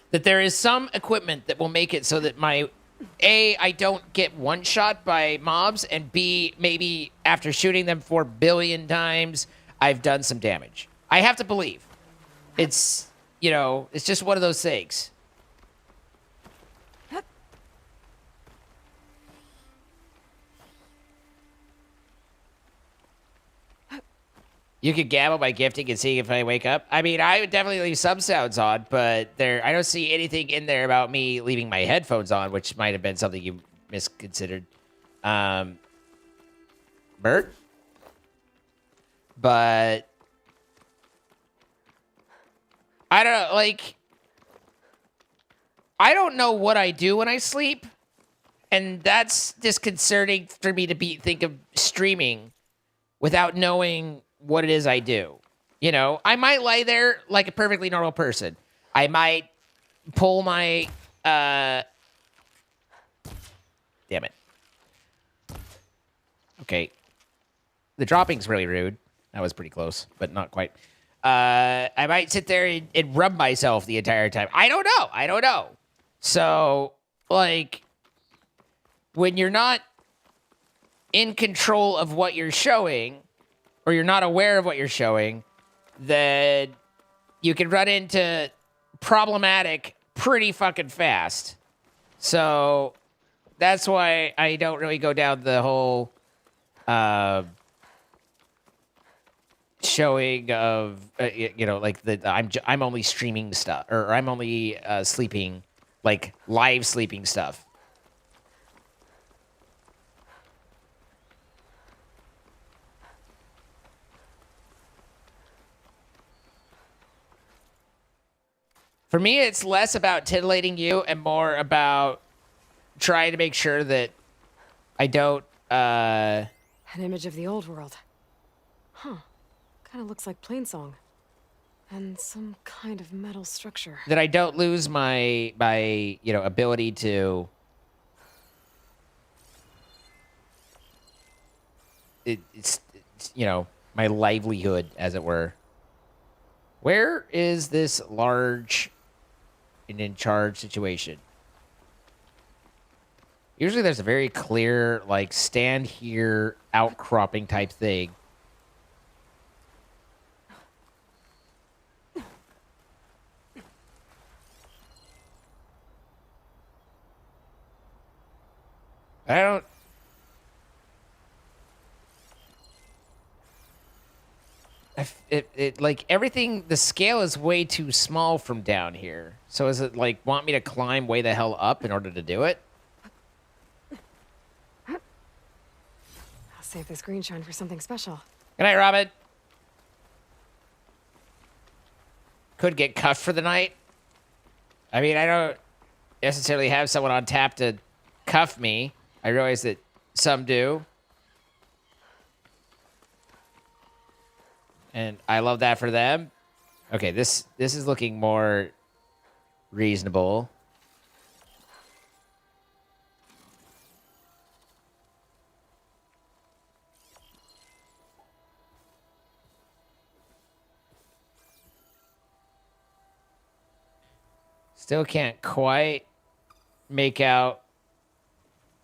that there is some equipment that will make it so that I don't get one shot by mobs, and B, maybe after shooting them 4 billion times, I've done some damage. I have to believe. It's, it's just one of those things. You could gamble by gifting and seeing if I wake up. I mean, I would definitely leave some sounds on, but I don't see anything in there about me leaving my headphones on, which might have been something you misconsidered. Bert? But I don't know, I don't know what I do when I sleep, and that's disconcerting for me to think of streaming without knowing what it is I do. I might lie there like a perfectly normal person. I might pull my, damn it. Okay. The dropping's really rude. That was pretty close, but not quite. I might sit there and rub myself the entire time. I don't know. So, when you're not in control of what you're showing, or you're not aware of what you're showing, then you can run into problematic pretty fucking fast. So that's why I don't really go down the whole showing of I'm only streaming stuff, or I'm only sleeping, like live sleeping stuff. For me, it's less about titillating you and more about trying to make sure that I don't, An image of the old world. Huh. Kind of looks like Plainsong. And some kind of metal structure. that I don't lose my ability to... It's my livelihood, as it were. Where is this large and in charge situation? Usually there's a very clear, stand here, outcropping type thing. I don't... Like, everything, the scale is way too small from down here. So is it, like, want me to climb way the hell up in order to do it? I'll save this green shine for something special. Good night, Robin. Could get cuffed for the night. I mean, I don't necessarily have someone on tap to cuff me. I realize that some do. And I love that for them. Okay, this is looking more reasonable. Still can't quite make out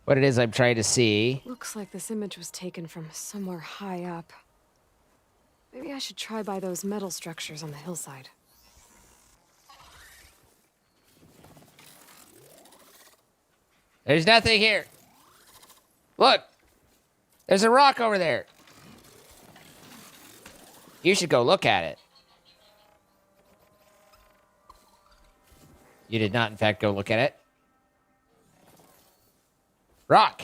what it is I'm trying to see. Looks like this image was taken from somewhere high up. Maybe I should try by those metal structures on the hillside. There's nothing here. Look, there's a rock over there. You should go look at it. You did not, in fact, go look at it. Rock.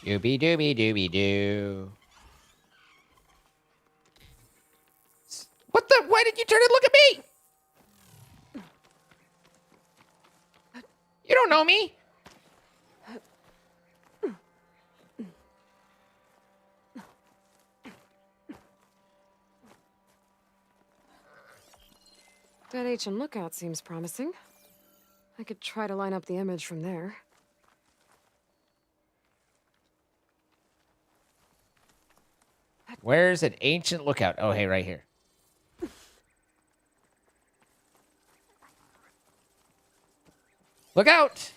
Dooby dooby dooby doo. What the? Why did you turn and look at me? You don't know me. That ancient lookout seems promising. I could try to line up the image from there. Where's an ancient lookout? Oh, hey, right here. Look out!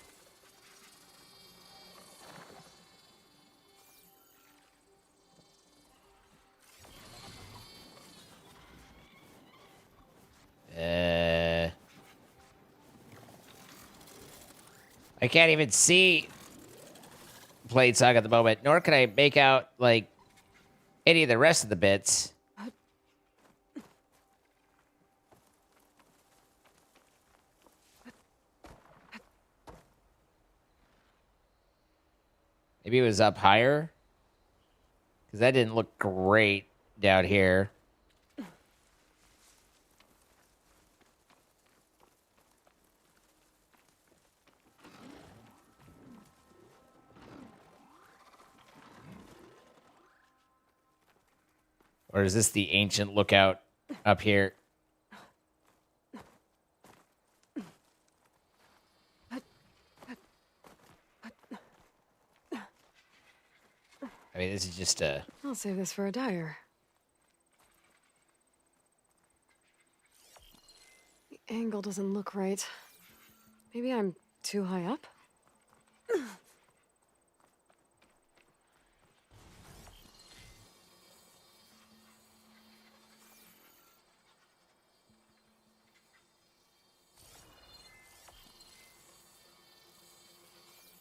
I can't even see Planesong at the moment, nor can I make out, like, any of the rest of the bits. Maybe it was up higher? Because that didn't look great down here. Or is this the ancient lookout up here? I mean, this is just a... I'll save this for a dyer. The angle doesn't look right. Maybe I'm too high up?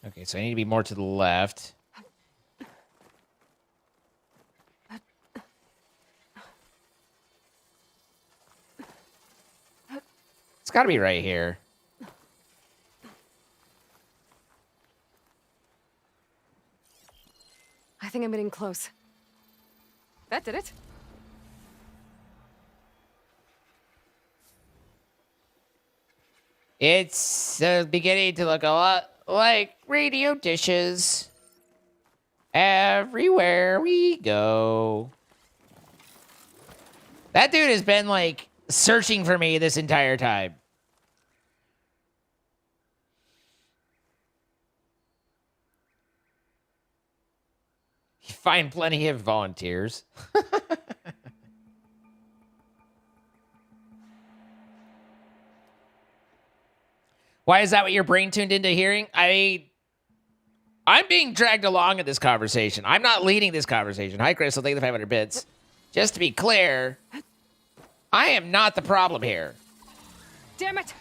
Okay, so I need to be more to the left. It's got to be right here. I think I'm getting close. That did it. It's beginning to look a lot like radio dishes. Everywhere we go. That dude has been, like, searching for me this entire time. You find plenty of volunteers. Why is that what your brain tuned into hearing? I'm being dragged along in this conversation. I'm not leading this conversation. Hi, Crystal. Thank you for the 500 bits. Just to be clear, I am not the problem here. Damn it!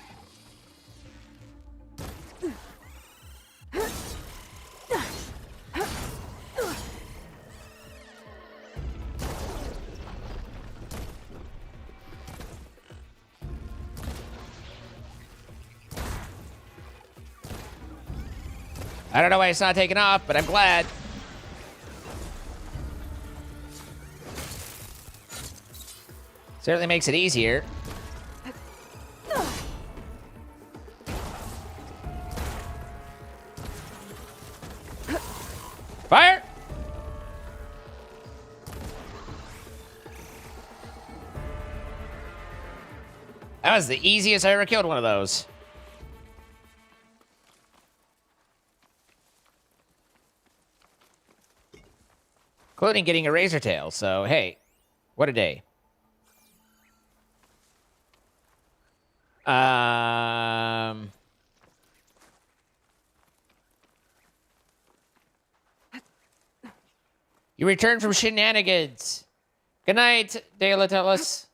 I don't know why it's not taking off, but I'm glad. Certainly makes it easier. Fire! That was the easiest I ever killed one of those. Including getting a razor tail, so hey, what a day. You returned from shenanigans. Good night, Delatellus.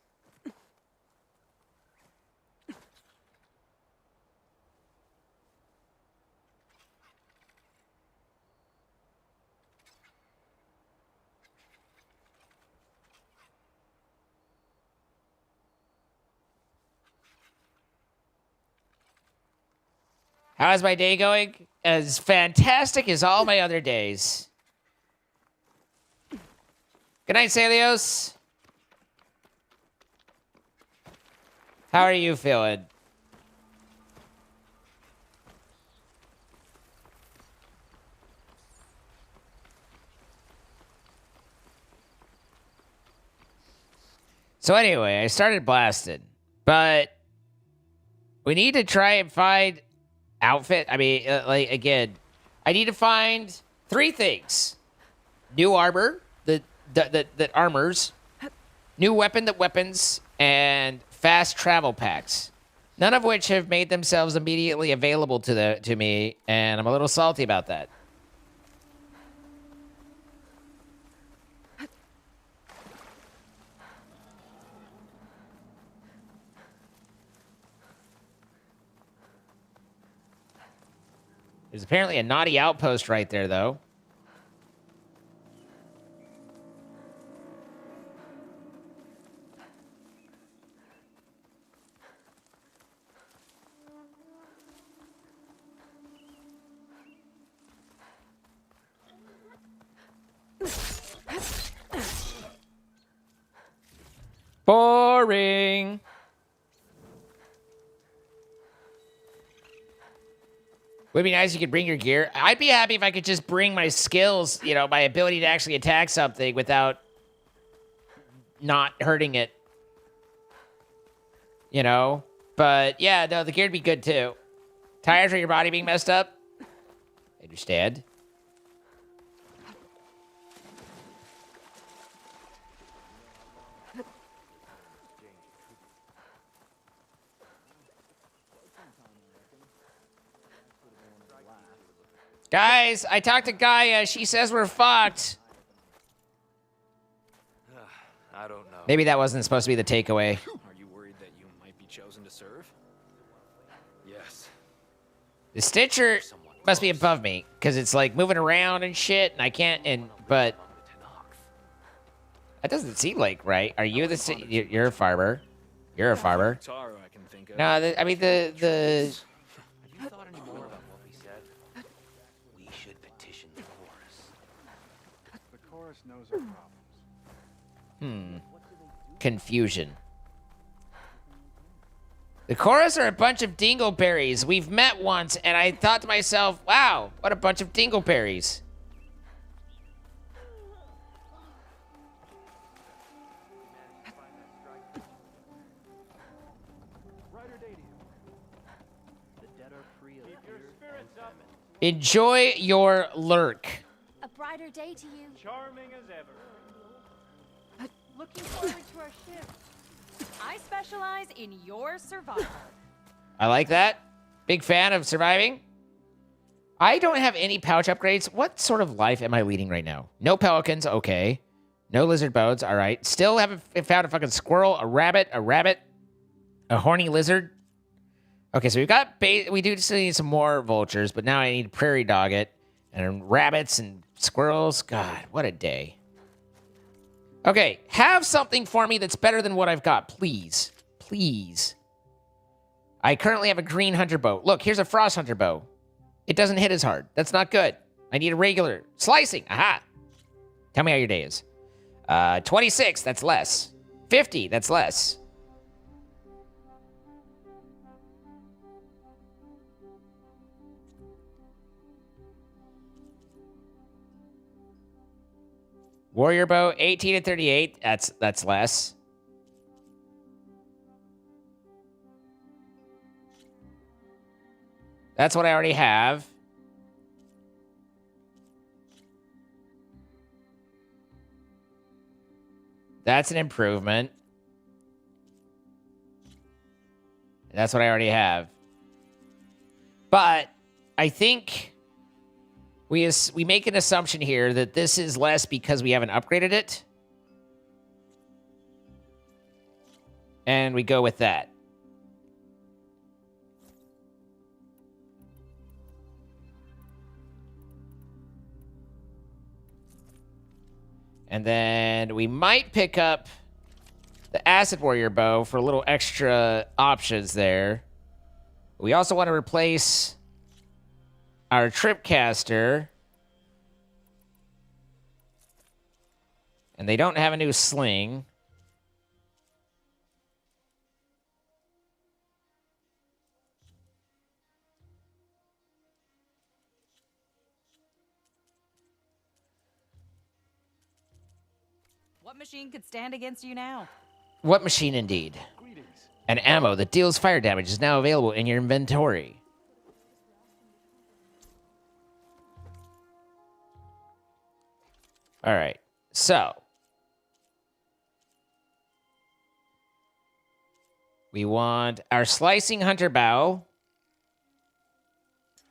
How's my day going? As fantastic as all my other days. Good night, Celios. How are you feeling? So anyway, I started blasting, but we need to try and find outfit. I mean, like, again, I need to find 3 things. New armor that armors, new weapon that weapons, and fast travel packs. None of which have made themselves immediately available to me, and I'm a little salty about that. There's apparently a naughty outpost right there, though. Boring. Would be nice if you could bring your gear. I'd be happy if I could just bring my skills, you know, my ability to actually attack something without not hurting it. You know? But, yeah, no, the gear'd be good, too. Tired from your body being messed up? I understand. Guys, I talked to Gaia. She says we're fucked. I don't know. Maybe that wasn't supposed to be the takeaway. Are you worried that you might be chosen to serve? Yes. The Stitcher must be above me, because it's like moving around and shit, and I can't, but that doesn't seem like right. Are you the, you're a farmer. You're a farmer. No, I mean, the... Have you thought any more about what we said? We should petition the chorus. The chorus knows our problems. Confusion. The chorus are a bunch of dingleberries. We've met once, and I thought to myself, wow, what a bunch of dingleberries. Enjoy your lurk. A brighter day to you. Charming as ever. Looking forward to our shift. I specialize in your survival. I like that. Big fan of surviving. I don't have any pouch upgrades. What sort of life am I leading right now? No pelicans, okay. No lizard bones, all right. Still haven't found a fucking squirrel, a rabbit, a horny lizard. Okay, so we've got we do still need some more vultures, but now I need prairie dog it and rabbits and squirrels. God, what a day. Okay, have something for me that's better than what I've got, please. Please. I currently have a green hunter bow. Look, here's a frost hunter bow. It doesn't hit as hard. That's not good. I need a regular slicing. Aha. Tell me how your day is. 26, that's less. 50, that's less. Warrior bow, 18 and 38. That's less. That's what I already have. That's an improvement. That's what I already have. But I think we make an assumption here that this is less because we haven't upgraded it. And we go with that. And then we might pick up the Acid Warrior bow for a little extra options there. We also want to replace our Tripcaster. And they don't have a new sling. What machine could stand against you now? What machine indeed? An ammo that deals fire damage is now available in your inventory. All right, so we want our slicing hunter bow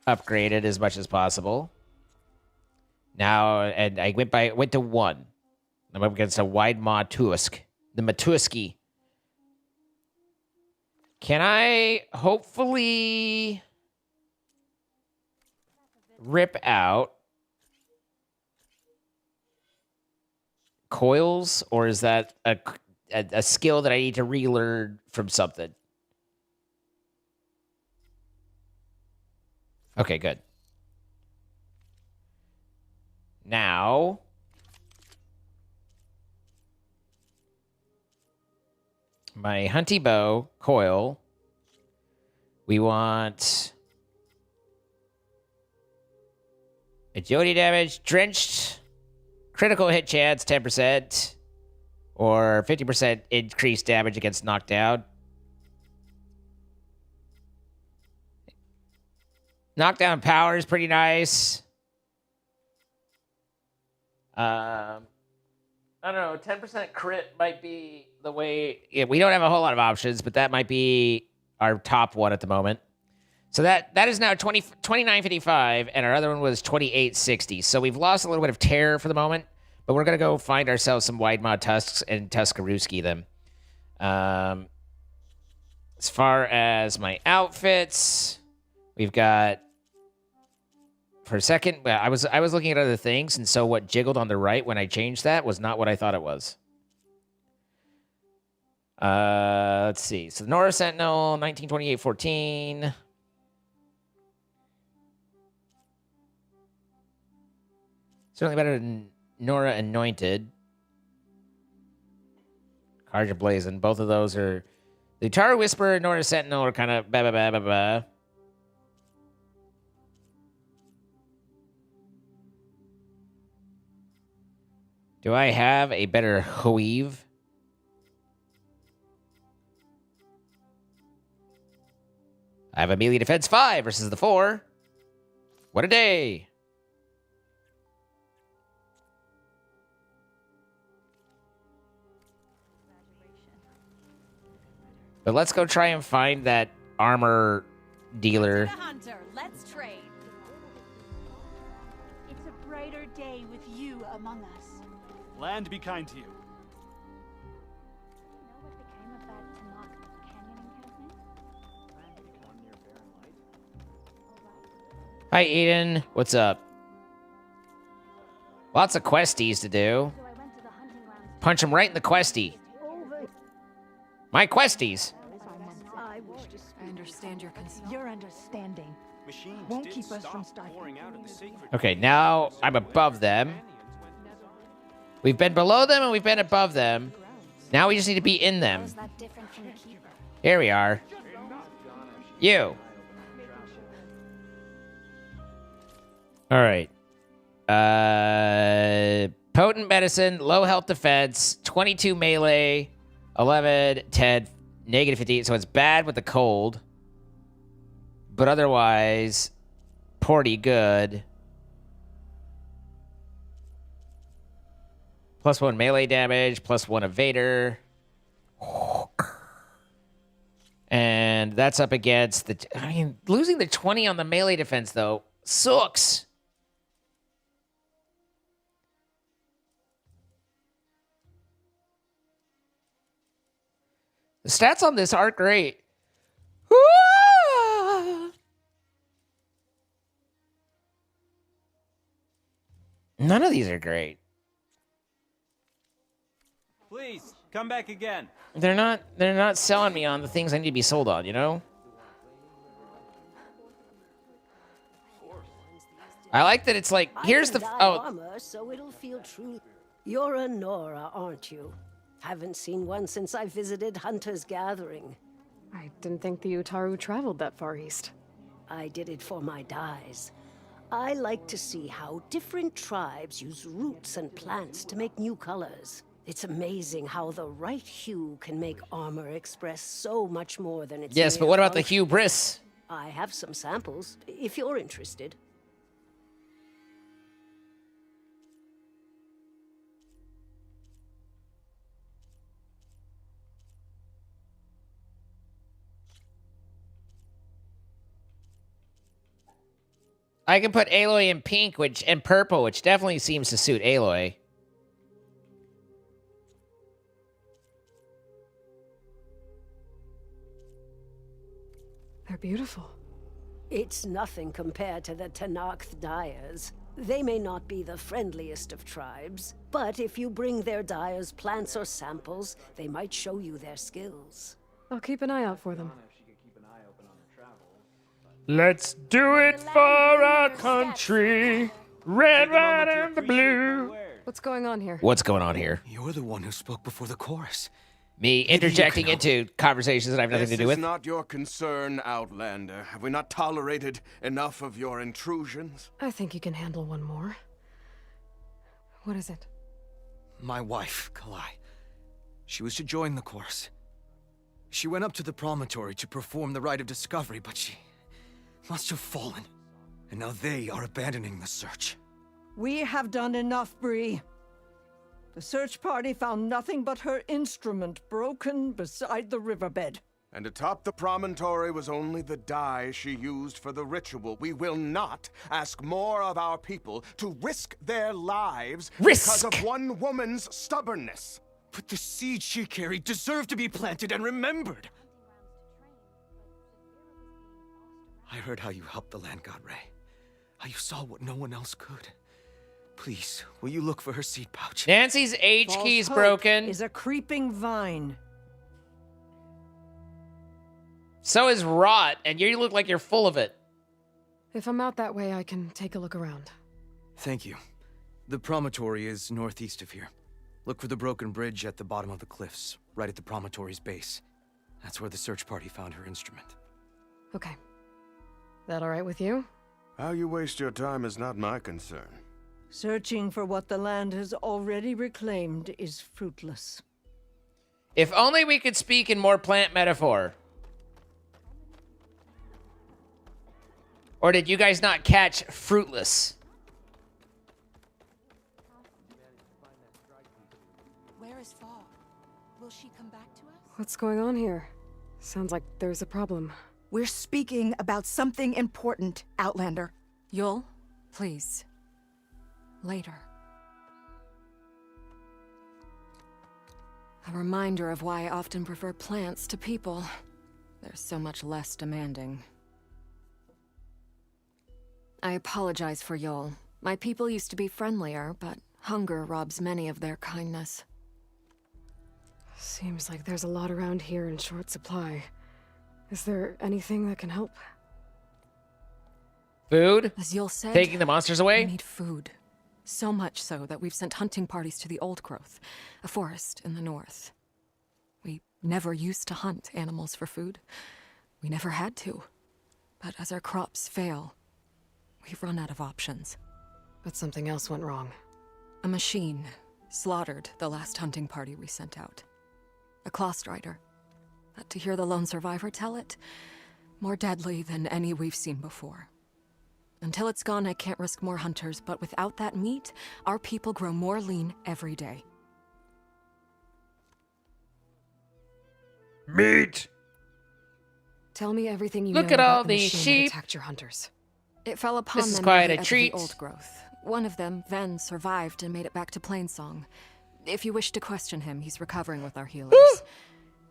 upgraded as much as possible. Now, and I went to 1. I'm up against a wide maw Tusk, the Matuski. Can I hopefully rip out coils, or is that a skill that I need to relearn from something? Okay, good. Now, my hunty bow coil. We want agility damage, drenched, critical hit chance 10%, or 50% increased damage against knockdown. Knockdown power is pretty nice. I don't know, 10% crit might be the way... Yeah, we don't have a whole lot of options, but that might be our top one at the moment. So that is now 29.55, and our other one was 28.60. So we've lost a little bit of terror for the moment, but we're going to go find ourselves some wide mod tusks and Tuskarooski them. As far as my outfits, we've got... For a second, I was looking at other things, and so what jiggled on the right when I changed that was not what I thought it was. Let's see. So Nora Sentinel, 1928-14. Certainly better than Nora Anointed. Carja Blazing. Both of those are... The Tara Whisperer and Nora Sentinel are kind of ba-ba-ba-ba-ba. Do I have a better weave? I have a melee defense 5 versus the 4. What a day. But let's go try and find that armor dealer. Hunter, let's trade. It's a brighter day with you among us. Land be kind to you. Do you know what became of that Tamok canyoning cabinet? Land be kind. On your Hi, Eden. What's up? Lots of questies to do. Punch him right in the questie. My questies. I understand your concern. Your understanding Machines won't did keep us stop from starting. pouring out of the sacred Okay, now I'm above them. We've been below them and we've been above them. Now we just need to be in them. Here we are. You. All right. Potent medicine, low health defense, 22 melee, 11, 10, negative 15. So it's bad with the cold. But otherwise, pretty good. +1 melee damage, +1 evader. And that's up against the... I mean, losing the 20 on the melee defense, though, sucks. The stats on this aren't great. None of these are great. Please, come back again. They're not selling me on the things I need to be sold on, you know? I like that it's like, here's the... Oh, armor, so it'll feel true. You're a Nora, aren't you? Haven't seen one since I visited Hunter's Gathering. I didn't think the Utaru traveled that far east. I did it for my dyes. I like to see how different tribes use roots and plants to make new colors. It's amazing how the right hue can make armor express so much more than its yes, but mere what about the function. hubris? I have some samples, if you're interested. I can put Aloy in pink, and purple, which definitely seems to suit Aloy. They're beautiful. It's nothing compared to the Tanakh dyers. They may not be the friendliest of tribes, but if you bring their dyers plants or samples, they might show you their skills. I'll keep an eye out for them. Let's do it for our country. Red, white, and the blue. What's going on here? What's going on here? You're the one who spoke before the chorus. Me interjecting into conversations that I have nothing to do with. This is not your concern, Outlander. Have we not tolerated enough of your intrusions? I think you can handle one more. What is it? My wife, Kalai. She was to join the chorus. She went up to the promontory to perform the rite of discovery, but she must have fallen. And now they are abandoning the search. We have done enough, Bree. The search party found nothing but her instrument broken beside the riverbed. And atop the promontory was only the dye she used for the ritual. We will not ask more of our people to risk their lives because of one woman's stubbornness. But the seed she carried deserved to be planted and remembered. I heard how you helped the land god Ray. How you saw what no one else could. Please, will you look for her seed pouch? Nancy's H key's broken. Is a creeping vine. So is rot, and you look like you're full of it. If I'm out that way, I can take a look around. Thank you. The promontory is northeast of here. Look for the broken bridge at the bottom of the cliffs, right at the promontory's base. That's where the search party found her instrument. Okay. That all right with you? How you waste your time is not my concern. Searching for what the land has already reclaimed is fruitless. If only we could speak in more plant metaphor. Or did you guys not catch fruitless? Where is Fall? Will she come back to us? What's going on here? Sounds like there's a problem. We're speaking about something important, Outlander. Yul, please. Later. A reminder of why I often prefer plants to people. They're so much less demanding. I apologize for Yol. My people used to be friendlier, but hunger robs many of their kindness. Seems like there's a lot around here in short supply. Is there anything that can help? Food? As Yol said, taking the monsters away? we need food. So much so that we've sent hunting parties to the Old Growth, a forest in the north. We never used to hunt animals for food. We never had to. But as our crops fail, we've run out of options. But something else went wrong. A machine slaughtered the last hunting party we sent out. A claw strider. But to hear the lone survivor tell it, more deadly than any we've seen before. Until it's gone, I can't risk more hunters, but without that meat, our people grow more lean every day. Meat! Tell me everything you Look know at all about the these machine sheep. that attacked your hunters. It fell upon This is them quite near a the edge treat. of the Old Growth. One of them, Ven, survived and made it back to Plainsong. If you wish to question him, he's recovering with our healers.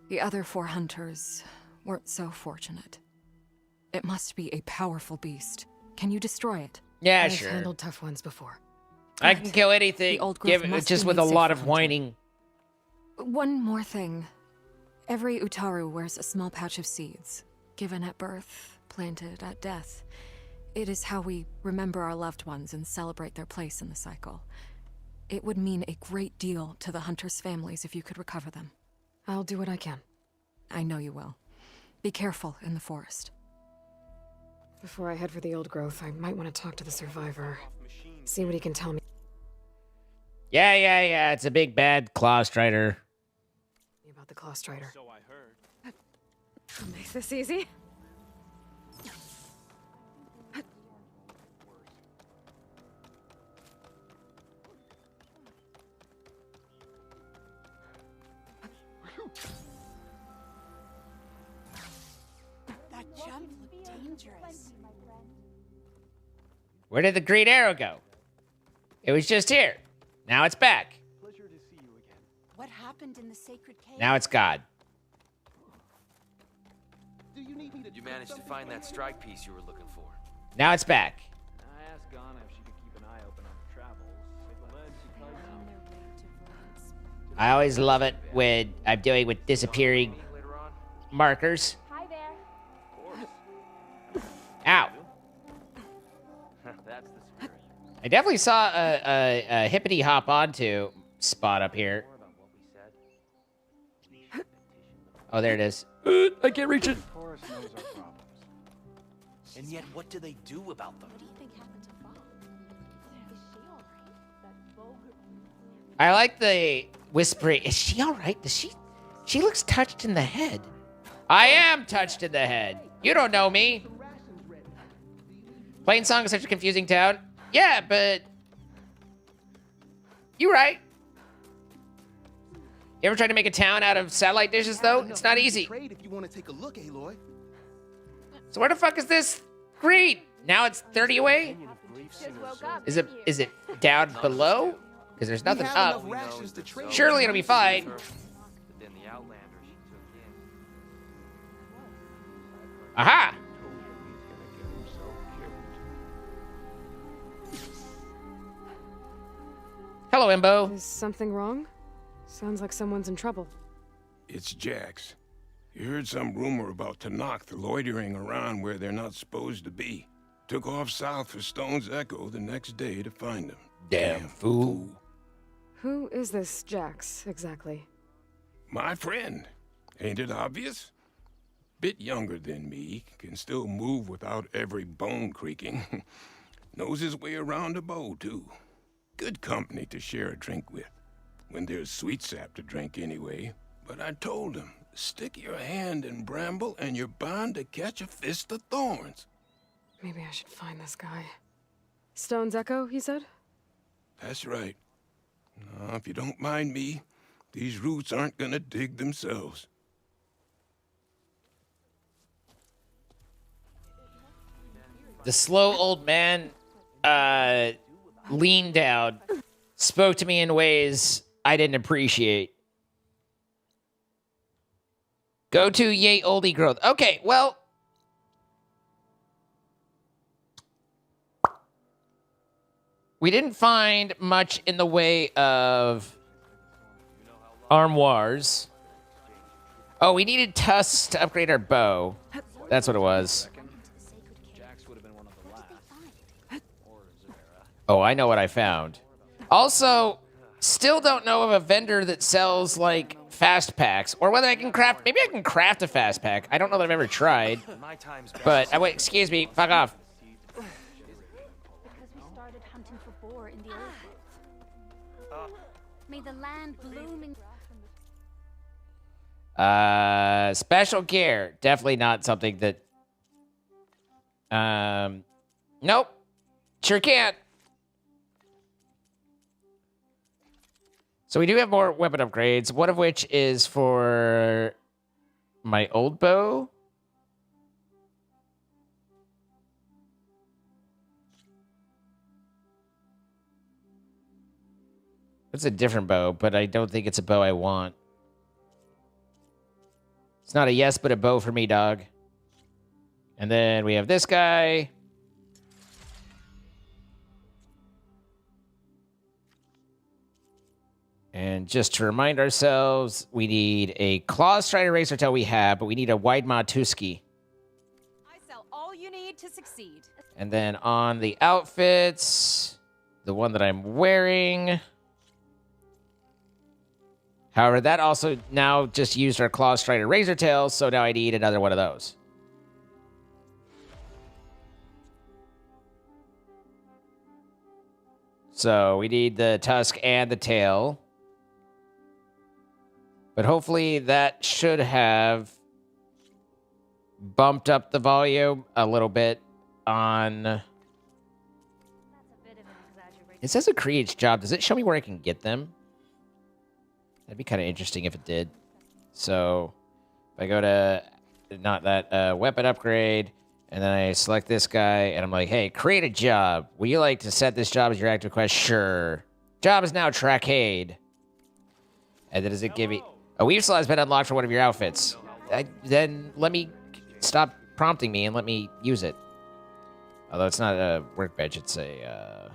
The other 4 hunters weren't so fortunate. It must be a powerful beast. Can you destroy it? Yeah, I've sure. handled tough ones before. I can kill anything. The Old Growth Give it must just be with made a safe lot for of hunting. whining. One more thing. Every Utaru wears a small pouch of seeds, given at birth, planted at death. It is how we remember our loved ones and celebrate their place in the cycle. It would mean a great deal to the hunters' families if you could recover them. I'll do what I can. I know you will. Be careful in the forest. Before I head for the Old Growth, I might want to talk to the survivor. See what he can tell me. Yeah. It's a big bad claw strider. About the Claw Strider. So I heard. I'll make this easy. That jump looked dangerous. Where did the green arrow go? It was just here. Now it's back. What happened in the sacred cave? Now it's God. Did you manage to find that strike piece you were looking for? Now it's back. I asked Ghana if she could keep an eye open on the travels. I always love it when I'm doing with disappearing markers. Hi there. Ow. That's the spirit. I definitely saw a hippity hop onto spot up here. Oh, there it is. I can't reach it. And yet, what do they do about them? What do you think happened to Fall? Is she alright? That vulgar... I like the whispering. Is she all right? She looks touched in the head. I am touched in the head. You don't know me. Plainsong is such a confusing town. Yeah, but you right. You ever tried to make a town out of satellite dishes, though? It's not easy. If you want to take a look, Aloy. So where the fuck is this green? Now it's 30 away? Is it down below? Because there's nothing up. Surely it'll be fine. But then the Outlander she took in. Aha! Hello, Imbo. Is something wrong? Sounds like someone's in trouble. It's Jax. You heard some rumor about Tanakh loitering around where they're not supposed to be. Took off south for Stone's Echo the next day to find him. Damn fool. Who is this Jax, exactly? My friend. Ain't it obvious? Bit younger than me, can still move without every bone creaking. Knows his way around a bow, too. Good company to share a drink with. When there's sweet sap to drink anyway. But I told him, stick your hand in bramble and you're bound to catch a fist of thorns. Maybe I should find this guy. Stone's Echo, he said? That's right. Now, if you don't mind me, these roots aren't gonna dig themselves. The slow old man leaned down, spoke to me in ways I didn't appreciate. Go to yay oldie growth. Okay, well. we didn't find much in the way of armoires. Oh, we needed tusks to upgrade our bow. That's what it was. Oh, I know what I found. Also, still don't know of a vendor that sells, like, fast packs. Or whether I can craft... Maybe I can craft a fast pack. I don't know that I've ever tried. But, wait, excuse me. Fuck off. Because we started hunting for boar in the old woods. May the land bloom in... Special gear. Definitely not something that... Nope. Sure can't. So we do have more weapon upgrades, one of which is for my old bow. It's a different bow, but I don't think it's a bow I want. It's not a yes, but a bow for me, dog. And then we have this guy. And just to remind ourselves, we need a Claw Strider Racer Tail we have, but we need a Wide Maw Tuski. I sell all you need to succeed. And then on the outfits, the one that I'm wearing. However, that also now just used our Claw Strider Razor Tail, so now I need another one of those. So we need the tusk and the tail. But hopefully that should have bumped up the volume a little bit on... It says it creates job. Does it show me where I can get them? That'd be kind of interesting if it did. So if I go to not that weapon upgrade, and then I select this guy, and I'm like, hey, create a job. Would you like to set this job as your active quest? Sure. Job is now Trackade. And then does it give me... A weave slot has been unlocked for one of your outfits. Then let me stop prompting me and let me use it. Although it's not a workbench, it's a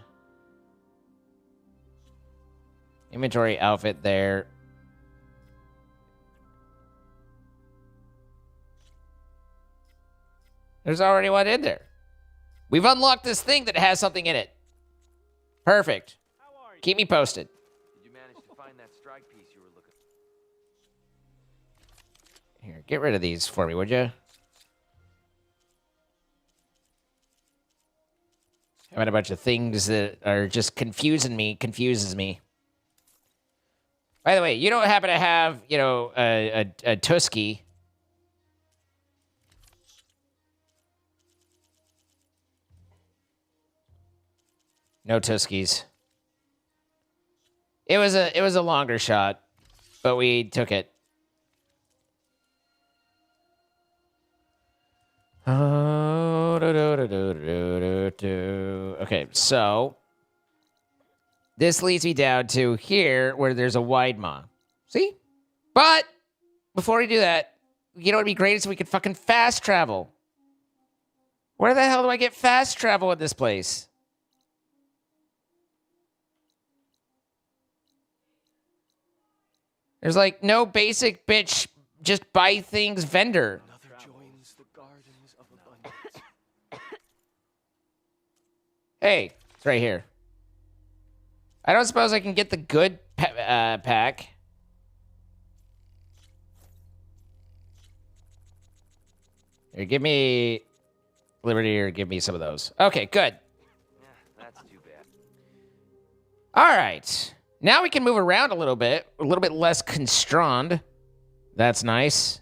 inventory outfit there. There's already one in there. We've unlocked this thing that has something in it. Perfect. Keep me posted. Did you manage to find that strike piece you were looking for? Here, get rid of these for me, would you? Having a bunch of things that are just confuses me. By the way, you don't happen to have, you know, a Tuski. No Tuskies. It was a longer shot, but we took it. Okay, so this leads me down to here where there's a wide maw. See? But before we do that, you know what would be great is if we could fucking fast travel. Where the hell do I get fast travel in this place? There's like no basic bitch just buy things vendor. Hey, it's right here. I don't suppose I can get the good pack. Here, give me Liberty or give me some of those. Okay, good. Yeah, that's too bad. All right. Now we can move around a little bit less constrained. That's nice.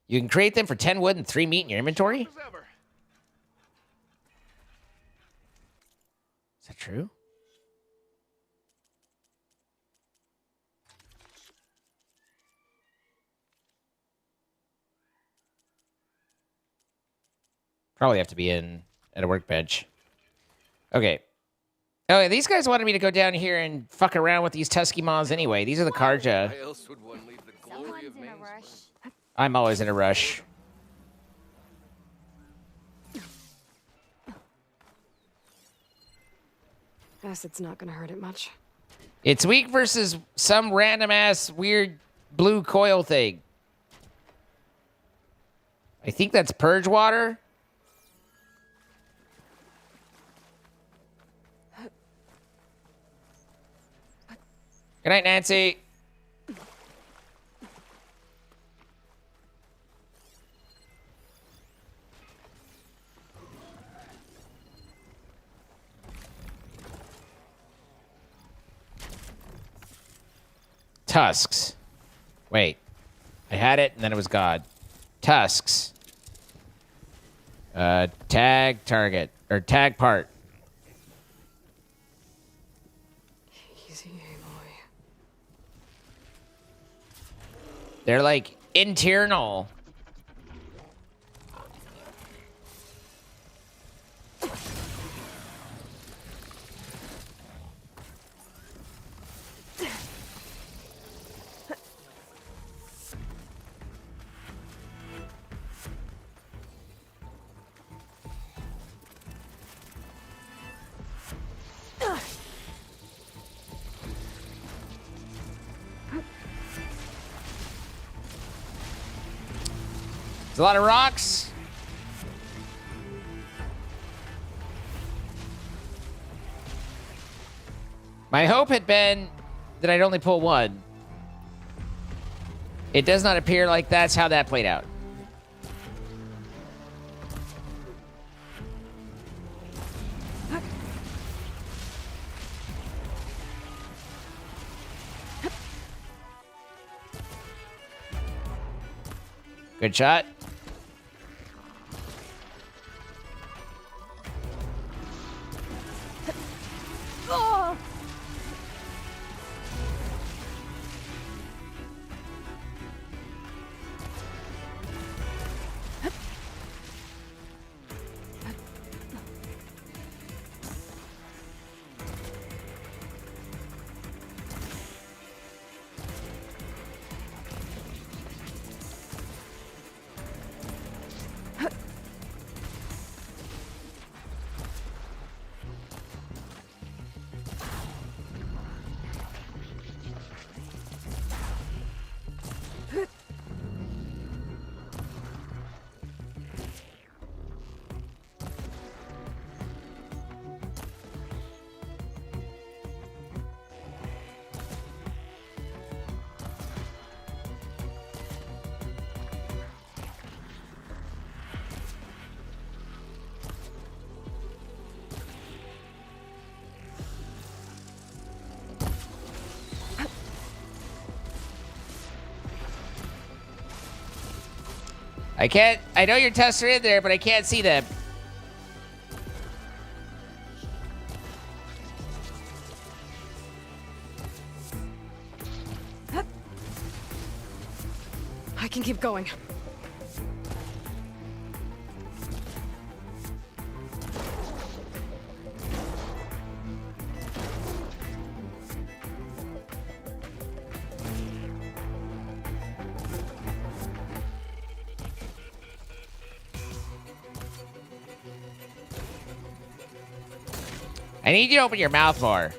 You can create them for 10 wood and 3 meat in your inventory? Is that true? Probably have to be in at a workbench. Okay. Oh, yeah, these guys wanted me to go down here and fuck around with these Tusky Maws anyway. These are the Karja. Why else would one leave the glory of Maine? I'm always in a rush. Acid's not gonna hurt it much. It's weak versus some random ass weird blue coil thing. I think that's purge water. Good night, Nancy. Tusks. Wait. I had it, and then it was God. Tusks. Tag target. Or tag part. Easy, Aloy. They're like internal. There's a lot of rocks. My hope had been that I'd only pull one. It does not appear like that's how that played out. Good shot. Oh! I can't. I know your tests are in there, but I can't see them. I can keep going. I need you to open your mouth more.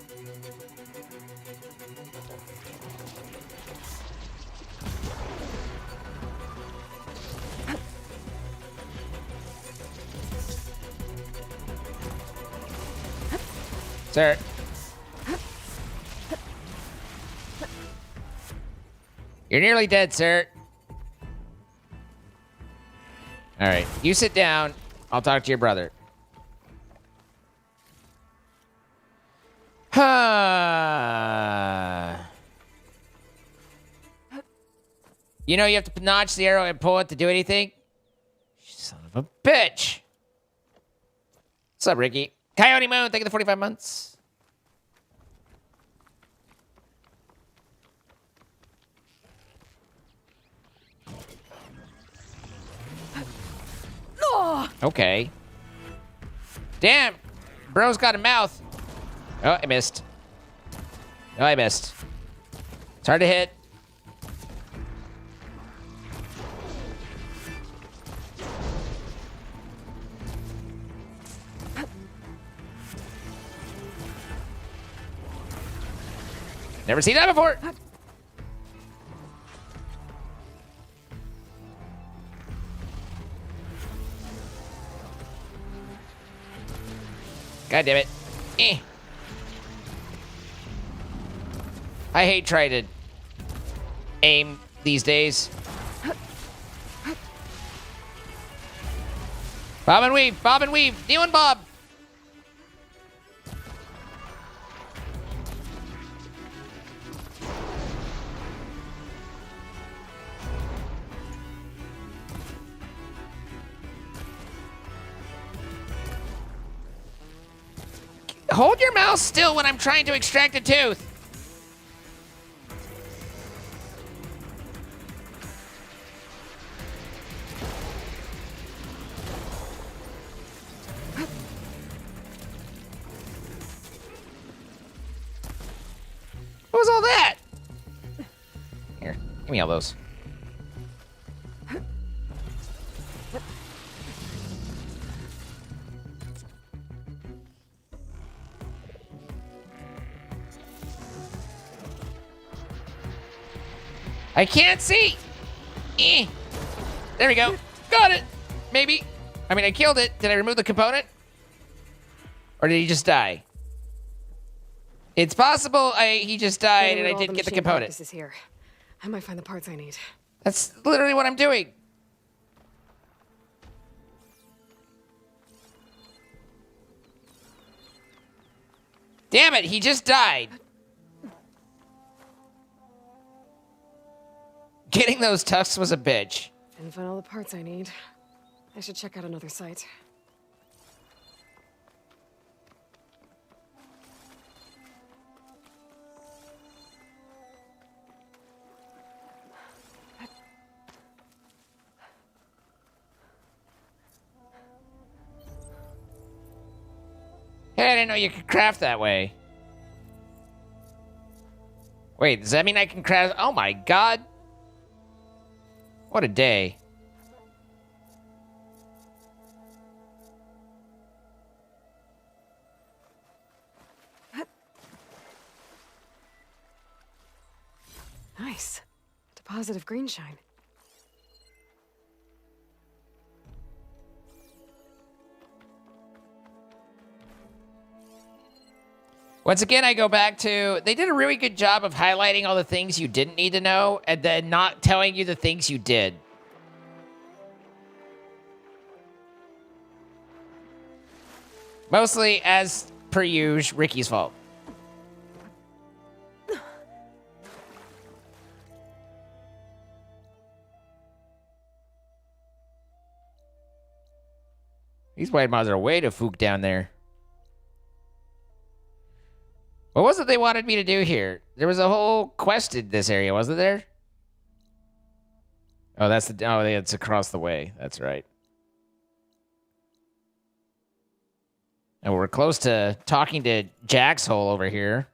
Sir. You're nearly dead, sir. All right, you sit down. I'll talk to your brother. You know you have to notch the arrow and pull it to do anything? Son of a bitch. What's up, Ricky? Coyote Moon, thank you for the 45 months. Okay. Damn. Bro's got a mouth. Oh, I missed. Oh, I missed. It's hard to hit. Never seen that before. God damn it. Eh. I hate trying to aim these days. Bob and weave, Bob and weave, Neil and Bob. Hold your mouse still when I'm trying to extract a tooth. What was all that? Here, give me all those. I can't see. Eh. There we go. Got it. Maybe. I mean, I killed it. Did I remove the component? Or did he just die? It's possible he just died and I didn't get the component. This is here. I might find the parts I need. That's literally what I'm doing. Damn it, he just died. Getting those tusks was a bitch. Didn't find all the parts I need. I should check out another site. Hey, I didn't know you could craft that way. Wait, does that mean I can craft? Oh my god. What a day. Nice. Deposit of green shine. Once again, I go back to, they did a really good job of highlighting all the things you didn't need to know and then not telling you the things you did. Mostly, as per usual, Ricky's fault. These white mods are way to fook down there. What was it they wanted me to do here? There was a whole quest in this area, wasn't there? Oh, that's the... Oh, it's across the way. That's right. And we're close to talking to Jack's hole over here.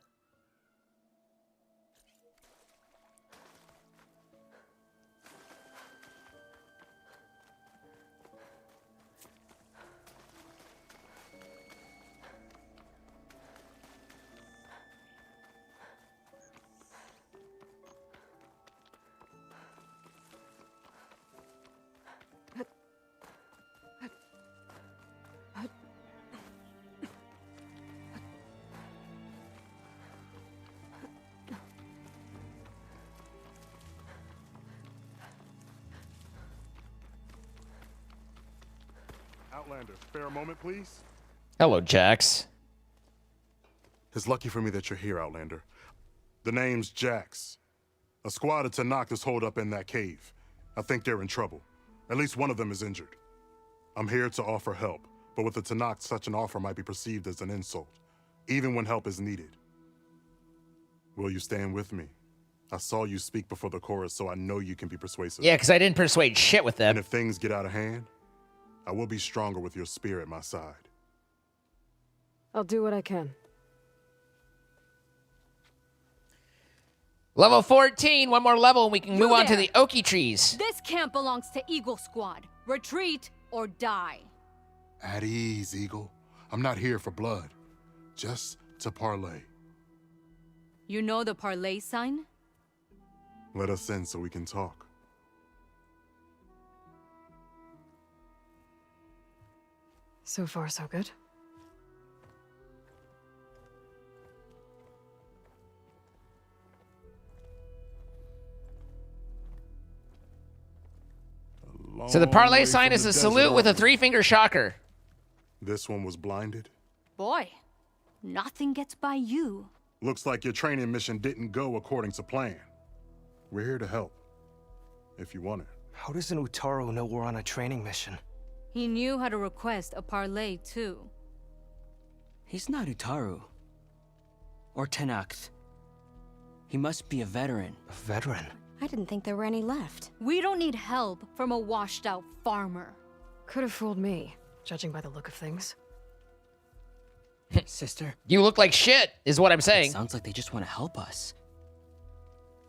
Outlander, spare a moment, please. Hello, Jax. It's lucky for me that you're here, Outlander. The name's Jax. A squad of Tanakh is holed up in that cave. I think they're in trouble. At least one of them is injured. I'm here to offer help, but with the Tanakh, such an offer might be perceived as an insult, even when help is needed. Will you stand with me? I saw you speak before the chorus, so I know you can be persuasive. Yeah, because I didn't persuade shit with them. And if things get out of hand, I will be stronger with your spear at my side. I'll do what I can. Level 14, one more level and we can move on to the oaky trees. This camp belongs to Eagle Squad. Retreat or die. At ease, Eagle. I'm not here for blood, just to parlay. You know the parlay sign? Let us in so we can talk. So far, so good. So the parlay Long way sign from is the a desert, salute with a aren't we? 3-finger shocker. This one was blinded? Boy, nothing gets by you. Looks like your training mission didn't go according to plan. We're here to help, if you want it. How does an Utaru know we're on a training mission? He knew how to request a parlay, too. He's not Utaru. Or Tenakth. He must be a veteran. A veteran? I didn't think there were any left. We don't need help from a washed-out farmer. Could have fooled me, judging by the look of things. Sister. You look like shit, is what I'm saying. It sounds like they just want to help us.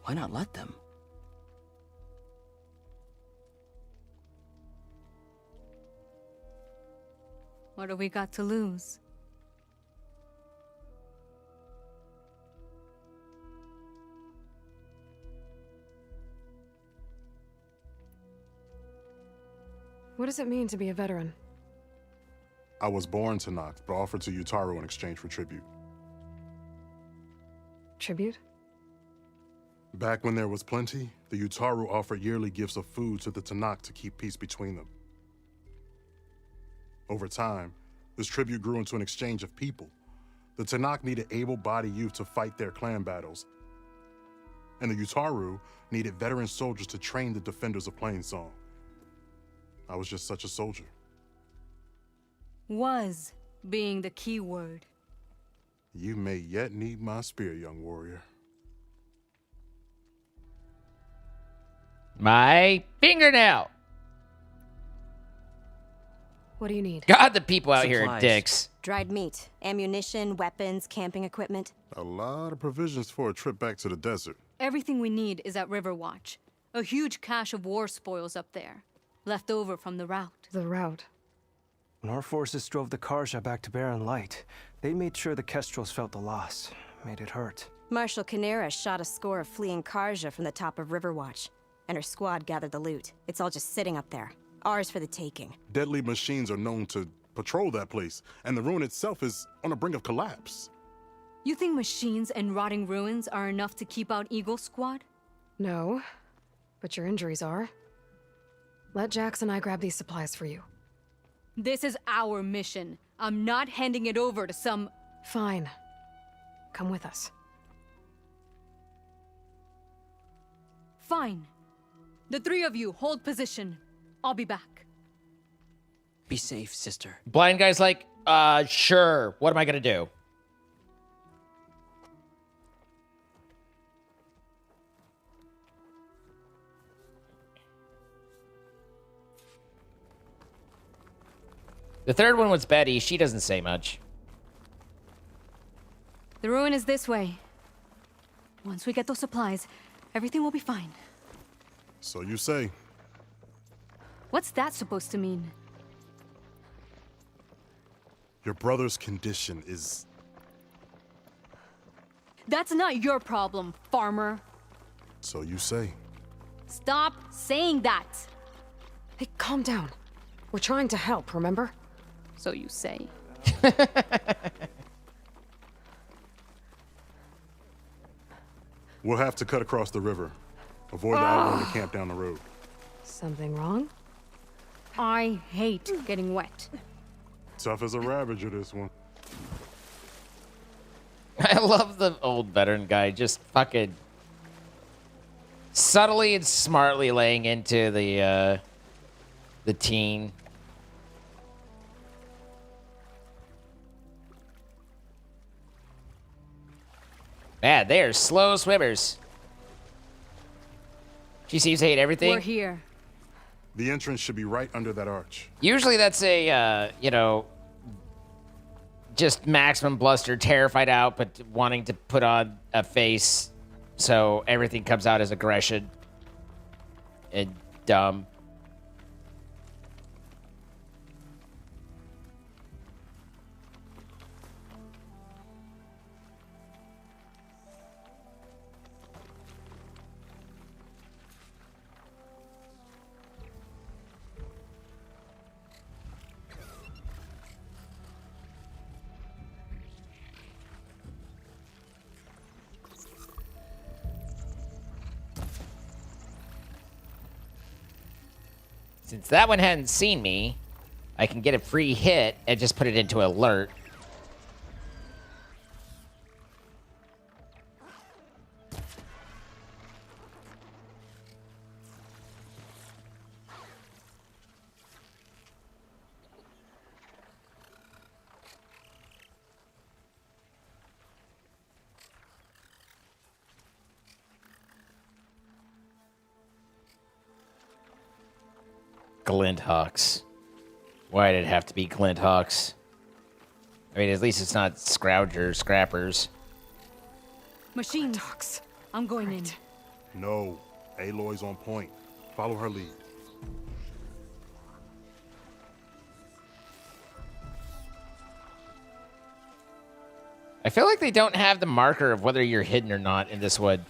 Why not let them? What do we got to lose? What does it mean to be a veteran? I was born to Noct, but offered to Utaru in exchange for tribute. Tribute? Back when there was plenty, the Utaru offered yearly gifts of food to the Tenakth to keep peace between them. Over time, this tribute grew into an exchange of people. The Tenakth needed able-bodied youth to fight their clan battles, and the Utaru needed veteran soldiers to train the defenders of Plainsong. I was just such a soldier. Was being the key word. You may yet need my spear, young warrior. My fingernail. What do you need? God, the people out here are Supplies. dicks. Dried meat, ammunition, weapons, camping equipment. A lot of provisions for a trip back to the desert. Everything we need is at Riverwatch. A huge cache of war spoils up there. Left over from the route. The route? When our forces drove the Karja back to Barren Light, they made sure the Kestrels felt the loss. Made it hurt. Marshal Canera shot a score of fleeing Karja from the top of Riverwatch, and her squad gathered the loot. It's all just sitting up there. Ours for the taking. Deadly machines are known to patrol that place, and the ruin itself is on the brink of collapse. You think machines and rotting ruins are enough to keep out Eagle Squad? No, but your injuries are. Let Jax and I grab these supplies for you. This is our mission. I'm not handing it over to some... Fine. Come with us. Fine. The three of you hold position. I'll be back. Be safe, sister. Blind guy's like, sure. What am I gonna do? The third one was Betty. She doesn't say much. The ruin is this way. Once we get those supplies, everything will be fine. So you say. What's that supposed to mean? Your brother's condition is... That's not your problem, farmer. So you say. Stop saying that. Hey, calm down. We're trying to help, remember? So you say. We'll have to cut across the river. Avoid the outrunner camp down the road. Something wrong? I hate getting wet. Tough as a ravager, this one. I love the old veteran guy just fucking subtly and smartly laying into the teen. Man, they are slow swimmers. She seems to hate everything. We're here. The entrance should be right under that arch. Usually that's a, you know, just maximum bluster, terrified out, but wanting to put on a face so everything comes out as aggression and dumb. Since that one hadn't seen me, I can get a free hit and just put it into alert. Glint Hawks. Why did it have to be Glint Hawks? I mean, at least it's not Scroungers, Scrappers. Machine talks. I'm going in. No. Aloy's on point. Follow her lead. I feel like they don't have the marker of whether you're hidden or not in this wood.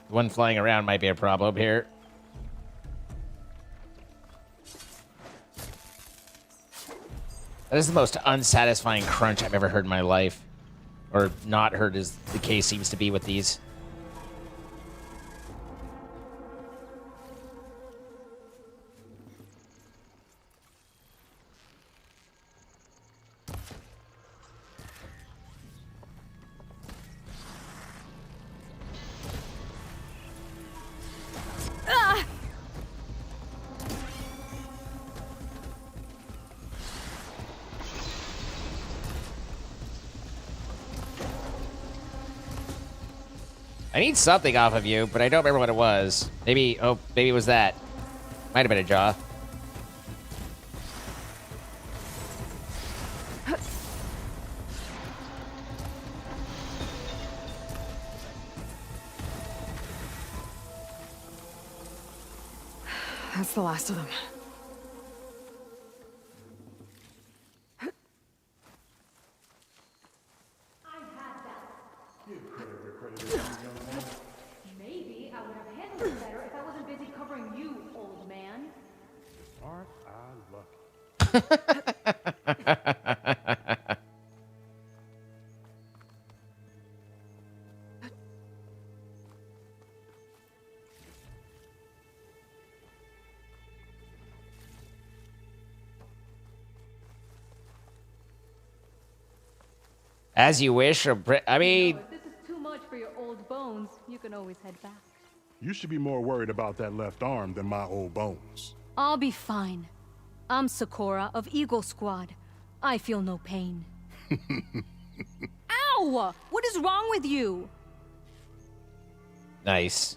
The one flying around might be a problem here. That is the most unsatisfying crunch I've ever heard in my life. Or not heard, as the case seems to be with these. I need something off of you, but I don't remember what it was. Maybe, oh, maybe it was that. Might have been a jaw. That's the last of them. Maybe I would have handled it better if I wasn't busy covering you, old man. Aren't I lucky? As you wish, or I mean... If this is too much for your old bones, you can always head back. You should be more worried about that left arm than my old bones. I'll be fine. I'm Sakura of Eagle Squad. I feel no pain. Ow! What is wrong with you? Nice.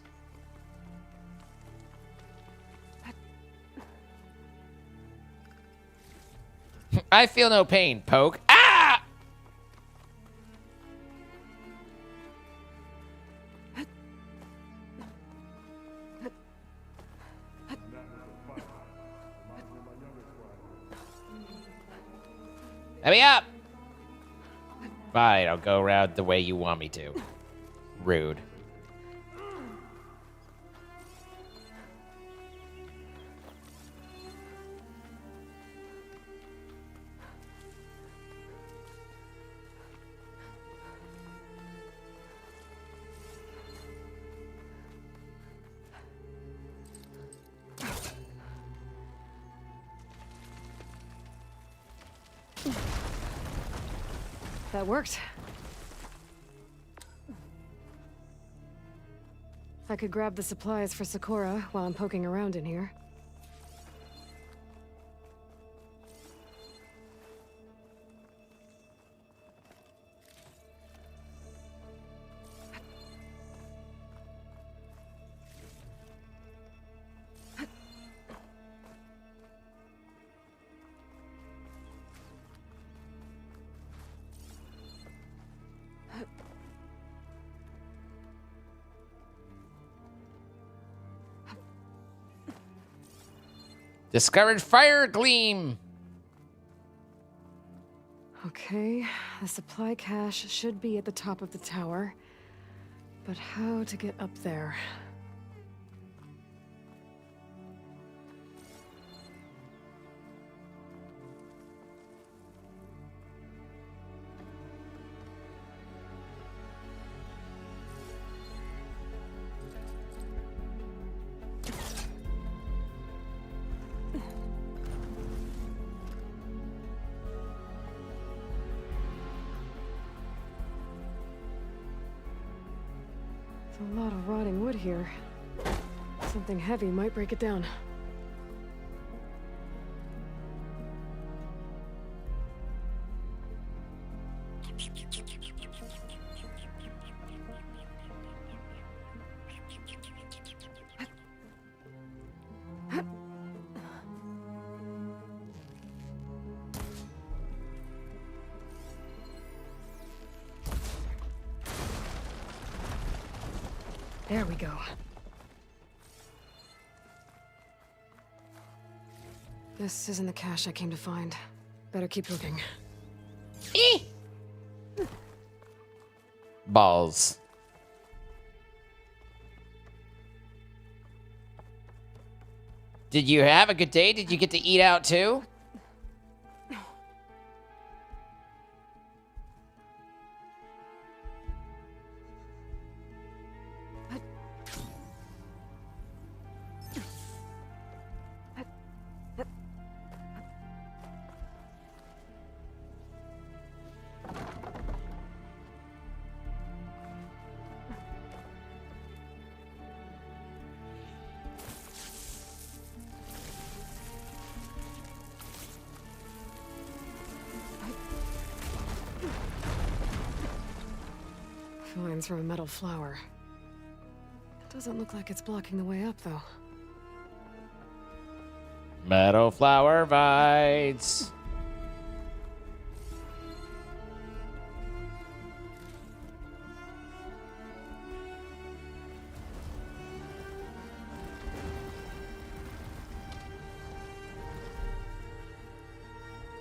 I feel no pain, Poke. Ah! Let me up! Fine, I'll go around the way you want me to. Rude. That worked. I could grab the supplies for Sakura while I'm poking around in here. Discovered fire gleam. Okay, the supply cache should be at the top of the tower. But how to get up there? There's a lot of rotting wood here. Something heavy might break it down. There we go. This isn't the cache I came to find. Better keep looking. Balls. Did you have a good day? Did you get to eat out too? Vines from a metal flower. It doesn't look like it's blocking the way up, though. Metal flower vines.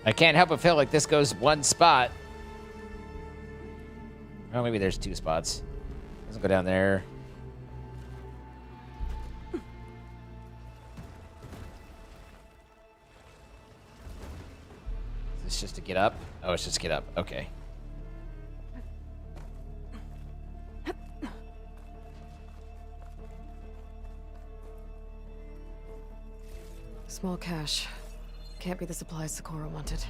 I can't help but feel like this goes one spot. Oh, maybe there's two spots. Let's go down there. Is this just to get up? Oh, it's just to get up. Okay. Small cache. Can't be the supplies Socorro wanted.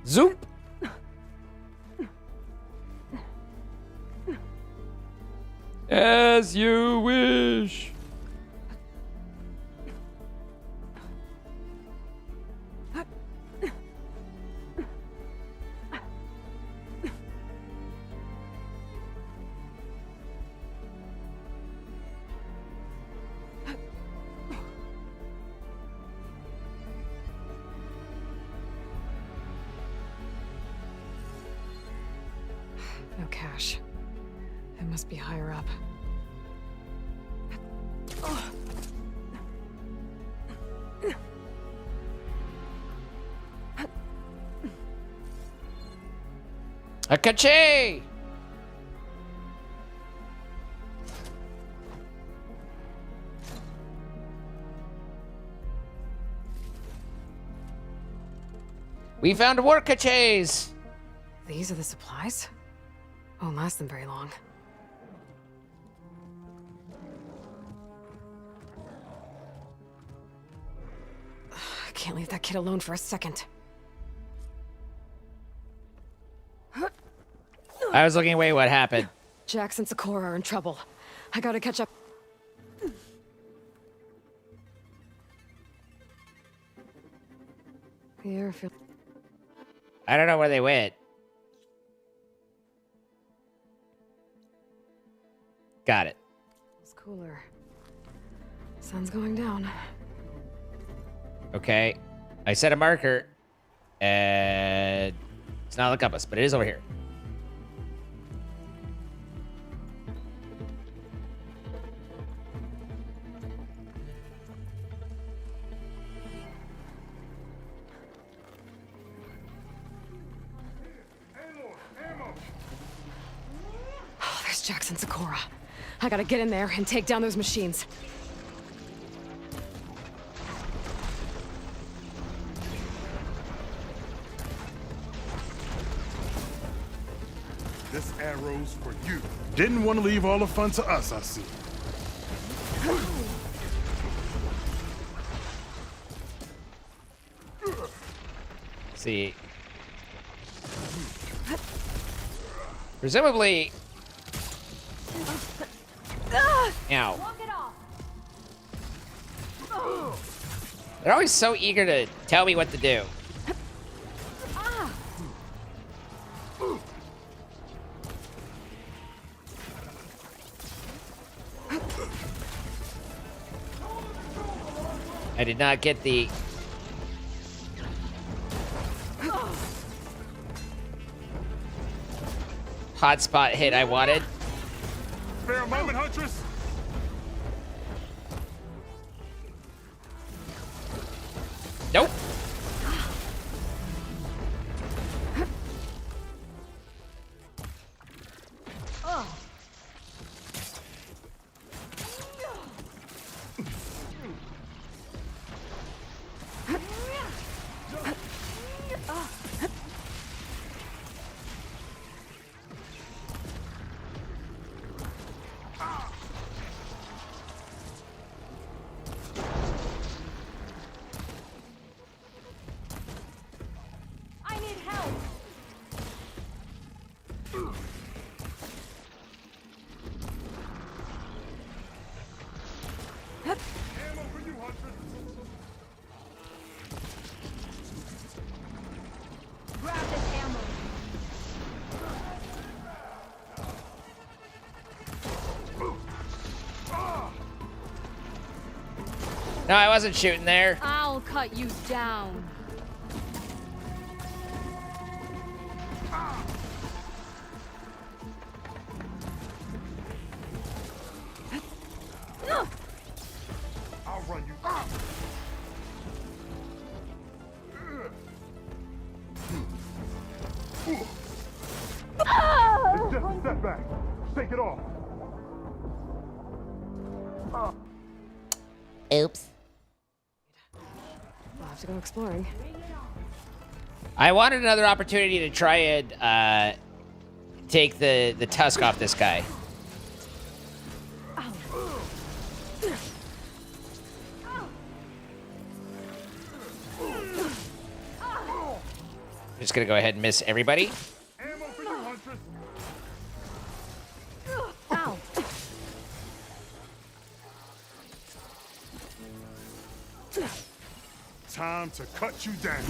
Zoop! As you wish. No cache. It must be higher up. Akache! We found war caches! These are the supplies? Won't last them very long. I can't leave that kid alone for a second. I was looking away. What happened? Jax and Socorro are in trouble. I gotta catch up. The airfield. I don't know where they went. Got it. It's cooler. Sun's going down. Okay. I set a marker. And it's not on the compass, but it is over here. Oh, there's Jax and Socorro. I gotta get in there and take down those machines. This arrow's for you. Didn't want to leave all the fun to us, I see. See. Presumably. Ow. They're always so eager to tell me what to do. I did not get the hotspot hit I wanted. Fair moment, Huntress. Nope. I need help. Ammo for you, Huntress. Grab this ammo. No, I wasn't shooting there. I'll cut you down. I'll run you. It's just a setback. Take it off. Oops. I'll have to go exploring. I wanted another opportunity to try and take the tusk off this guy. Just gonna go ahead and miss everybody. Ammo for you, Huntress. Ow. Time to cut you down.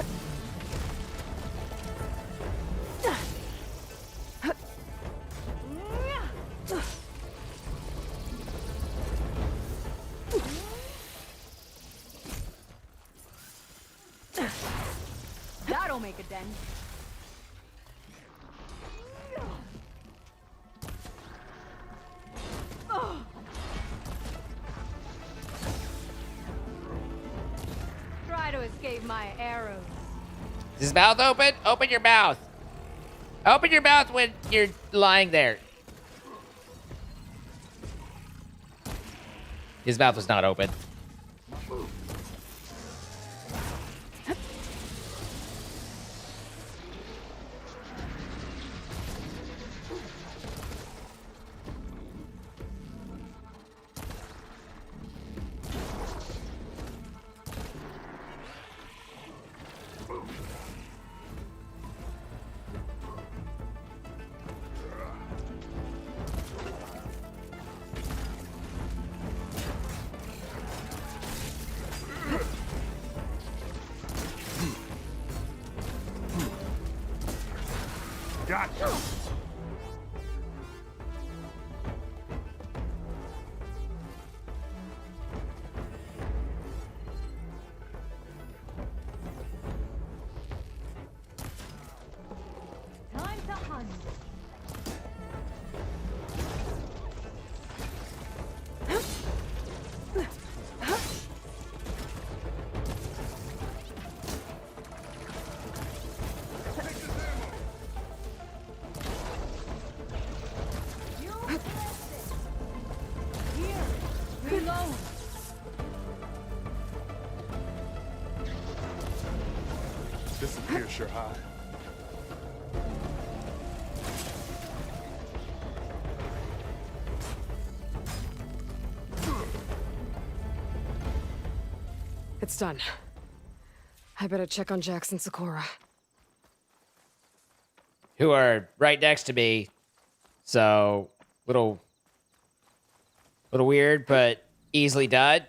That'll make a dent. Try to escape my arrows. Is his mouth open? Open your mouth. Open your mouth when you're lying there. His mouth was not open. Gotcha. Time to hunt. Reload. This will pierce your eye. That's done. I better check on Jax and Sakura. Who are right next to me. So, little weird, but easily done.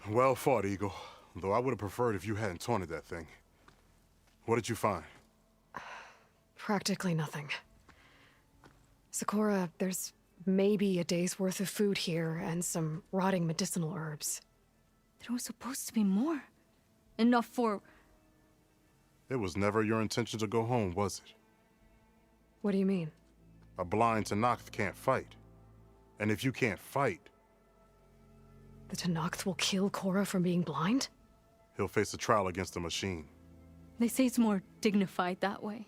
Well fought, Eagle. Though I would have preferred if you hadn't taunted that thing. What did you find? Practically nothing. Sakura, there's maybe a day's worth of food here and some rotting medicinal herbs. There was supposed to be more. Enough for... It was never your intention to go home, was it? What do you mean? A blind Tenakth can't fight. And if you can't fight... The Tenakth will kill Korra from being blind? He'll face a trial against the machine. They say it's more dignified that way.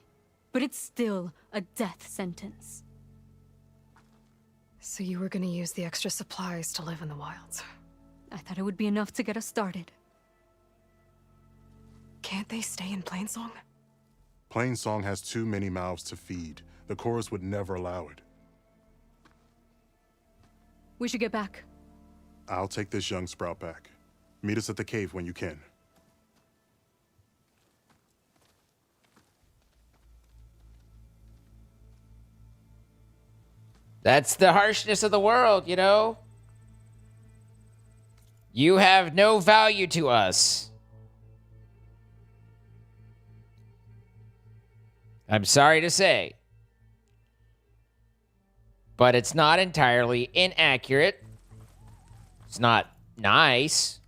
But it's still a death sentence. So you were gonna use the extra supplies to live in the wilds? I thought it would be enough to get us started. Can't they stay in Plainsong? Plainsong has too many mouths to feed. The chorus would never allow it. We should get back. I'll take this young sprout back. Meet us at the cave when you can. That's the harshness of the world, you know? You have no value to us. I'm sorry to say. But it's not entirely inaccurate. It's not nice.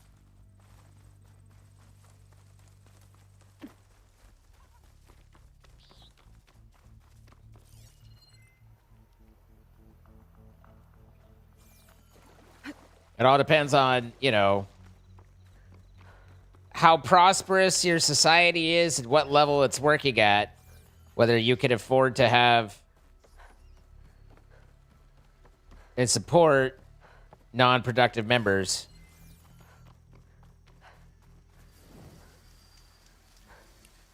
It all depends on, you know, how prosperous your society is and what level it's working at. Whether you can afford to have and support non-productive members.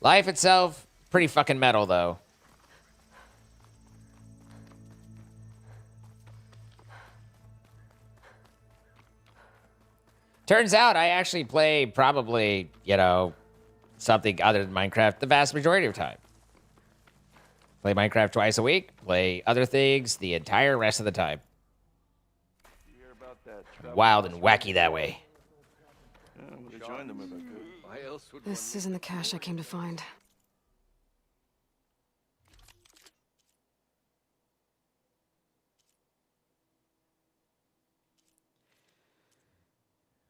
Life itself, pretty fucking metal, though. Turns out I actually play probably, you know, something other than Minecraft the vast majority of the time. Play Minecraft twice a week, play other things the entire rest of the time. Wild and wacky that way. This isn't the cache I came to find.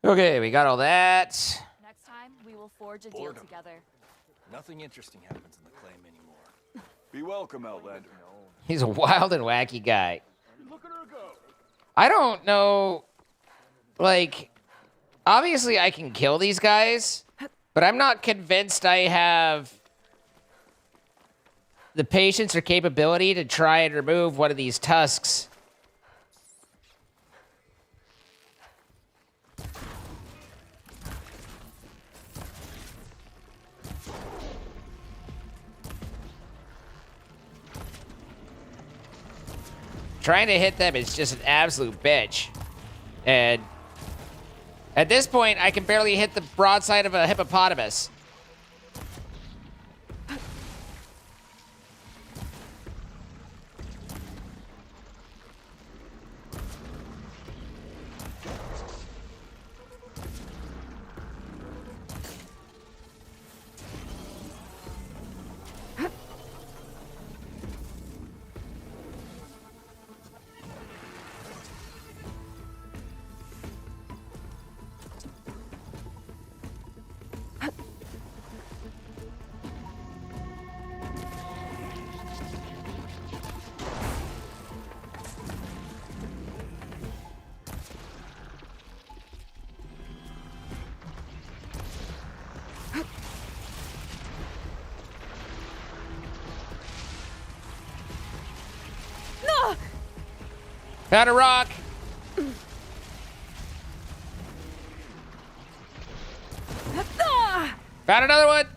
Okay, we got all that. Next time, we will forge a deal together. Nothing interesting happens in the claim anymore. Be welcome, Outlander. He's a wild and wacky guy. I don't know, like, obviously I can kill these guys, but I'm not convinced I have the patience or capability to try and remove one of these tusks. Trying to hit them is just an absolute bitch. And at this point, I can barely hit the broadside of a hippopotamus. Found a rock. Found another one.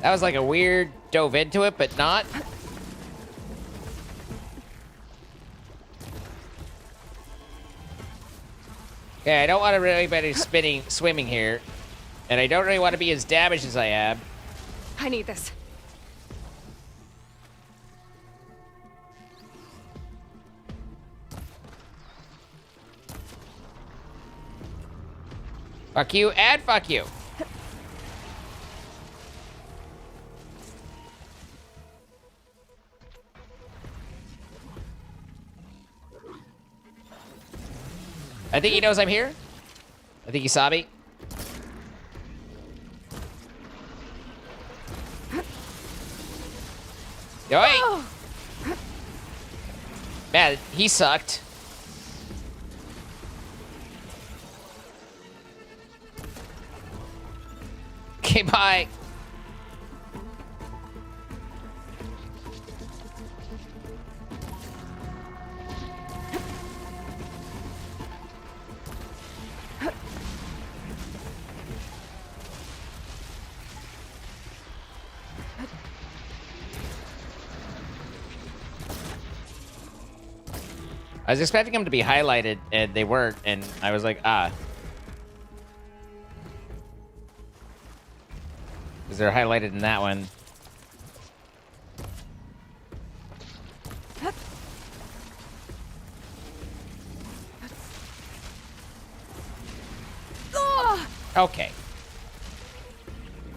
That was like a weird dove into it, but not. Okay, I don't want to really be swimming here. And I don't really want to be as damaged as I am. I need this. Fuck you and fuck you. I think he knows I'm here. I think he saw me. Yoink! Man, he sucked. Okay, bye. I was expecting them to be highlighted, and they weren't, and I was like, ah. Because they're highlighted in that one. Okay.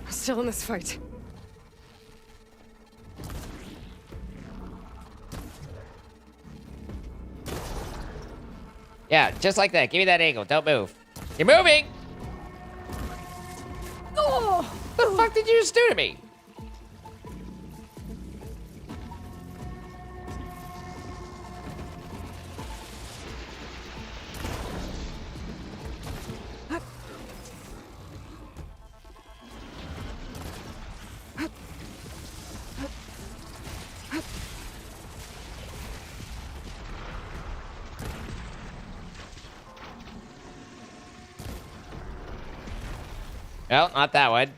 I'm still in this fight. Yeah, just like that. Give me that angle. Don't move. You're moving! Oh! What the fuck did you just do to me? Well, not that one.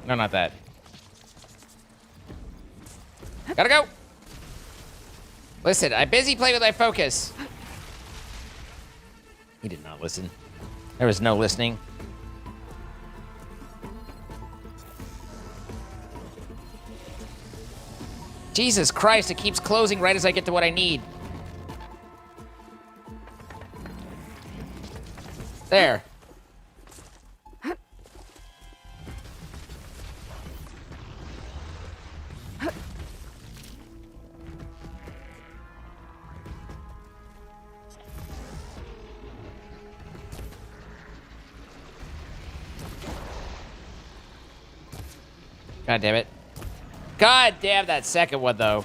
No, not that. Gotta go. Listen, I'm busy playing with my focus. He did not listen. There was no listening. Jesus Christ, it keeps closing right as I get to what I need. There. God damn it. God damn that second one, though.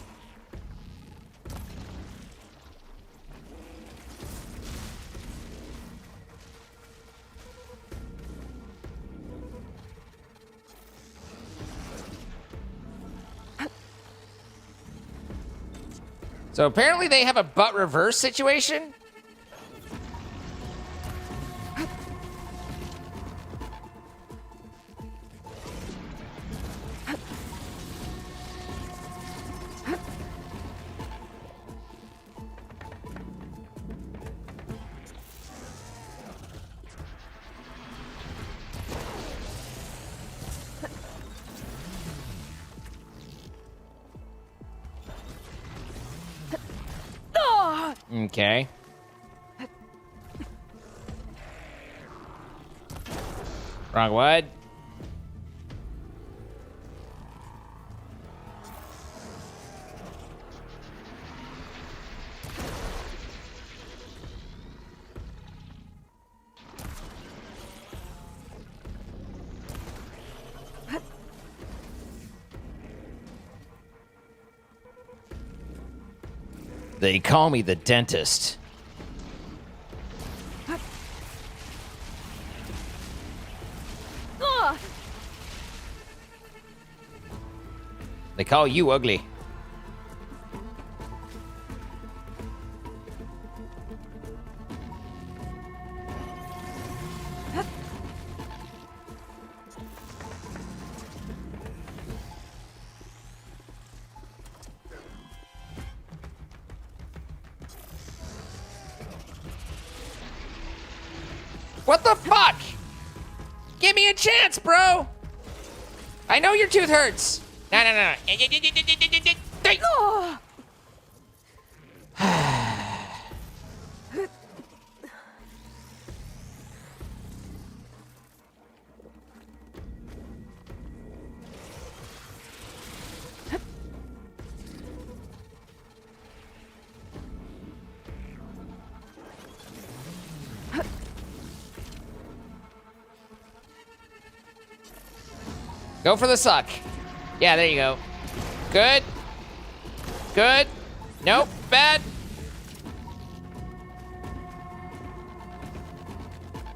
So apparently they have a butt reverse situation. Okay. Wrong one. They call me the dentist. They call you ugly. What the fuck? Give me a chance, bro. I know your tooth hurts. No. Go for the suck. Yeah, there you go. Good. Good. Nope. Bad.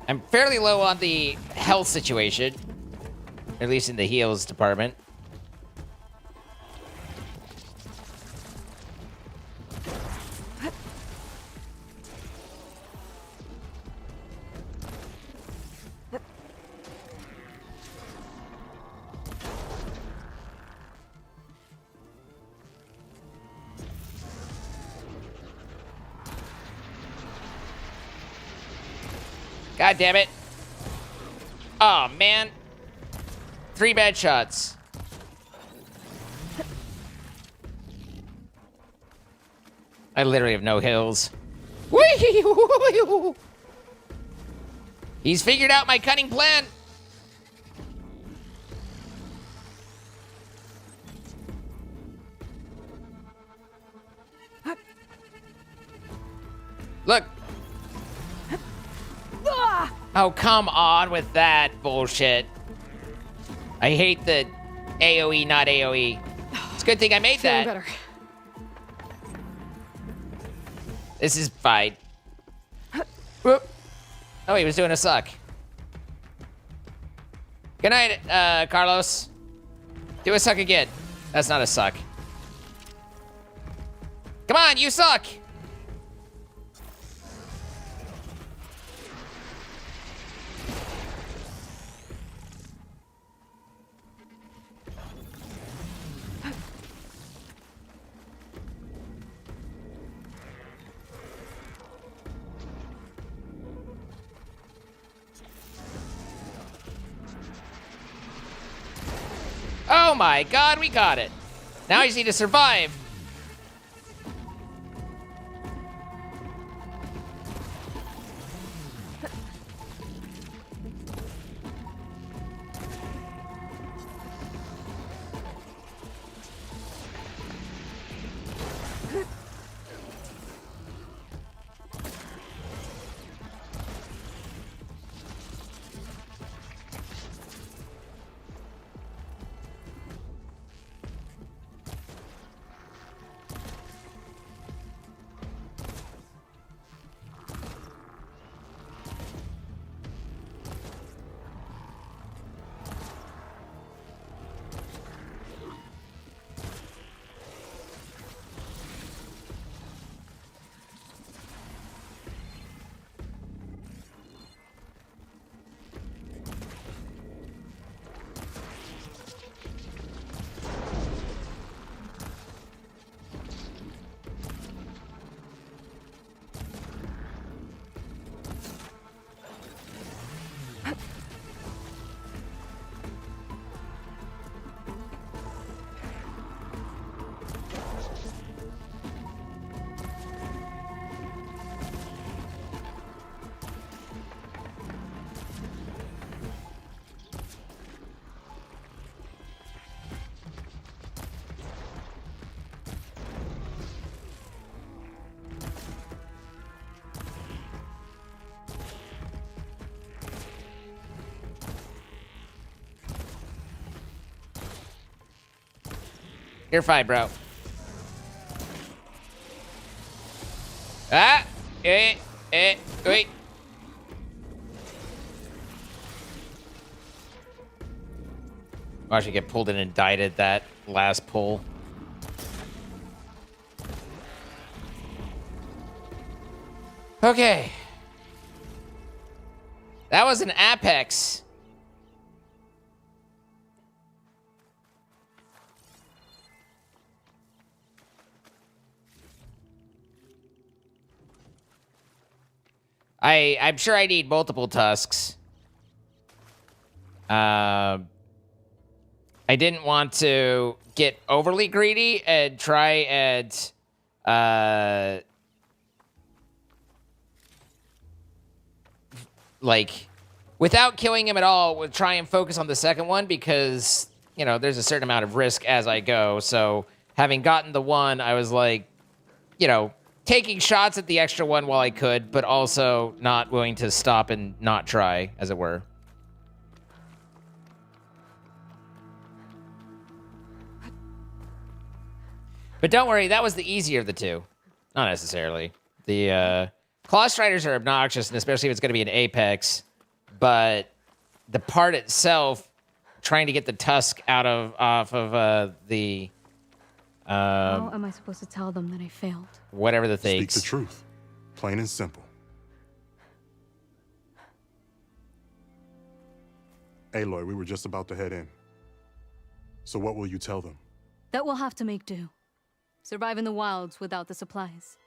I'm fairly low on the health situation. At least in the heals department. God damn it. Oh, man. 3 bad shots. I literally have no heals. Whee! He's figured out my cunning plan. Look. Oh, come on with that bullshit. I hate the AoE, not AoE. It's a good thing I made that. Better. This is fine. Whoop. Oh, he was doing a suck. Good night, Carlos. Do a suck again. That's not a suck. Come on, you suck. Oh my god, we got it. Now I just need to survive. You're fine, bro. Ah! Wait. Watch me get pulled in and died at that last pull. Okay. That was an apex. I'm sure I need multiple tusks. I didn't want to get overly greedy and try and like without killing him at all, would try and focus on the second one because, you know, there's a certain amount of risk as I go. So having gotten the one, I was like, you know, taking shots at the extra one while I could, but also not willing to stop and not try, as it were. But don't worry, that was the easier of the two. Not necessarily. The Claw Striders are obnoxious, and especially if it's going to be an Apex. But the part itself, trying to get the tusk off of the... How am I supposed to tell them that I failed? Whatever the thing. Speak the truth. Plain and simple. Aloy, we were just about to head in. So what will you tell them? That we'll have to make do. Survive in the wilds without the supplies.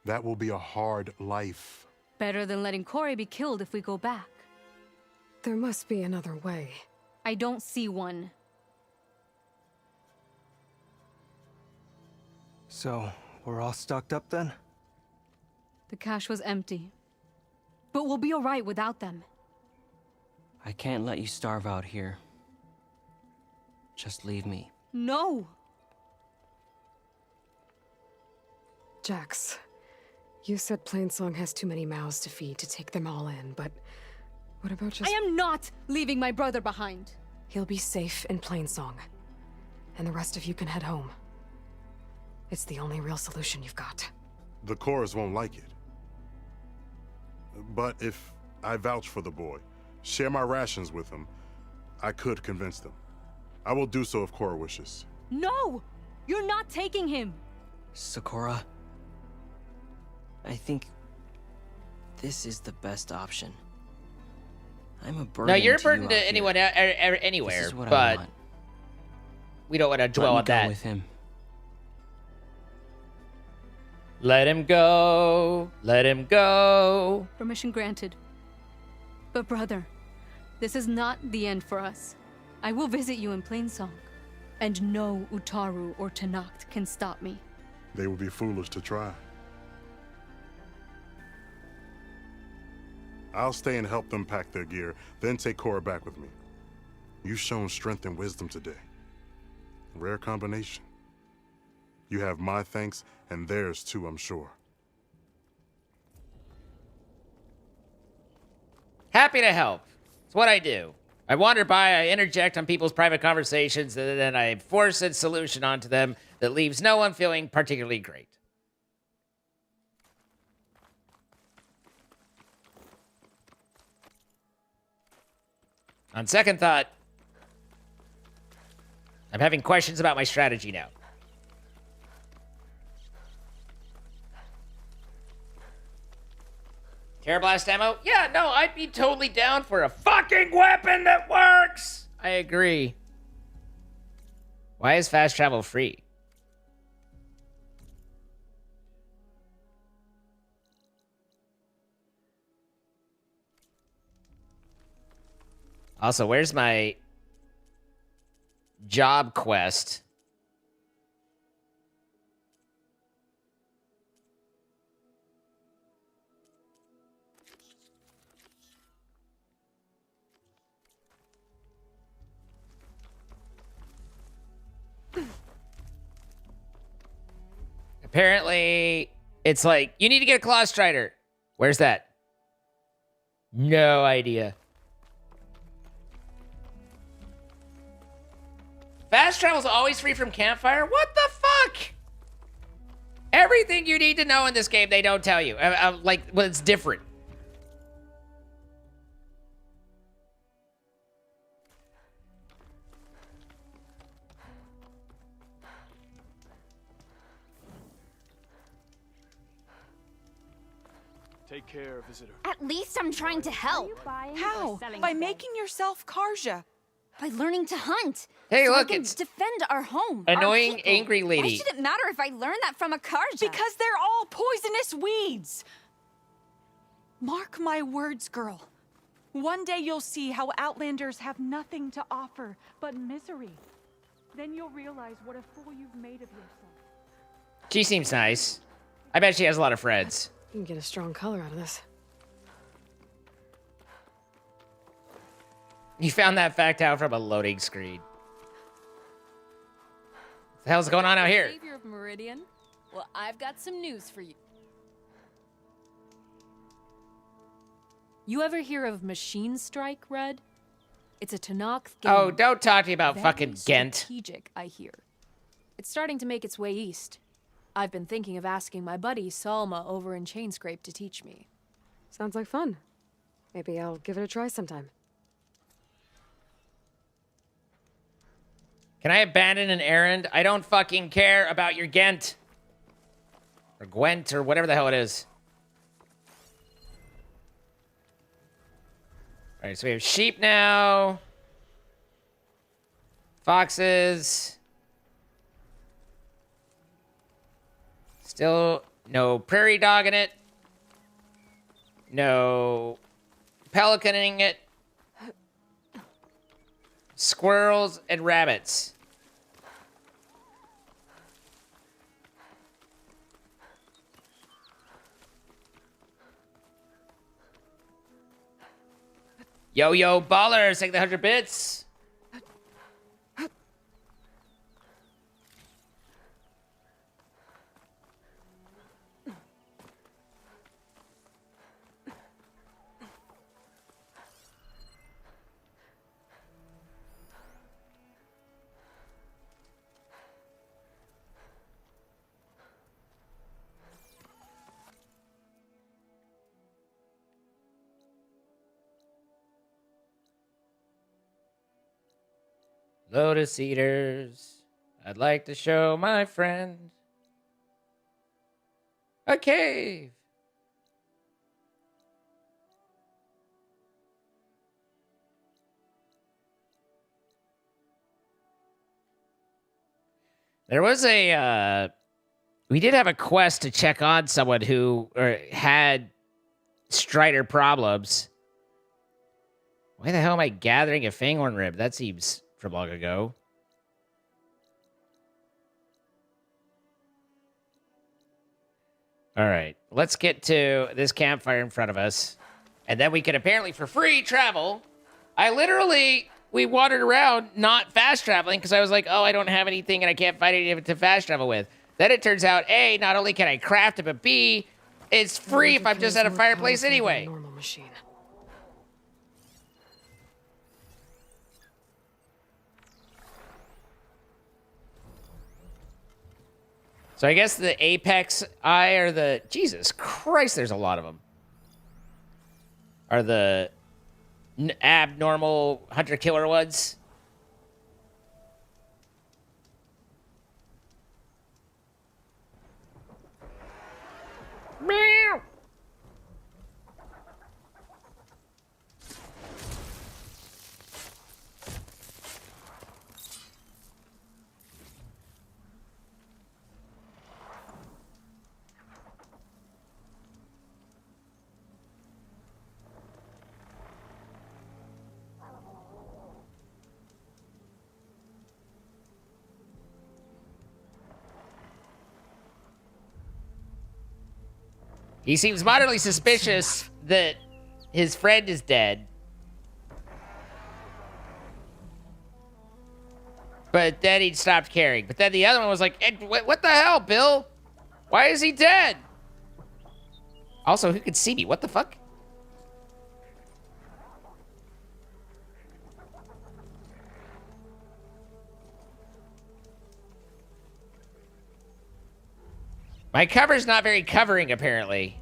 That will be a hard life. Better than letting Corey be killed if we go back. There must be another way. I don't see one. So, we're all stocked up then? The cache was empty. But we'll be alright without them. I can't let you starve out here. Just leave me. No! Jax, you said Plainsong has too many mouths to feed to take them all in, but what about just... I am not leaving my brother behind! He'll be safe in Plainsong, and the rest of you can head home. It's the only real solution you've got. The chorus won't like it. But if I vouch for the boy, share my rations with him, I could convince them. I will do so if Cora wishes. No! You're not taking him! Sakura, I think this is the best option. I'm a burden. No, you're a to burden you to out anyone here. Anywhere, This is what I but want. we don't want to dwell Let on me go that. with him. Let him go. Let him go. Permission granted. But brother, this is not the end for us. I will visit you in Plainsong. And no Utaru or Tanacht can stop me. They would be foolish to try. I'll stay and help them pack their gear, then take Cora back with me. You've shown strength and wisdom today. Rare combination. You have my thanks, and theirs too, I'm sure. Happy to help. It's what I do. I wander by, I interject on people's private conversations, and then I force a solution onto them that leaves no one feeling particularly great. On second thought, I'm having questions about my strategy now. Terrablast ammo? Yeah, no, I'd be totally down for a fucking weapon that works! I agree. Why is fast travel free? Also, where's my job quest? Apparently, it's like, you need to get a Claw Strider. Where's that? No idea. Fast travel's always free from campfire? What the fuck? Everything you need to know in this game, they don't tell you. Like, well, it's different. care, visitor. At least I'm trying to help. How? By making yourself Karja. By learning to hunt. Hey, so look, I can it's defend our home. our annoying, people. angry lady. Why should it matter if I learn that from a Karja? Because they're all poisonous weeds. Mark my words, girl. One day you'll see how Outlanders have nothing to offer but misery. Then you'll realize what a fool you've made of yourself. She seems nice. I bet she has a lot of friends. You can get a strong color out of this. You found that fact out from a loading screen. What the hell's going on out here? Savior of Meridian. Well, I've got some news for you. You ever hear of Machine Strike, Red? It's a Tenakth game. Oh, don't talk to me about fucking Ghent. Strategic, I hear. It's starting to make its way east. I've been thinking of asking my buddy Salma over in Chainscrape to teach me. Sounds like fun. Maybe I'll give it a try sometime. Can I abandon an errand? I don't fucking care about your Ghent. Or Gwent, or whatever the hell it is. Alright, so we have sheep now. Foxes. Still no prairie dog in it. No pelicaning it. Squirrels and rabbits. Yo, ballers, take the 100 bits. Lotus Eaters, I'd like to show my friend a cave. There was we did have a quest to check on someone who had Strider problems. Why the hell am I gathering a Fanghorn rib? That seems from long ago. All right, let's get to this campfire in front of us. And then we can apparently, for free, travel. We wandered around not fast traveling because I was like, oh, I don't have anything and I can't find anything to fast travel with. Then it turns out, A, not only can I craft it, but B, it's free if I'm just at a fireplace anyway. Normal machine. So I guess the apex eye or the... Jesus Christ, there's a lot of them. Are the abnormal hunter-killer ones. Meow. He seems moderately suspicious that his friend is dead. But then he stopped caring. But then the other one was like, what the hell, Bill? Why is he dead? Also, who could see me? What the fuck? My cover's not very covering, apparently.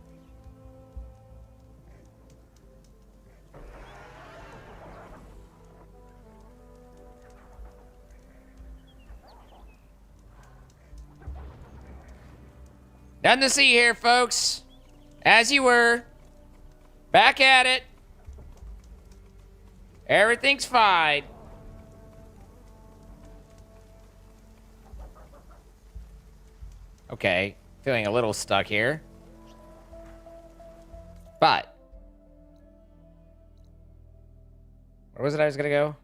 Nothing to see here, folks. As you were. Back at it. Everything's fine. Okay. Feeling a little stuck here. But. Where was it I was gonna go?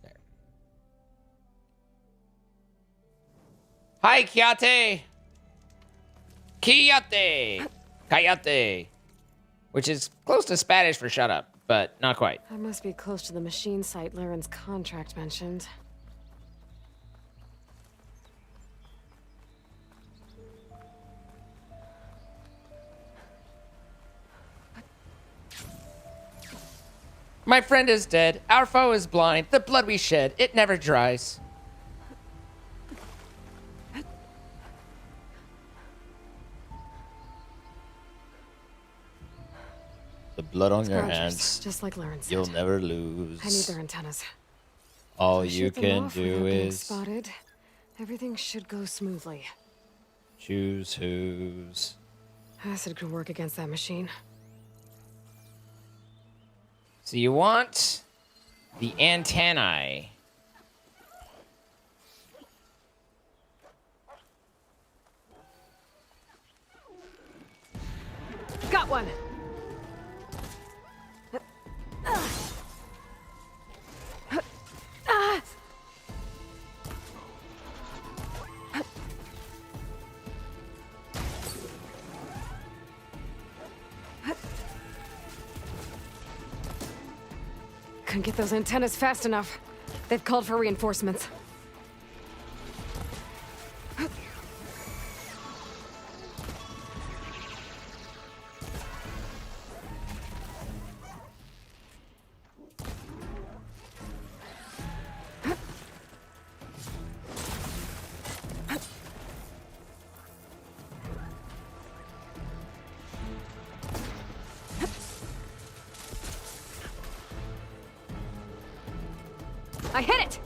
There. Hi, Kiate! Kiate! Kayate! Which is close to Spanish for shut up, but not quite. That must be close to the machine site Laren's contract mentioned. My friend is dead. Our foe is blind. The blood we shed, it never dries. The blood on your hands. Just like Laren said. You'll never lose. I need their antennas. All If I you shoot them can off do without being is spotted. Everything should go smoothly. choose who's. Acid could work against that machine. So you want the antennae. Got one. Couldn't get those antennas fast enough. They've called for reinforcements. I hit it!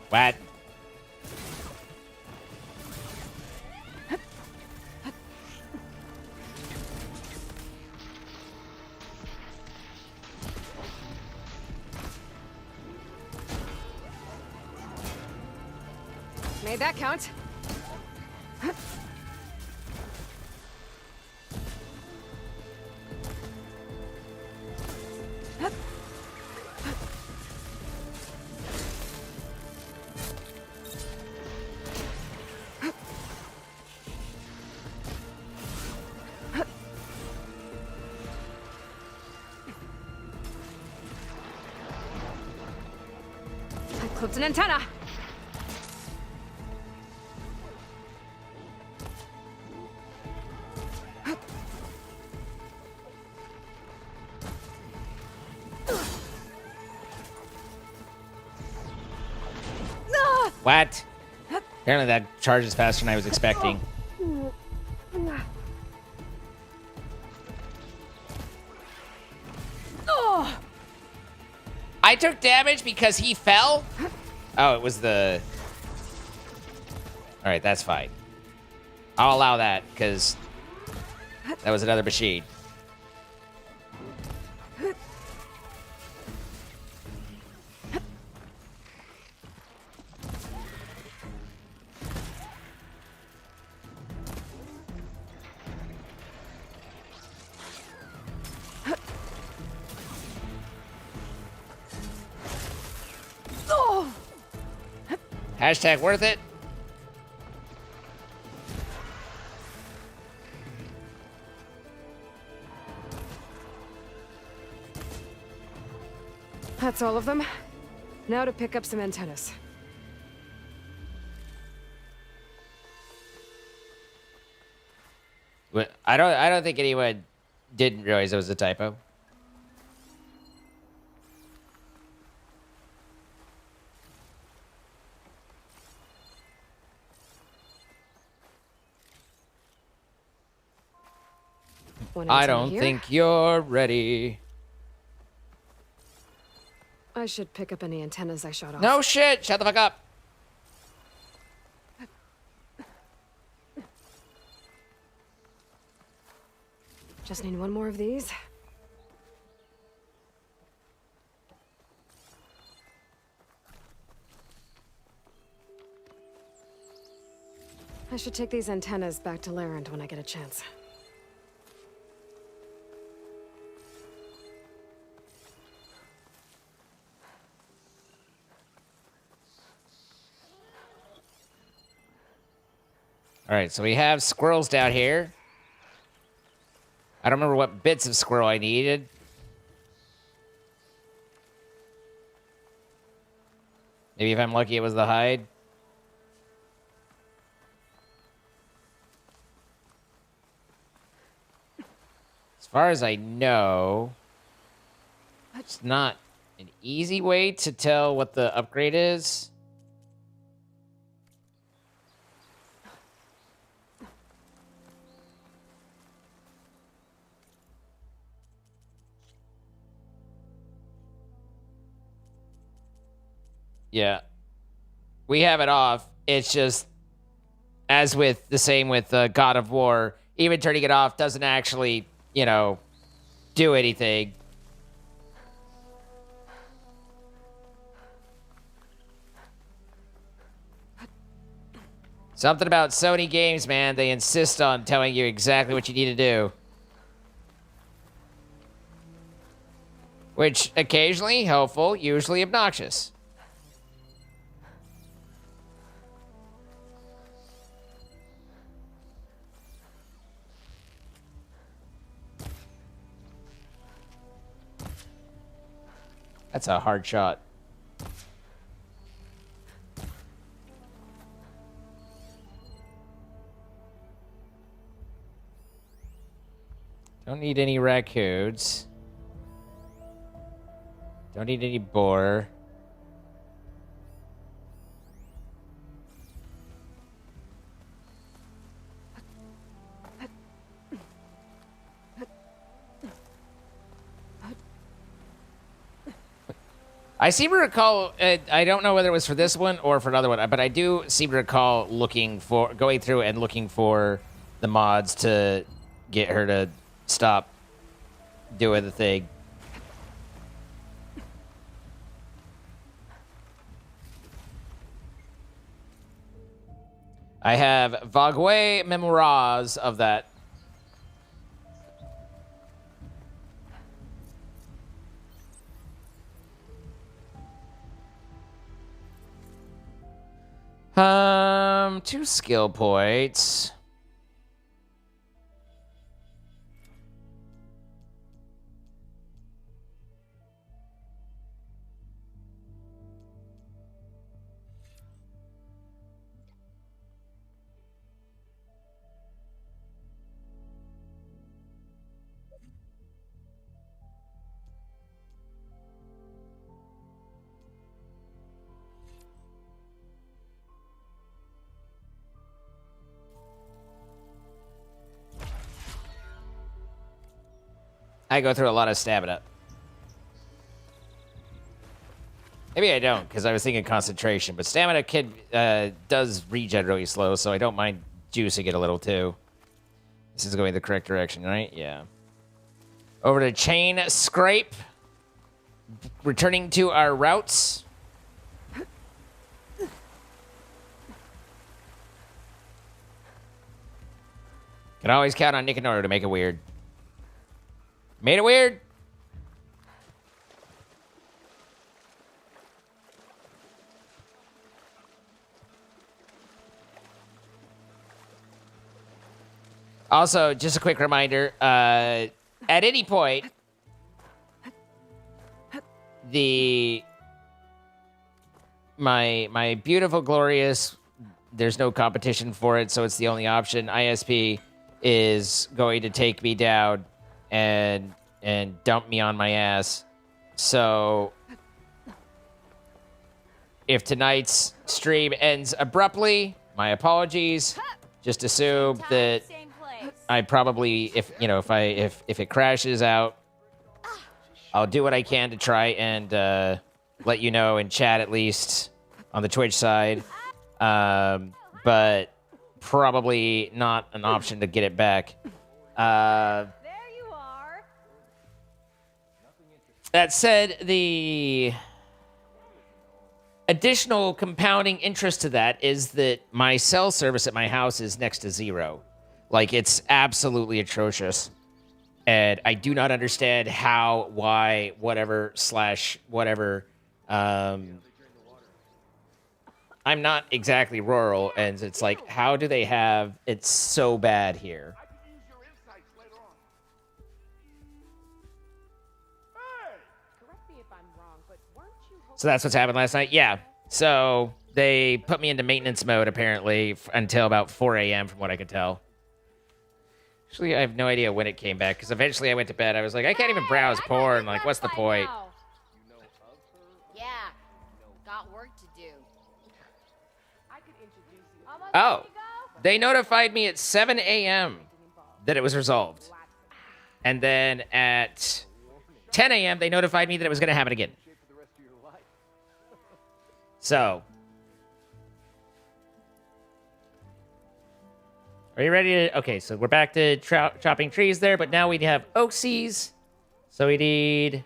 What? Made that count. I clipped an antenna. What? Apparently that charges faster than I was expecting. I took damage because he fell? Oh, it was the... Alright, that's fine. I'll allow that, because that was another machine. Hashtag worth it. That's all of them. Now to pick up some antennas. I don't think anyone didn't realize it was a typo. One I antenna don't here. think you're ready. I should pick up any antennas I shot off. No shit! Shut the fuck up! Just need one more of these. I should take these antennas back to Larend when I get a chance. Alright, so we have squirrels down here. I don't remember what bits of squirrel I needed. Maybe if I'm lucky it was the hide. As far as I know, it's not an easy way to tell what the upgrade is. Yeah. We have it off. It's just, as with the same with God of War, even turning it off doesn't actually, you know, do anything. Something about Sony games, man. They insist on telling you exactly what you need to do. Which, occasionally helpful, usually obnoxious. That's a hard shot. Don't need any raccoons. Don't need any boar. I seem to recall, I don't know whether it was for this one or for another one, but I do seem to recall going through and looking for the mods to get her to stop doing the thing. I have vague memories of that. Two skill points. I go through a lot of stamina. Maybe I don't, because I was thinking concentration, but stamina does regen really slow, so I don't mind juicing it a little too. This is going the correct direction, right? Yeah. Over to chain scrape. Returning to our routes. Can always count on Nick and Nora to make it weird. Made it weird. Also, just a quick reminder, at any point, my beautiful, glorious, there's no competition for it, so it's the only option, ISP is going to take me down and dump me on my ass. So if tonight's stream ends abruptly, my apologies. Just assume that I probably, if it crashes out, I'll do what I can to try and let you know in chat at least on the Twitch side. But probably not an option to get it back. There you are. That said, the additional compounding interest to that is that my cell service at my house is next to zero. Like, it's absolutely atrocious. And I do not understand how, why, whatever, whatever. I'm not exactly rural, and it's like, how do they have it so bad here? So that's what's happened last night? Yeah. So they put me into maintenance mode, apparently, until about 4 a.m., from what I could tell. Actually, I have no idea when it came back, because eventually I went to bed. I was like, I can't even browse porn. Like, what's the point? Yeah, got work to do. Oh, they notified me at 7 a.m. that it was resolved. And then at 10 a.m., they notified me that it was going to happen again. So, are you ready to... Okay, so we're back to chopping trees there, but now we have oaksies. So we need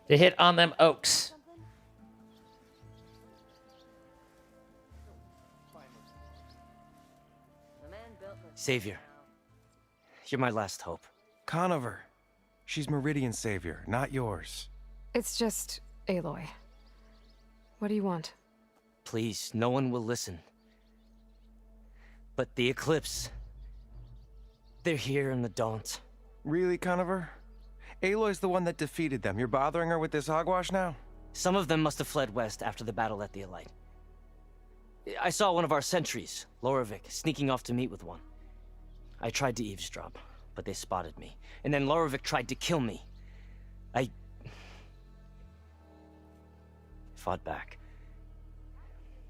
to hit on them oaks. Savior, you're my last hope. Conover. She's Meridian's savior, not yours. It's just Aloy. What do you want? Please, no one will listen. But the Eclipse... they're here in the Daunt. Really, Conover? Aloy's the one that defeated them. You're bothering her with this hogwash now? Some of them must have fled west after the battle at the Elite. I saw one of our sentries, Lorovic, sneaking off to meet with one. I tried to eavesdrop, but they spotted me. And then Lorovic tried to kill me. I fought back.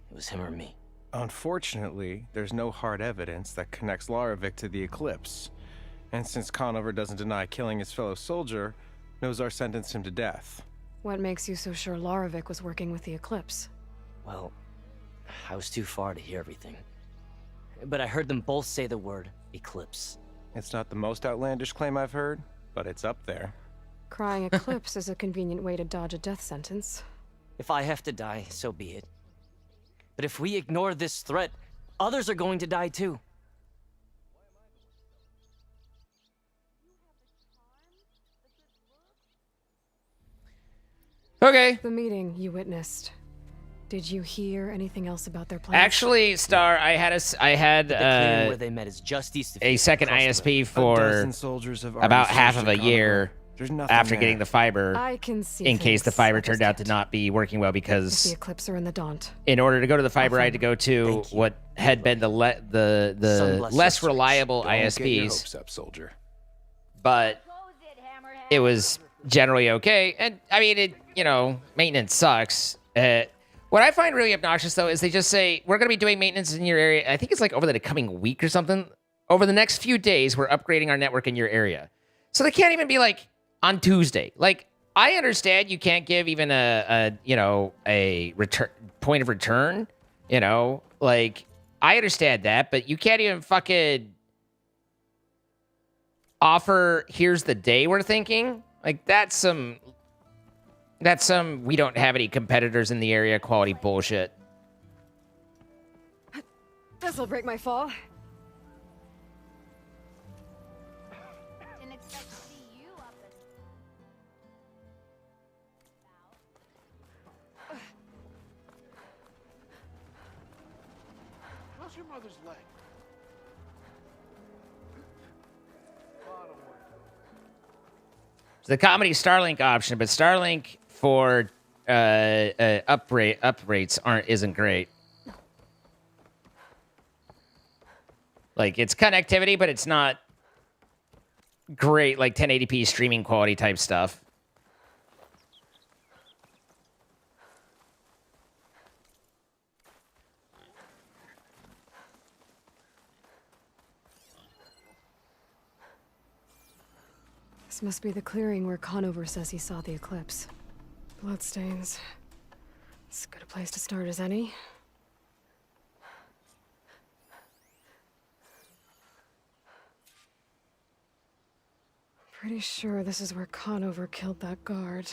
It was him or me. Unfortunately, there's no hard evidence that connects Lorovic to the Eclipse. And since Conover doesn't deny killing his fellow soldier, Nozar sentenced him to death. What makes you so sure Lorovic was working with the Eclipse? Well, I was too far to hear everything. But I heard them both say the word Eclipse. It's not the most outlandish claim I've heard, but it's up there. Crying Eclipse is a convenient way to dodge a death sentence. If I have to die, so be it. But if we ignore this threat, others are going to die too. Okay. The meeting you witnessed. Did you hear anything else about their plans? Actually, Star, I had where they met is just east of a second ISP for about half of a year after getting the fiber. I can see in case the things fiber turned out to not be working well, because the Eclipse are in the Daunt. In order to go to the fiber, I had to go to what had been the less reliable Don't get your ISPs. hopes up, soldier. But it was generally okay. And I mean, maintenance sucks. What I find really obnoxious, though, is they just say, we're going to be doing maintenance in your area. I think it's like over the coming week or something. Over the next few days, we're upgrading our network in your area. So they can't even be like on Tuesday. Like, I understand you can't give even a return point of return. Like, I understand that, but you can't even fucking offer, here's the day we're thinking. Like, that's some we don't have any competitors in the area quality bullshit. This'll break my fall. Didn't expect to see you up and... How's your mother's leg? The comedy Starlink option, but Starlink for uprates isn't great. Like, it's connectivity, but it's not great, like 1080p streaming quality type stuff. This must be the clearing where Conover says he saw the eclipse. Bloodstains. As good a place to start as any. Pretty sure this is where Conover killed that guard.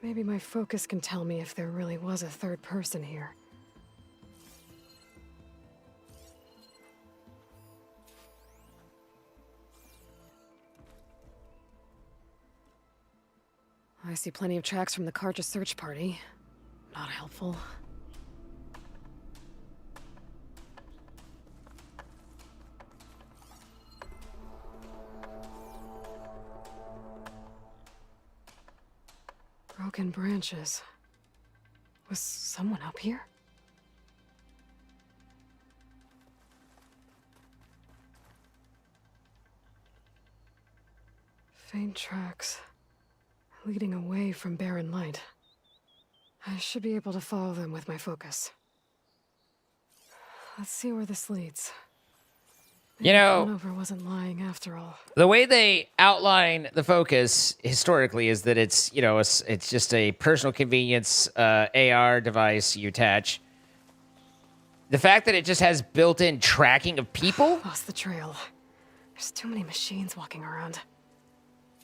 Maybe my focus can tell me if there really was a third person here. I see plenty of tracks from the Karja search party. Not helpful. Broken branches. Was someone up here? Faint tracks. Leading away from barren light. I should be able to follow them with my focus. Let's see where this leads. You know, Conover wasn't lying after all. the way they outline the focus historically is that it's, you know, it's just a personal convenience AR device you attach. The fact that it just has built-in tracking of people? Lost the trail. There's too many machines walking around.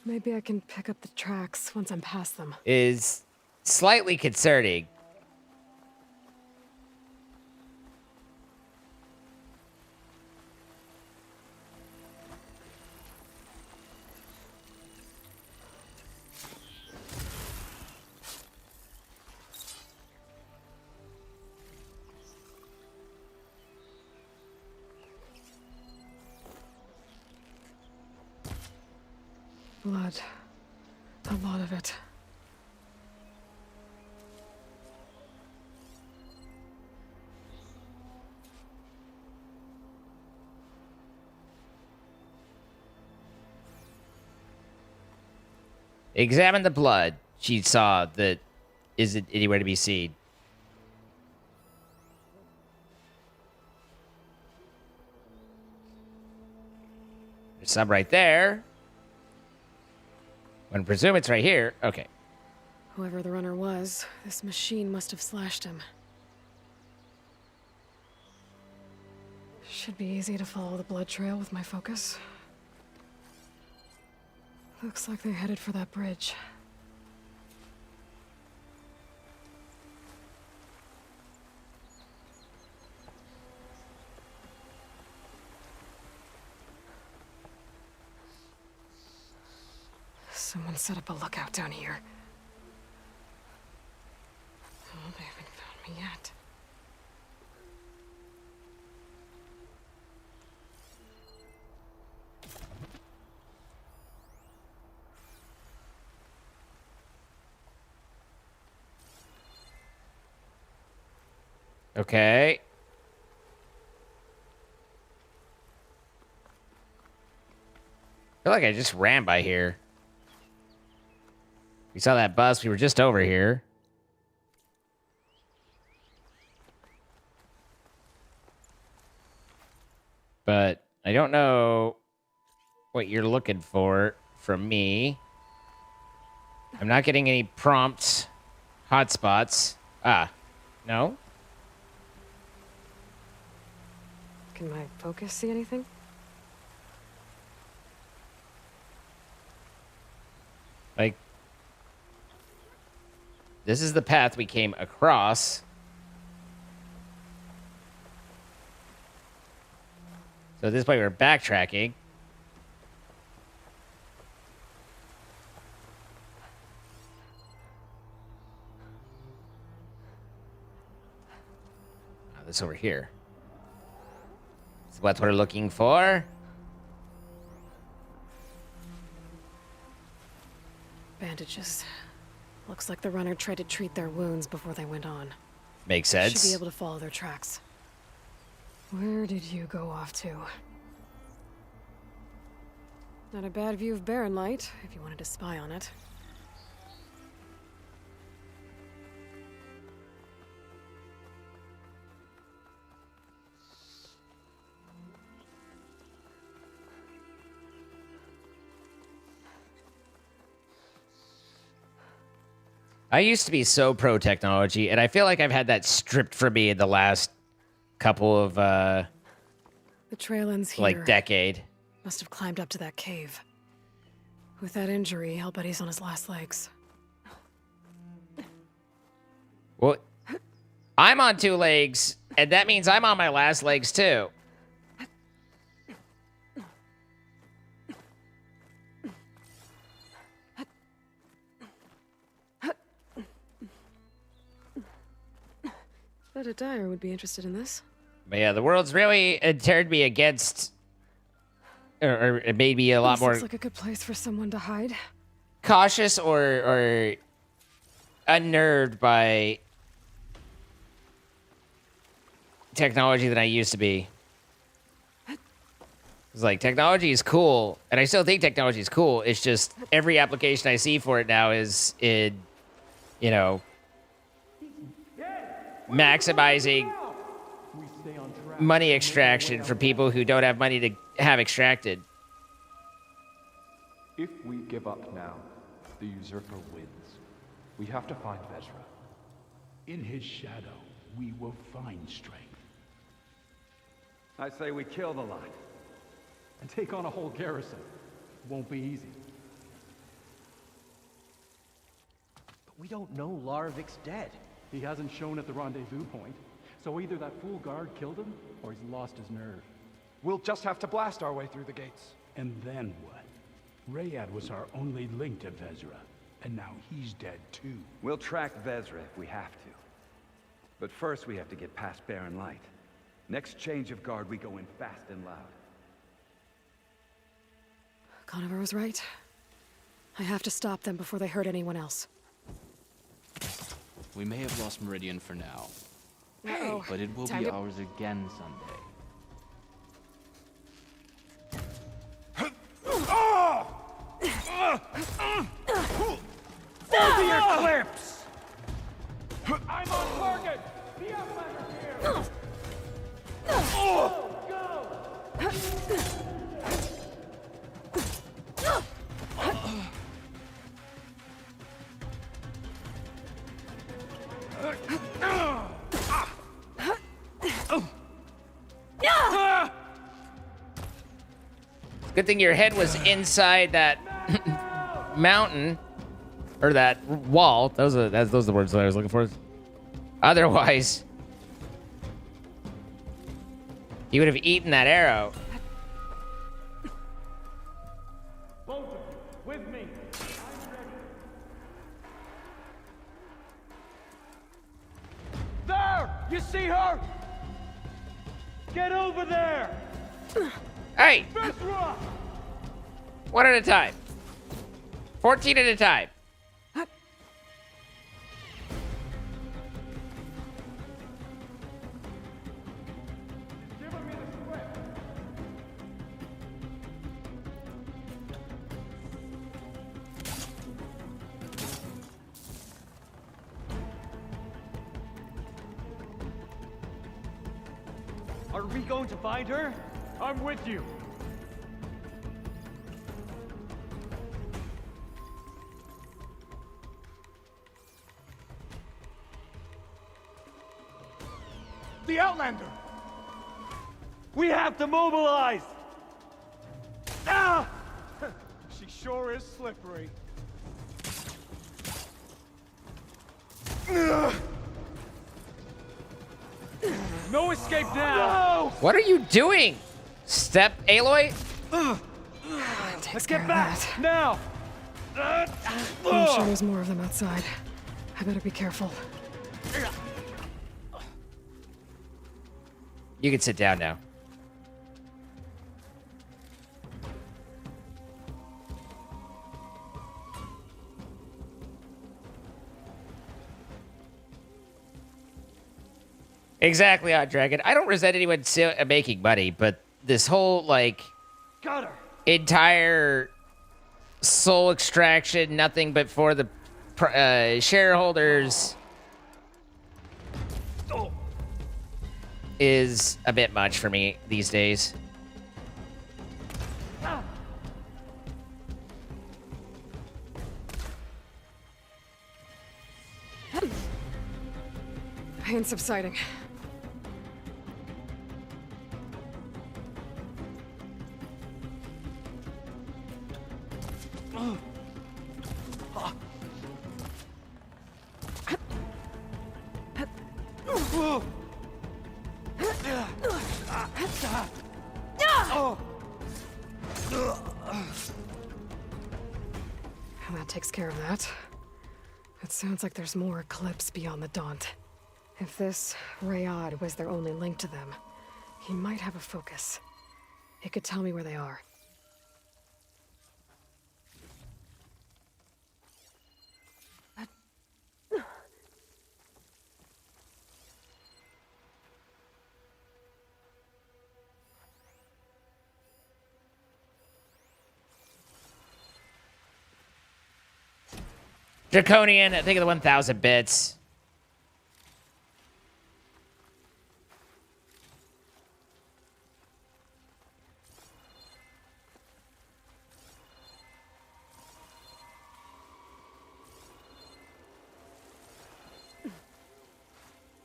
Maybe I can pick up the tracks once I'm past them. Is slightly concerning. Blood. A lot of it. Examine the blood. She saw that isn't anywhere to be seen. There's some right there. I presume it's right here. Okay. Whoever the runner was, this machine must have slashed him. Should be easy to follow the blood trail with my focus. Looks like they headed for that bridge. Someone set up a lookout down here. Oh, they haven't found me yet. Okay. I feel like I just ran by here. We saw that bus. We were just over here. But I don't know what you're looking for from me. I'm not getting any prompt hotspots. Ah, no? Can my focus see anything? Like, this is the path we came across. So at this point, we're backtracking. This over here. This is what we're looking for. Bandages. Looks like the runner tried to treat their wounds before they went on. Makes sense. Should be able to follow their tracks. Where did you go off to? Not a bad view of Barren Light, if you wanted to spy on it. I used to be so pro technology, and I feel like I've had that stripped from me in the last couple of The trail ends here. like decade. Must have climbed up to that cave. With that injury, I'll bet he's on his last legs. Well, I'm on 2 legs, and that means I'm on my last legs too. Bet a dyer would be interested in this. But yeah, the world's really turned me against, or it made me a lot This more looks like a good place for someone to hide. cautious or unnerved by technology than I used to be. It's like, technology is cool, and I still think technology is cool. It's just every application I see for it now is in, you know, maximizing money extraction for people who don't have money to have extracted. If we give up now, the usurper wins. We have to find Vezra. In his shadow, we will find strength. I say we kill the lot. And take on a whole garrison. Won't be easy. But we don't know Larvik's dead. He hasn't shown at the rendezvous point. So either that fool guard killed him, or he's lost his nerve. We'll just have to blast our way through the gates. And then what? Rayad was our only link to Vezra, and now he's dead too. We'll track Vezra if we have to. But first we have to get past Barren Light. Next change of guard, we go in fast and loud. Conover was right. I have to stop them before they hurt anyone else. We may have lost Meridian for now. Uh-oh. But it will be ours again someday. Fall to your clips! I'm on target! The outlander here! Good thing your head was inside that mountain, or that wall. Those are the words that I was looking for. Otherwise, he would have eaten that arrow. Both of you, with me. I'm ready. There! You see her? Get over there! Hey! Vezra! One at a time. 14 at a time. Are we going to find her? I'm with you. The Outlander! We have to mobilize! Ah! She sure is slippery. No escape now! What are you doing? Step, Aloy? Let's get back now! I'm sure there's more of them outside. I better be careful. You can sit down now. Exactly, Odd Dragon. I don't resent anyone making money, but this whole, like, entire soul extraction, nothing but for the shareholders, is a bit much for me these days. Pain subsiding. And that takes care of that. It sounds like there's more Eclipse beyond the Daunt. If this Rayad was their only link to them, he might have a focus. He could tell me where they are. Draconian, think of the 1,000 bits.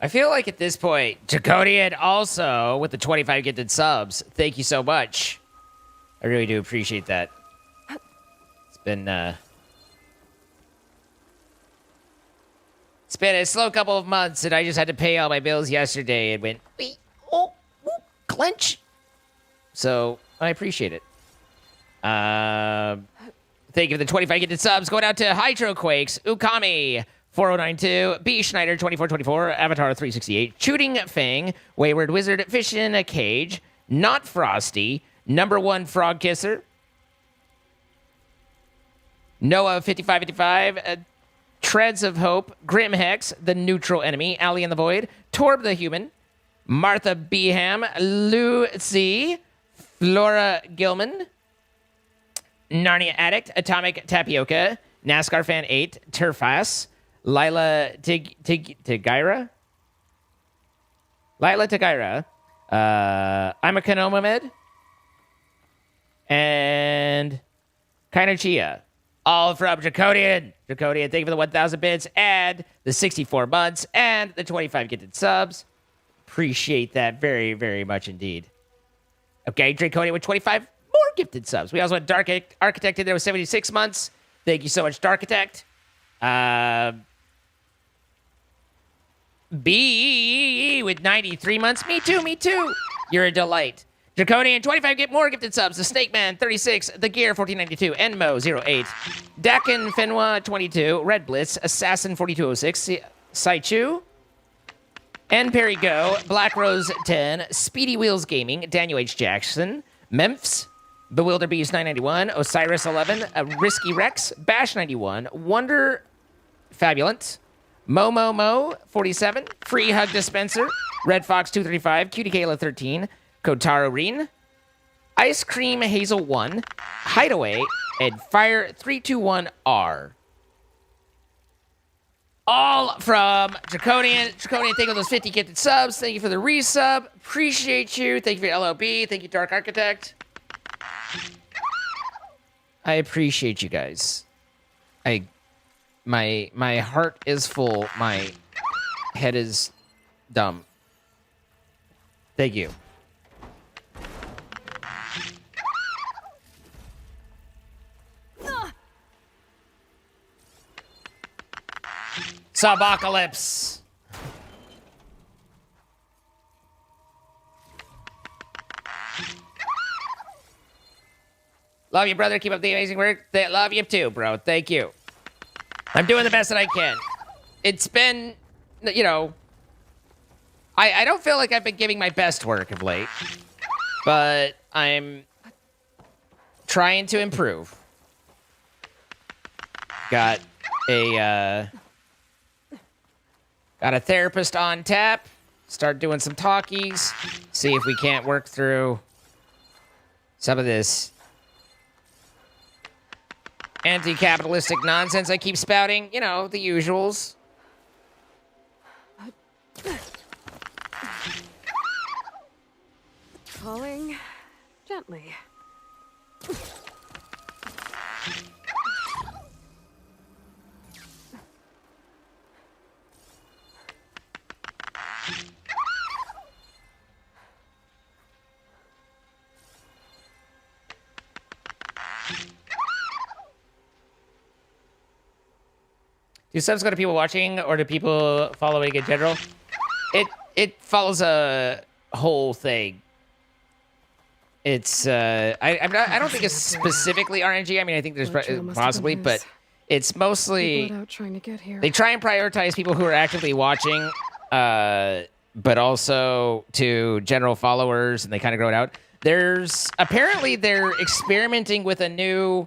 I feel like at this point, Draconian also with the 25 gifted subs. Thank you so much. I really do appreciate that. It's been a slow couple of months, and I just had to pay all my bills yesterday and went, wait, oh, clench. So I appreciate it. Thank you for the 25 gifted subs. Going out to Hydroquakes, Ukami, 4092, B. Schneider, 2424, Avatar 368, Shooting Fang, Wayward Wizard, Fish in a Cage, Not Frosty, Number 1 Frog Kisser, Noah 5555, Treads of Hope, Grim Hex, The Neutral Enemy, Alley in the Void, Torb the Human, Martha Beham, Lucy, Flora Gilman, Narnia Addict, Atomic Tapioca, NASCAR Fan 8, Turfass, Lila Tigaira, I'm a Kanomamed, and Kind of Chia. All from Draconian. Draconian, thank you for the 1,000 bits, and the 64 months, and the 25 gifted subs. Appreciate that very, very much indeed. Okay, Draconian with 25 more gifted subs. We also had Dark Architect in there with 76 months. Thank you so much, Dark Architect. B with 93 months. Me too. You're a delight. Draconian, 25 get more gifted subs. The Snake Man, 36. The Gear, 1492. Enmo, 08. Dakin Fenwa, 22. Red Blitz, Assassin, 4206. Saichu. N. Perry Go. Black Rose, 10. Speedy Wheels Gaming. Daniel H. Jackson. Memphis. Bewilder Beast, 991. Osiris, 11. Risky Rex. Bash, 91. Wonder Fabulant. Mo, 47. Free Hug Dispenser. Red Fox, 235. Cutie Kayla, 13. Kotaro Reen, Ice Cream Hazel 1, Hideaway, and Fire 321R. All from Draconian. Draconian, thank you for those 50 gifted subs. Thank you for the resub. Appreciate you. Thank you for your LOB. Thank you, Dark Architect. I appreciate you guys. My heart is full. My head is dumb. Thank you. Subocalypse. Love you, brother. Keep up the amazing work. Love you too, bro. Thank you. I'm doing the best that I can. It's been, you know, I don't feel like I've been giving my best work of late, but I'm trying to improve. Got a therapist on tap. Start doing some talkies. See if we can't work through some of this anti-capitalistic nonsense I keep spouting. You know, the usuals. Falling gently. Do subs go to people watching or to people following in general? It follows a whole thing. It's I don't think it's specifically RNG. I mean, I think there's possibly, but it's mostly they try and prioritize people who are actively watching, but also to general followers, and they kind of grow it out. There's apparently they're experimenting with a new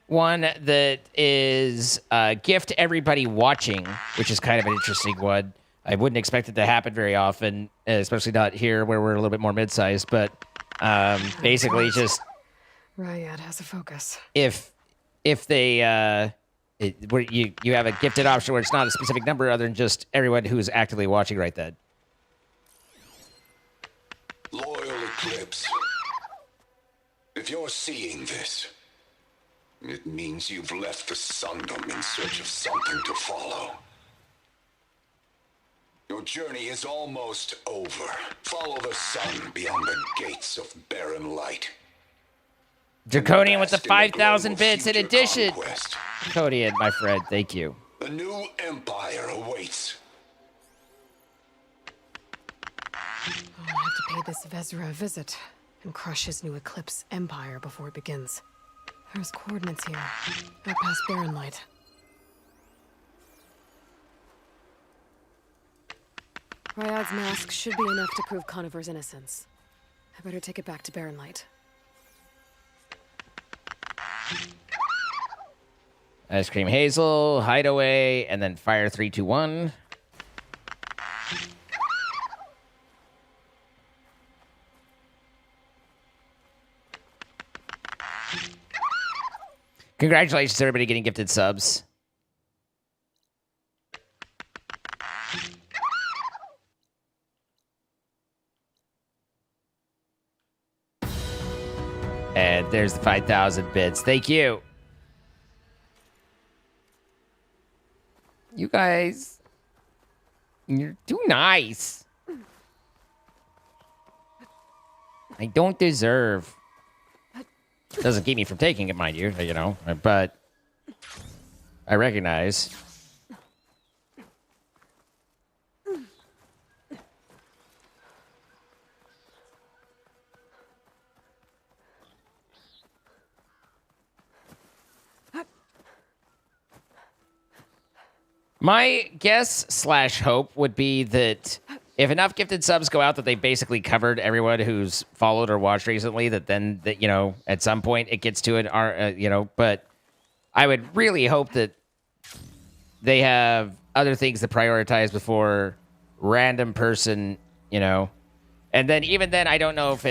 one that is gift everybody watching, which is kind of an interesting one. I wouldn't expect it to happen very often, especially not here where we're a little bit more mid-sized, but basically just Ryad has a focus. If they where you have a gifted option where it's not a specific number other than just everyone who's actively watching right then. Loyal Eclipse, if you're seeing this, it means you've left the Sundom in search of something to follow. Your journey is almost over. Follow the sun beyond the gates of barren light. Draconian with the 5,000 bits in addition. Draconian, my friend, thank you. The new empire awaits. I'll have to pay this Vezra a visit and crush his new Eclipse empire before it begins. There's coordinates here, out past Barren Light. Ryad's mask should be enough to prove Conover's innocence. I better take it back to Barren Light. Ice Cream Hazel, Hideaway, and then Fire 321. Congratulations to everybody getting gifted subs. And there's the 5,000 bits. Thank you. You guys, you're too nice. I don't deserve. Doesn't keep me from taking it, mind you, but I recognize. My guess / hope would be that if enough gifted subs go out that they basically covered everyone who's followed or watched recently, that at some point it gets to it, but I would really hope that they have other things to prioritize before random person, and then even then I don't know if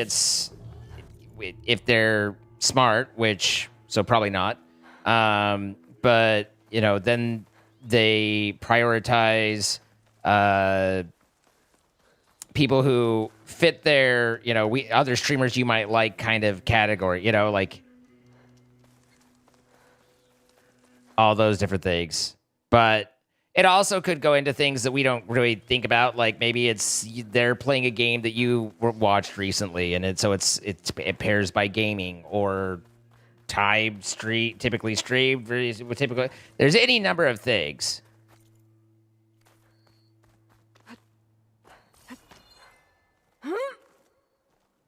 they're smart, so probably not, but then they prioritize people who fit their, other streamers you might like kind of category, like all those different things. But it also could go into things that we don't really think about, like maybe they're playing a game that you watched recently, and it pairs by gaming or typically streamed. There's any number of things.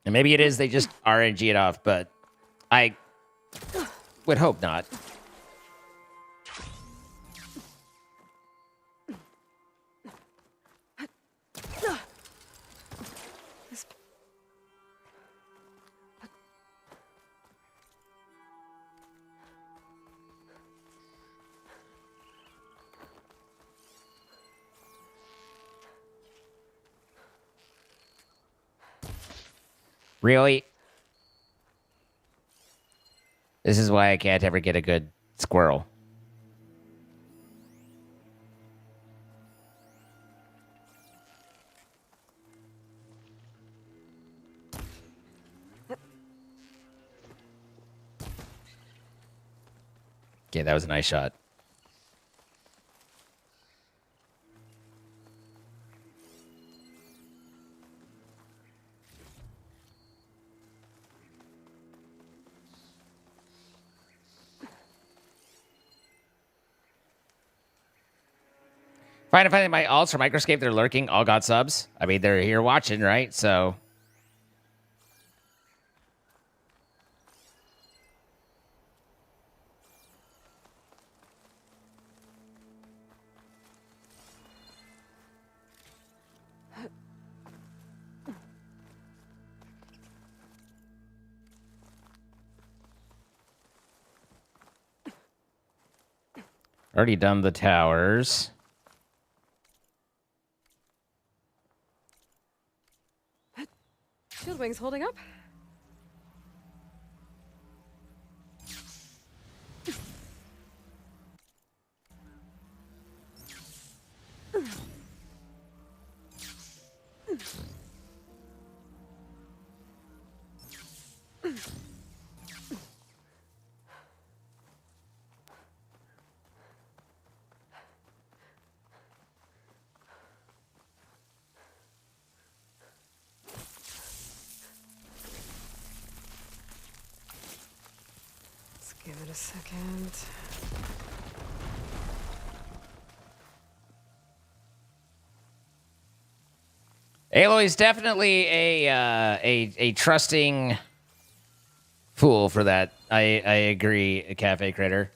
And maybe it is they just RNG it off, but I would hope not. Really? This is why I can't ever get a good squirrel. Okay, that was a nice shot. Finding my alts for Microscape, they're lurking, all got subs. I mean, they're here watching, right? So. Already done the towers. Shield wing's holding up. Give it a second. Aloy's definitely a trusting fool for that. I agree, Cafe Critter.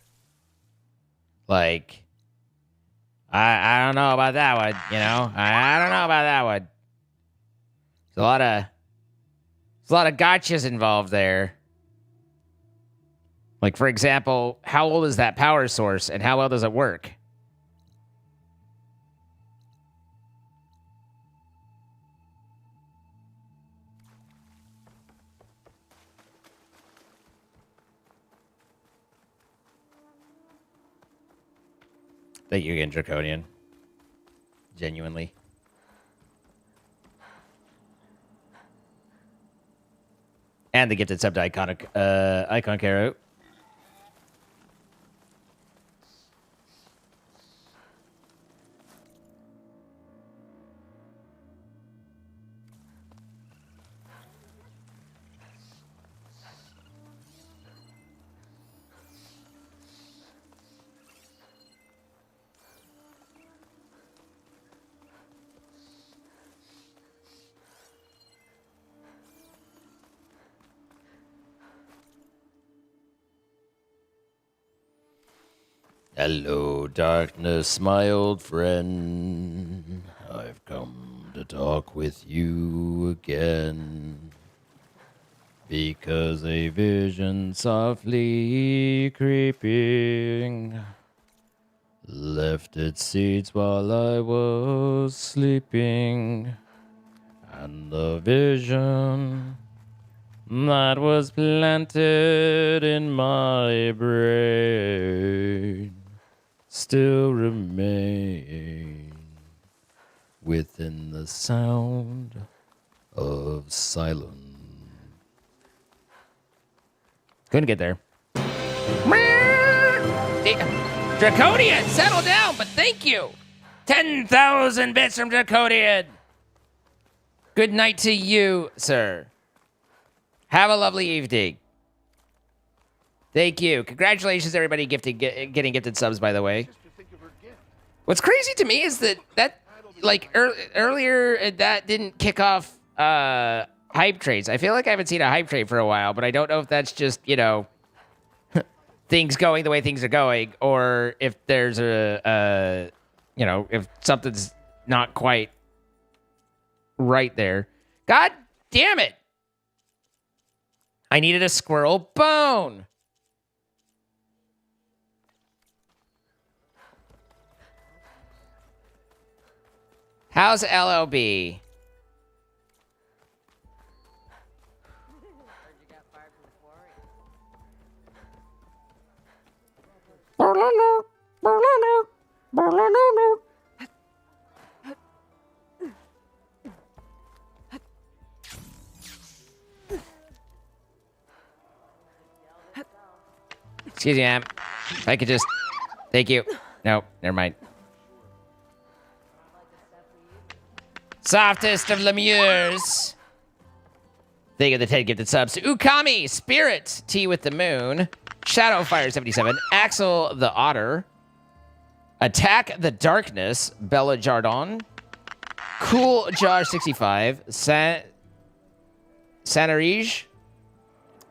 Like, I don't know about that one, you know? I don't know about that one. There's a lot of gotchas involved there. Like, for example, how old is that power source and how well does it work? Thank you again, Draconian. Genuinely. And the gifted sub to Icon Caro. Hello, darkness, my old friend. I've come to talk with you again. Because a vision softly creeping left its seeds while I was sleeping. And the vision that was planted in my brain still remain within the sound of silence. Couldn't get there. Draconian, settle down, but thank you. 10,000 bits from Draconian. Good night to you, sir. Have a lovely evening. Thank you. Congratulations, everybody getting gifted subs, by the way. What's crazy to me is that like earlier that didn't kick off hype trades. I feel like I haven't seen a hype trade for a while, but I don't know if that's just, you know, things going the way things are going, or if there's a you know, if something's not quite right there. God damn it. I needed a squirrel bone. How's LLB? Excuse me, ma'am. If I could just... Thank you. No, never mind. Softest of lemures. Thank you, the 10 gifted subs. Ukami, Spirit, T with the Moon, Shadowfire 77, Axel the Otter, Attack the Darkness, Bella Jardon. Cool Josh 65. Sanarige.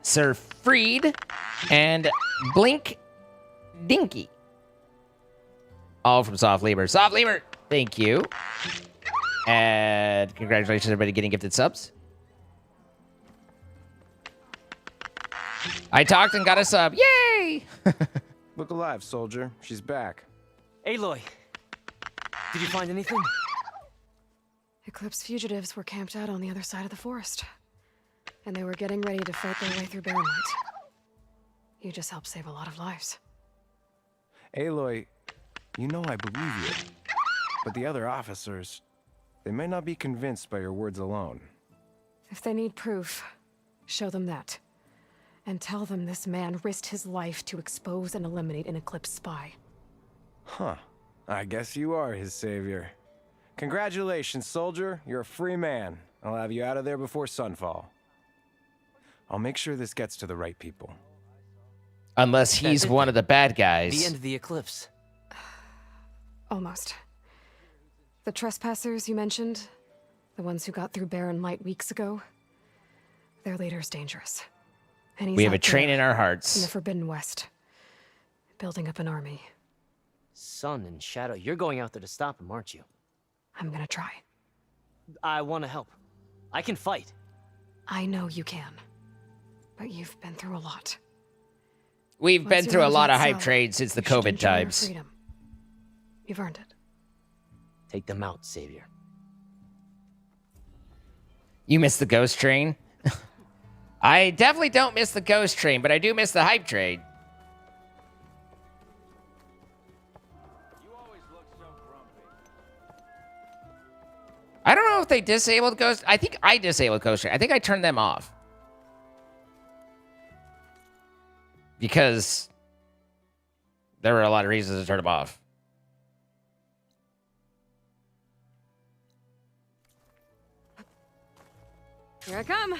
Sir Freed. And Blink Dinky. All from Soft Lemur. Soft Lemur, thank you. And congratulations, everybody, getting gifted subs. I talked and got a sub. Yay! Look alive, soldier. She's back. Aloy, did you find anything? Eclipse fugitives were camped out on the other side of the forest. And they were getting ready to fight their way through Barren Light. You just helped save a lot of lives. Aloy, you know I believe you. But the other officers, they may not be convinced by your words alone. If they need proof, show them that. And tell them this man risked his life to expose and eliminate an Eclipse spy. Huh. I guess you are his savior. Congratulations, soldier. You're a free man. I'll have you out of there before sunfall. I'll make sure this gets to the right people. Unless he's one of the bad guys. The end of the Eclipse. Almost. The trespassers you mentioned, the ones who got through Barren Light weeks ago, their leader's dangerous. And We have a out train there in our hearts. in the Forbidden West, building up an army. Sun and Shadow, you're going out there to stop him, aren't you? I'm gonna try. I want to help. I can fight. I know you can. But you've been through a lot. We've Once been you through a leave lot that of hype cell, trades since the you should COVID enjoy your times. freedom. You've earned it. Take them out, Savior. You missed the ghost train? I definitely don't miss the ghost train, but I do miss the hype trade. I don't know if they disabled ghost. I think I disabled ghost train. I think I turned them off. Because there were a lot of reasons to turn them off. Here I come.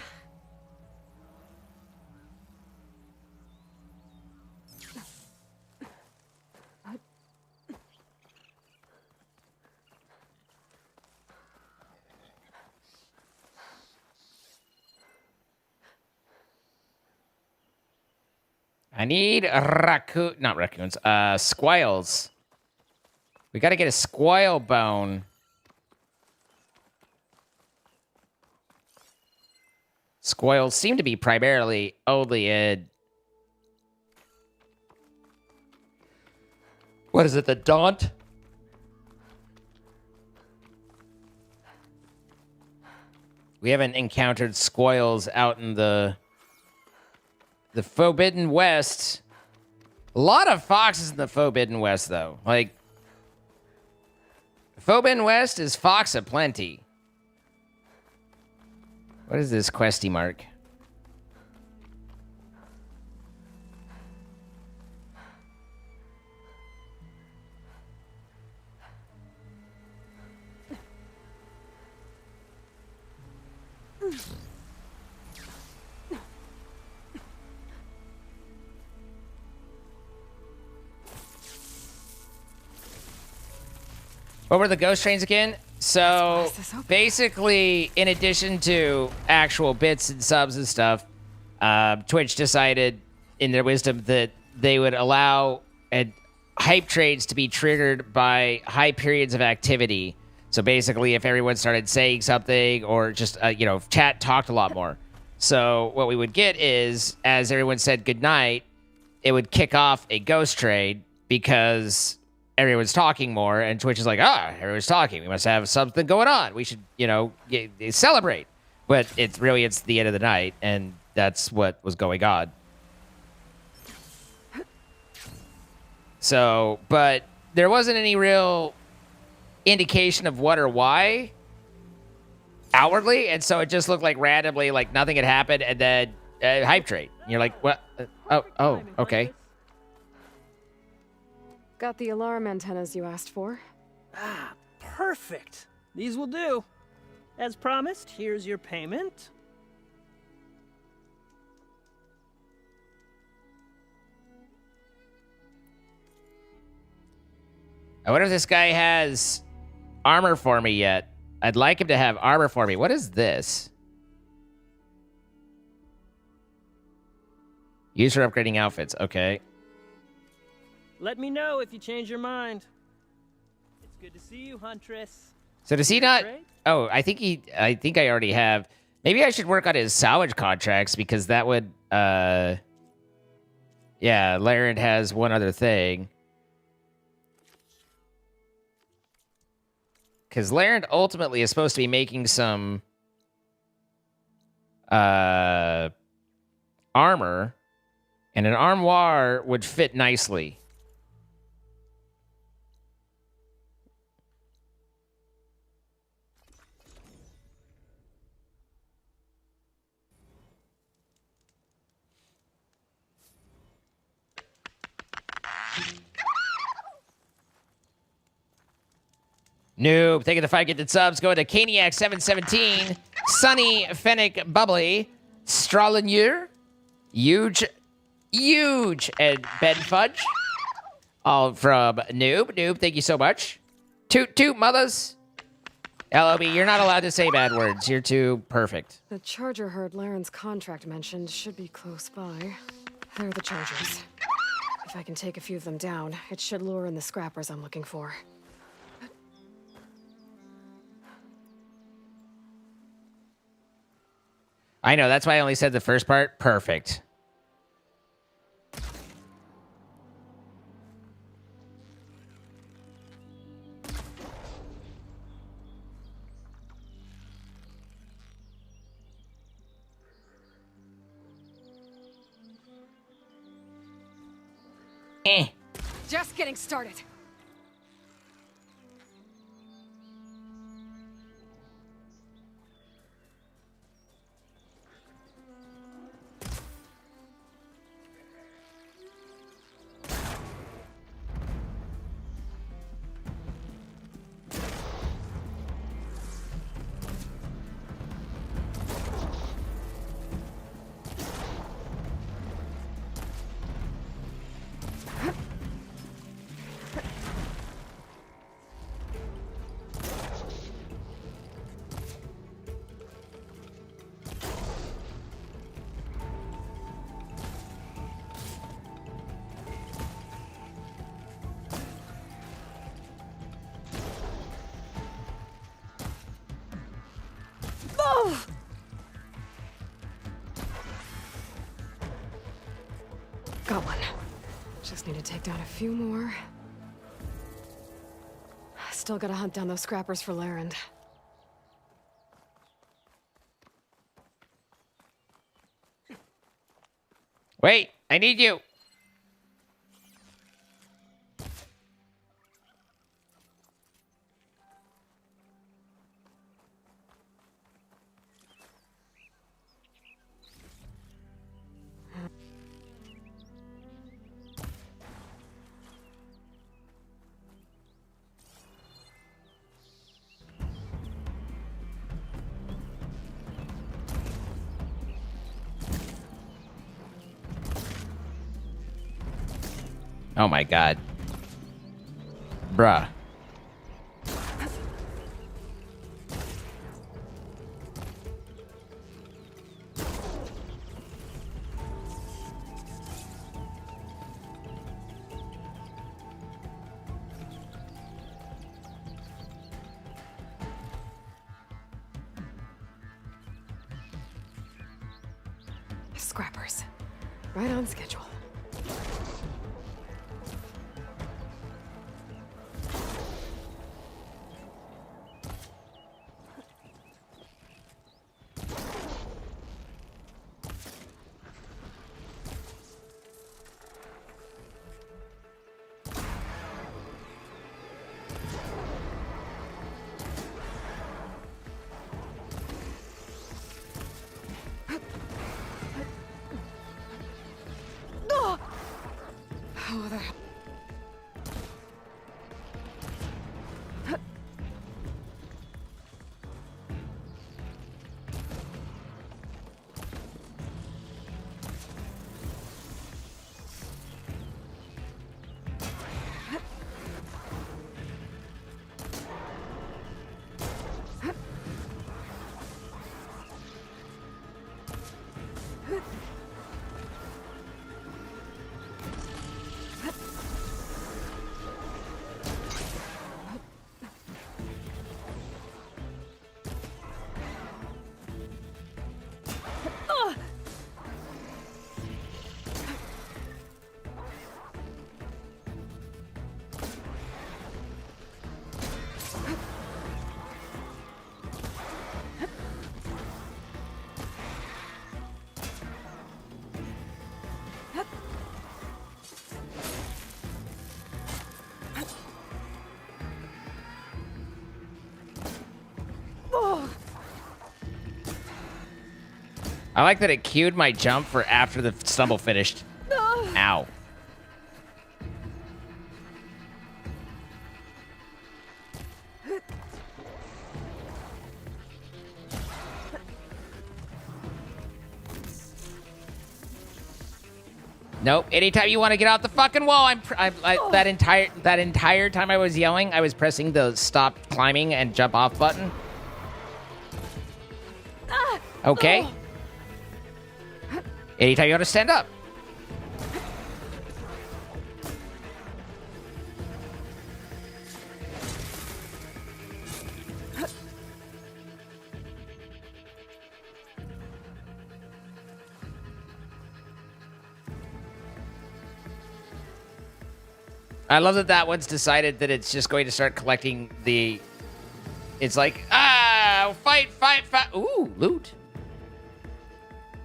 I need not raccoons, squirrels. We got to get a squirrel bone. Squirrels seem to be primarily only in... What is it, the Daunt? We haven't encountered squirrels out in the Forbidden West. A lot of foxes in the Forbidden West, though. Like, Forbidden West is fox aplenty. What is this questy mark? What were the ghost trains again? So basically, in addition to actual bits and subs and stuff, Twitch decided in their wisdom that they would allow hype trades to be triggered by high periods of activity. So basically, if everyone started saying something or just, chat talked a lot more. So what we would get is, as everyone said goodnight, it would kick off a ghost trade because everyone's talking more, and Twitch is like, everyone's talking. We must have something going on. We should, celebrate. But it's the end of the night, and that's what was going on. So, but there wasn't any real indication of what or why outwardly, and so it just looked like randomly, like nothing had happened, and then hype trade. And you're like, what? Oh, okay. Got the alarm antennas you asked for. Ah, perfect. These will do. As promised, here's your payment. I wonder if this guy has armor for me yet. I'd like him to have armor for me. What is this? Use for upgrading outfits. Okay. Let me know if you change your mind. It's good to see you, Huntress. So does he not? Oh, I think I already have. Maybe I should work on his salvage contracts because that would, yeah, Laren has one other thing. Because Laren ultimately is supposed to be making some armor, and an armoire would fit nicely. Noob, thank you the 5 gifted subs. Going to Caniac717, Sunny Fennec Bubbly, Strolinier, Huge, and Ben Fudge. All from Noob. Noob, thank you so much. Toot toot mothers. LOB, you're not allowed to say bad words. You're too perfect. The charger herd Laren's contract mentioned should be close by. There are the chargers. If I can take a few of them down, it should lure in the scrappers I'm looking for. I know, that's why I only said the first part. Perfect. Just getting started. Got one. Just need to take down a few more. Still gotta hunt down those scrappers for Laren. Wait, I need you. Oh my god. Bruh. Scrappers. Right on schedule. Oh, the... I like that it queued my jump for after the stumble finished. Ow. Nope. Anytime you want to get off the fucking wall, that entire time I was yelling, I was pressing the stop climbing and jump off button. Okay. Anytime you want to stand up. I love that one's decided that it's just going to start collecting the... It's like, fight. Ooh, loot.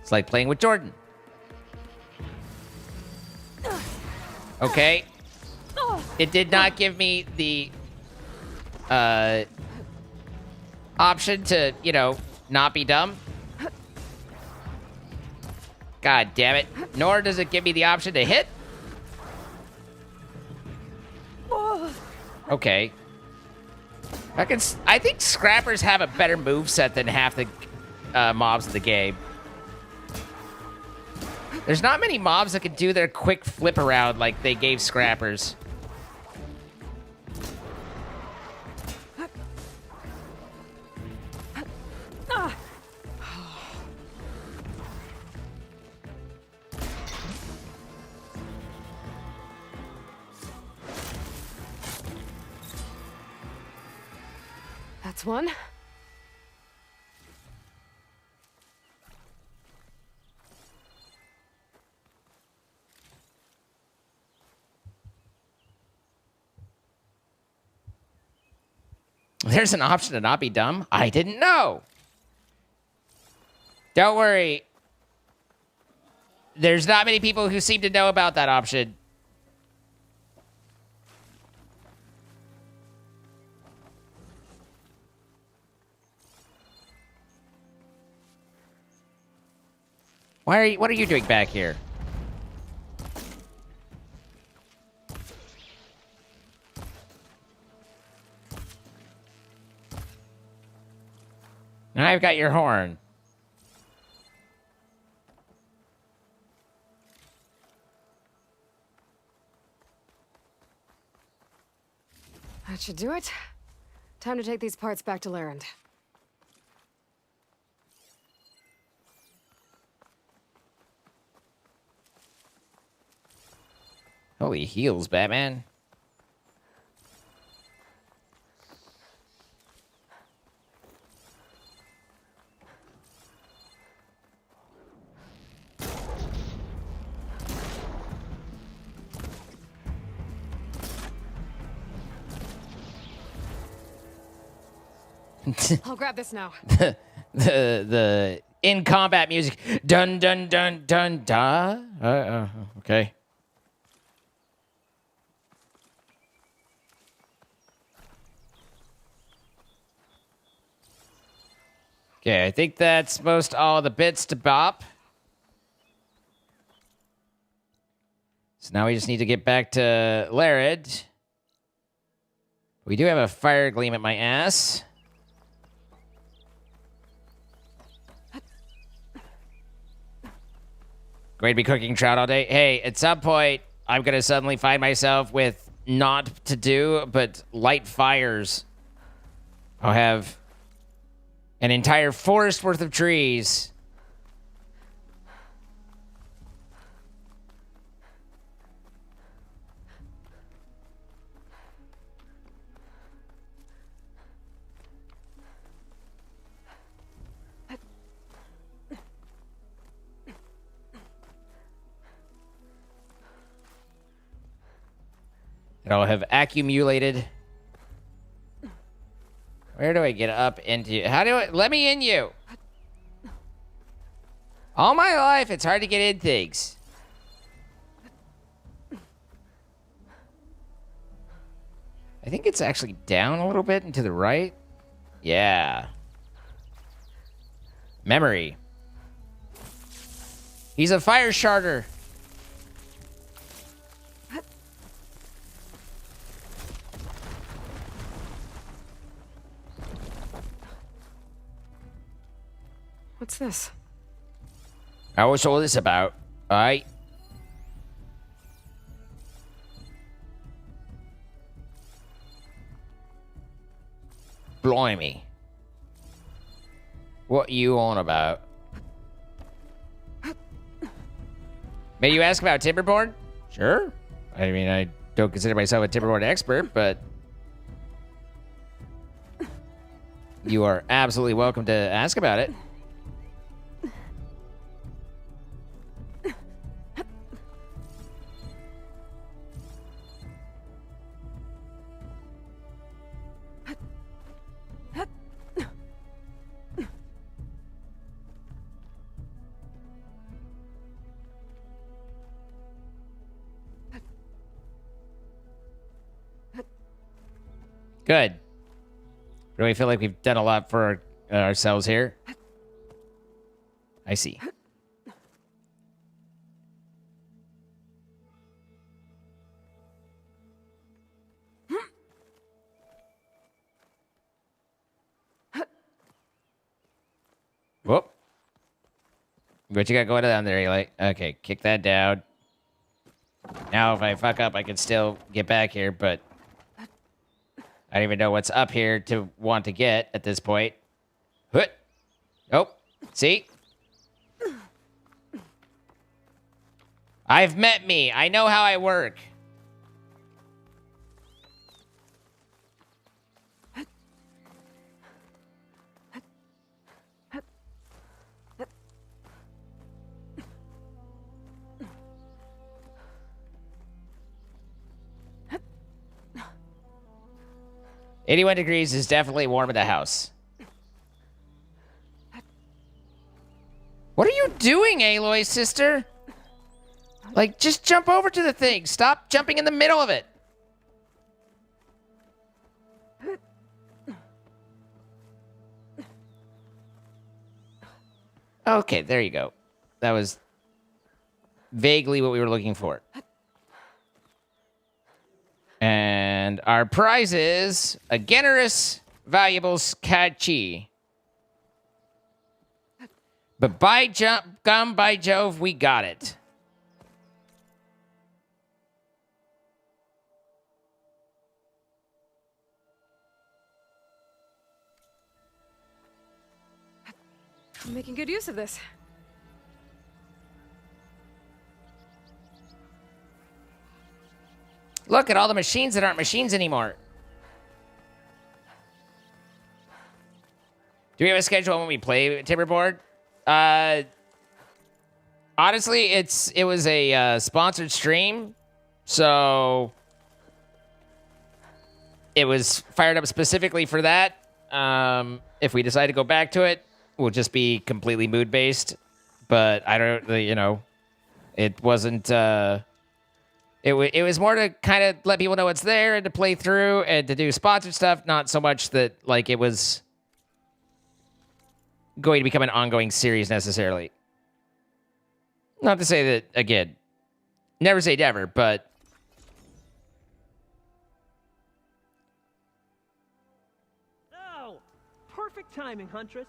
It's like playing with Jordan. Okay. It did not give me the option to, not be dumb. God damn it. Nor does it give me the option to hit. Okay. I think Scrappers have a better moveset than half the mobs in the game. There's not many mobs that can do their quick flip around like they gave Scrappers. That's one. There's an option to not be dumb? I didn't know. Don't worry. There's not many people who seem to know about that option. What are you doing back here? Now I've got your horn. That should do it. Time to take these parts back to Larend. Holy heels, Batman. I'll grab this now. the in combat music. Dun dun dun dun da. Okay. Okay, I think that's most all the bits to bop. So now we just need to get back to Larid. We do have a fire gleam at my ass. Going to be cooking trout all day. Hey, at some point, I'm going to suddenly find myself with not to do, but light fires. I'll have an entire forest worth of trees. I'll have accumulated. Where do I get up into? How do I? Let me in you. All my life, it's hard to get in things. I think it's actually down a little bit and to the right. Yeah. Memory. He's a fire sharder. What's this? What's all this about? Alright. Blimey. What you on about? May you ask about timberborn? Sure. I mean, I don't consider myself a timberborn expert, but you are absolutely welcome to ask about it. Good. Really feel like we've done a lot for ourselves here. I see. Whoop. What you got going down there, Eli? Okay, kick that down. Now if I fuck up, I can still get back here, but I don't even know what's up here to want to get at this point. Oh, see? I've met me. I know how I work. "81 degrees is definitely warm in the house." What are you doing, Aloy's sister? Like, just jump over to the thing. Stop jumping in the middle of it. Okay, there you go. That was vaguely what we were looking for. And our prize is a generous, valuable catchy. But by Jove, we got it. I'm making good use of this. Look at all the machines that aren't machines anymore. Do we have a schedule when we play Timberboard? Honestly, it was a sponsored stream, so it was fired up specifically for that. If we decide to go back to it, we'll just be completely mood based. But I don't, it wasn't. It was more to kind of let people know it's there and to play through and to do sponsored stuff, not so much that like it was going to become an ongoing series necessarily. Not to say that, again, never say never, but Oh, perfect timing, Huntress.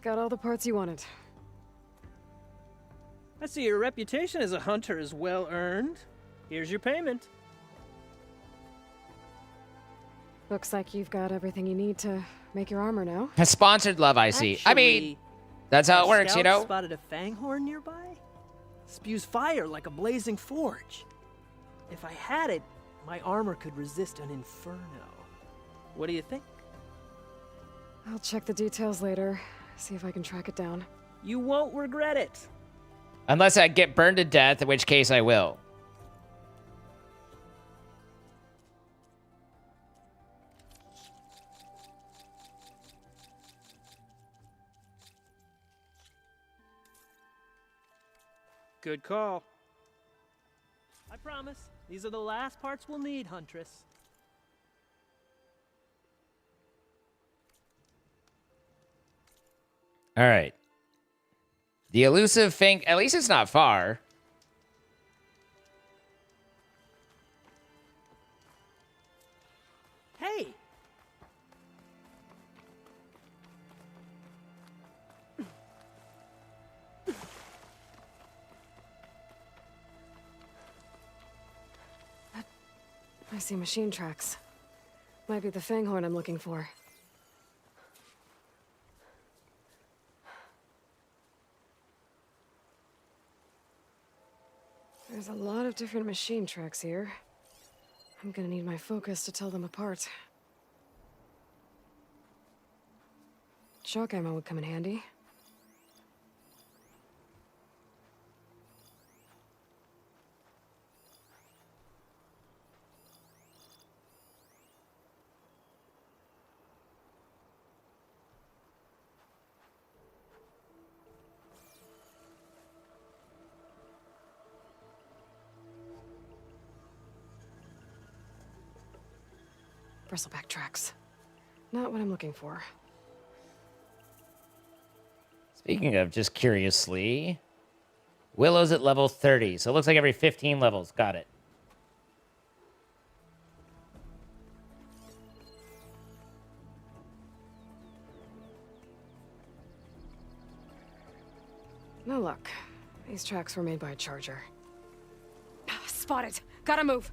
Got all the parts you wanted. I see your reputation as a hunter is well earned. Here's your payment. Looks like you've got everything you need to make your armor now. a sponsored love I see. I mean, that's how it works, you know? Spotted a fanghorn nearby. Spews fire like a blazing forge. If I had it, my armor could resist an inferno. What do you think? I'll check the details later, see if I can track it down. You won't regret it. Unless I get burned to death, in which case I will. Good call. I promise, these are the last parts we'll need, Huntress. All right. The elusive Fang... At least it's not far. Hey! I see machine tracks. Might be the Fanghorn I'm looking for. There's a lot of different machine tracks here. I'm gonna need my focus to tell them apart. Shock ammo would come in handy. Bristleback tracks. Not what I'm looking for. Speaking of, just curiously, Willow's at level 30, so it looks like every 15 levels. Got it. No luck. These tracks were made by a charger. Spotted! Gotta move!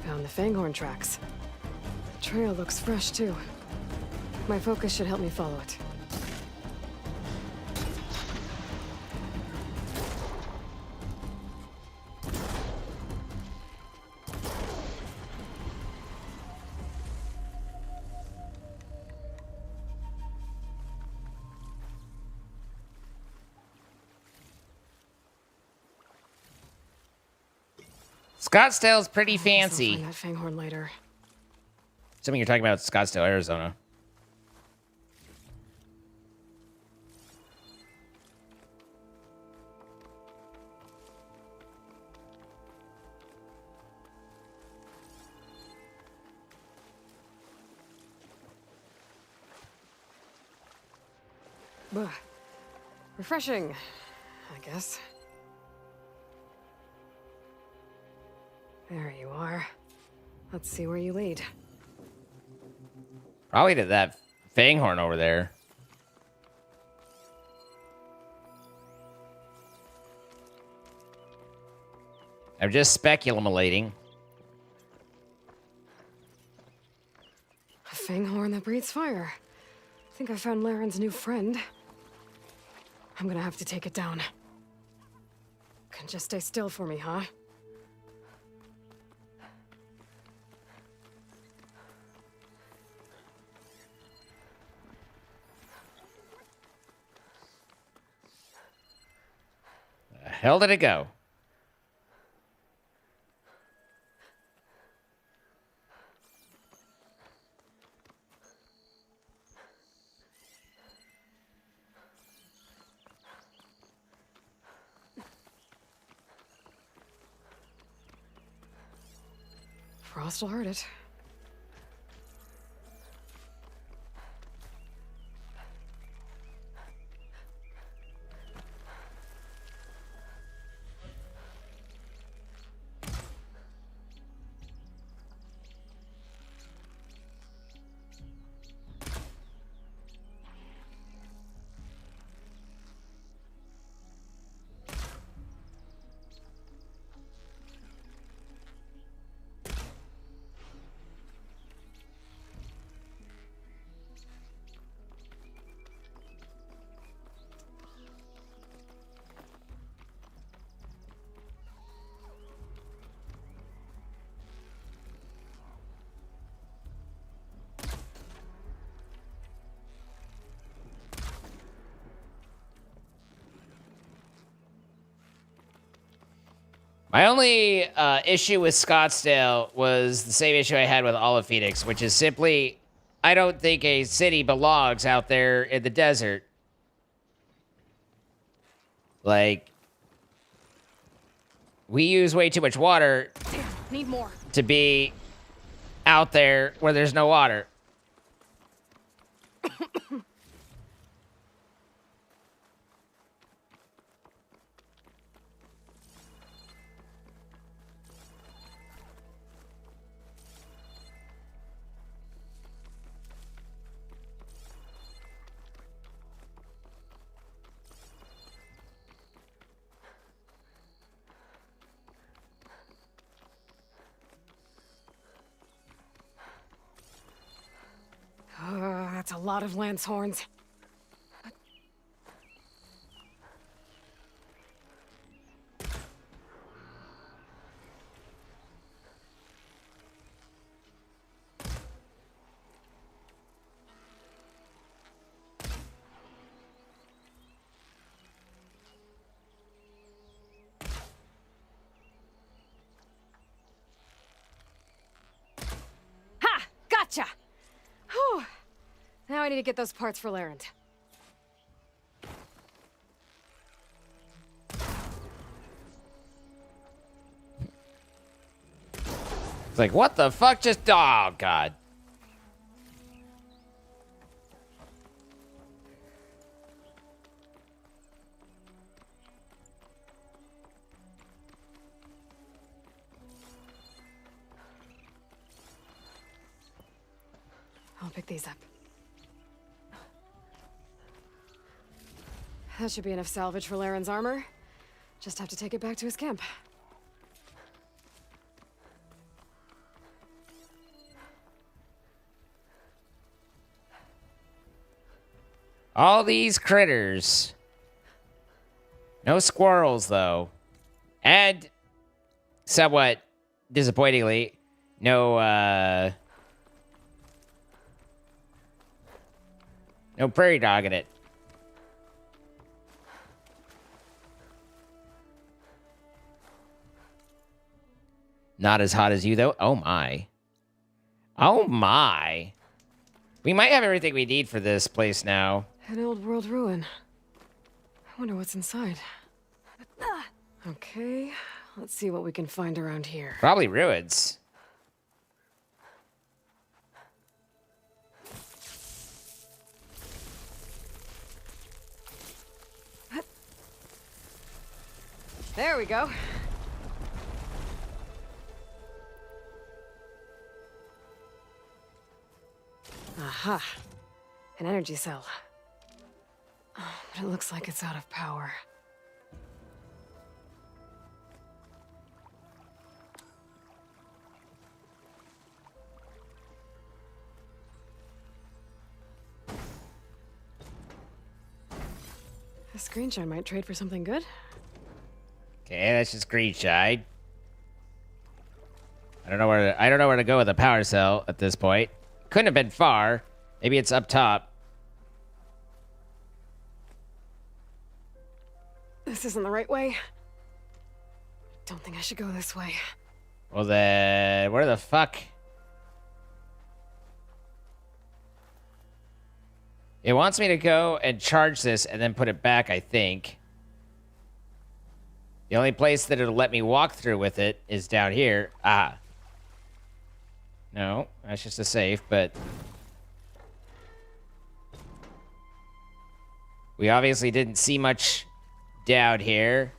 Found the Fanghorn tracks. The trail looks fresh, too. My focus should help me follow it. Scottsdale's pretty fancy. I'll find that Fanghorn later. Assuming you're talking about Scottsdale, Arizona. Bah. Refreshing, I guess. There you are. Let's see where you lead. Probably to that Fanghorn over there. I'm just speculating. A Fanghorn that breathes fire. I think I found Laren's new friend. I'm gonna have to take it down. Can just stay still for me, huh? The hell did it go? Frost will hurt it. My only issue with Scottsdale was the same issue I had with Olive Phoenix, which is simply, I don't think a city belongs out there in the desert. Like, we use way too much water Need more. to be out there where there's no water. That's a lot of lance horns. Ha! Gotcha! Whew. Now I need to get those parts for Larend. It's like, what the fuck just... Oh, God. I'll pick these up. That should be enough salvage for Larend's armor. Just have to take it back to his camp. All these critters. No squirrels, though. And, somewhat disappointingly, no prairie dog in it. Not as hot as you, though. Oh, my. Oh, my. We might have everything we need for this place now. An old world ruin. I wonder what's inside. Okay, let's see what we can find around here. Probably ruins. There we go. Aha. An energy cell. Oh, but it looks like it's out of power. A screenshot might trade for something good. Okay, that's just screenshot. I don't know where to go with a power cell at this point. Couldn't have been far. Maybe it's up top. This isn't the right way. Don't think I should go this way. Well then, where the fuck? It wants me to go and charge this and then put it back, I think. The only place that it'll let me walk through with it is down here. Ah. No, that's just a safe, but... we obviously didn't see much down here.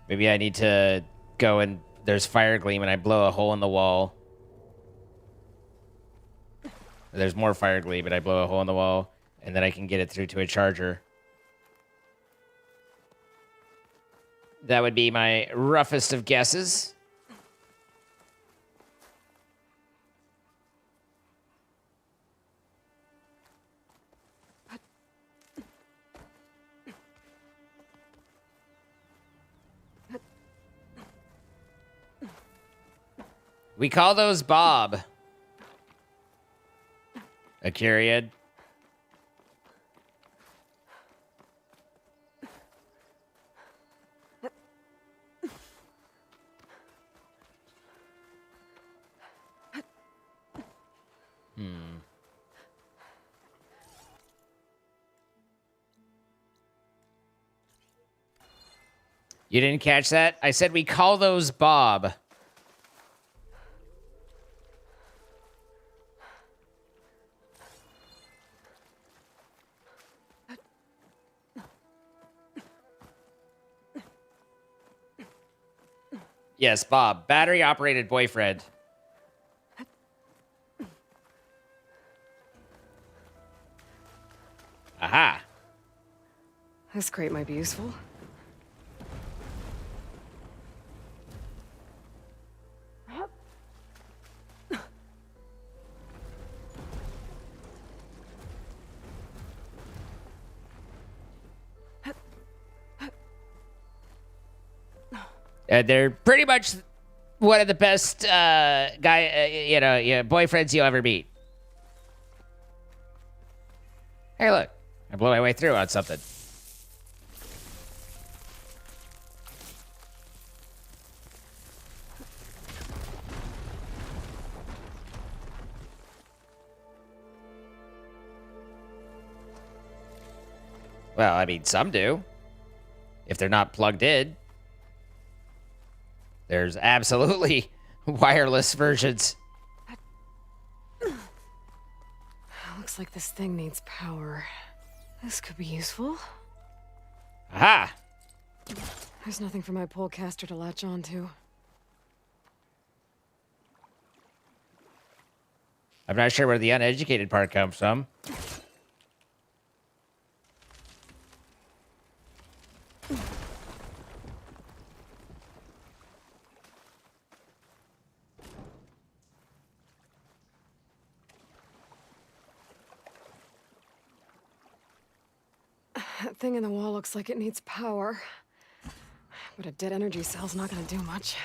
Maybe I need to go and there's fire gleam and I blow a hole in the wall. There's more fire gleam and I blow a hole in the wall and then I can get it through to a charger. That would be my roughest of guesses. We call those Bob. A Curiad. You didn't catch that? I said we call those Bob. Yes, Bob. Battery-operated boyfriend. Aha. This crate might be useful. They're pretty much one of the best boyfriends you'll ever meet. Hey, look. I blew my way through on something. Well, I mean, some do. If they're not plugged in. There's absolutely wireless versions. Looks like this thing needs power. This could be useful. Aha! There's nothing for my polecaster to latch onto. I'm not sure where the uneducated part comes from. That thing in the wall looks like it needs power. But a dead energy cell's not gonna do much.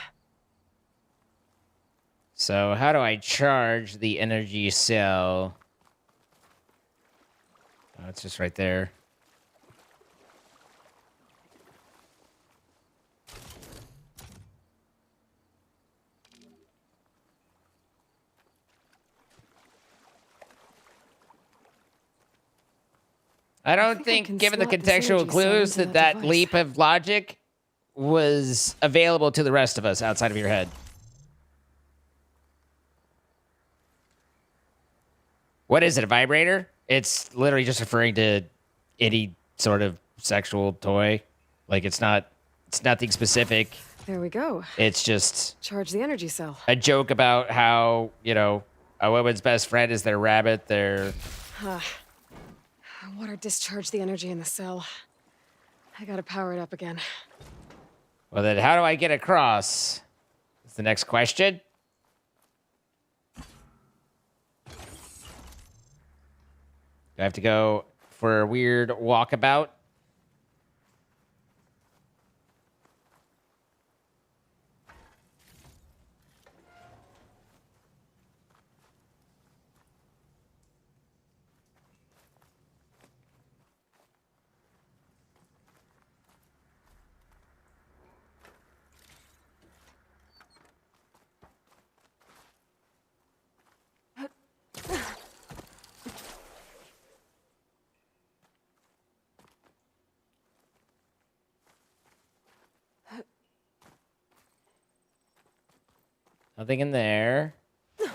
So how do I charge the energy cell? Oh, it's just right there. I don't think given the contextual clues, that leap of logic was available to the rest of us outside of your head. What is it, a vibrator? It's literally just referring to any sort of sexual toy. Like, it's nothing specific. There we go. It's just... Charge the energy cell. A joke about how, you know, a woman's best friend is their rabbit, their... Water discharged the energy in the cell. I gotta power it up again. Well, then how do I get across? That's the next question. Do I have to go for a weird walkabout? Nothing in there. There's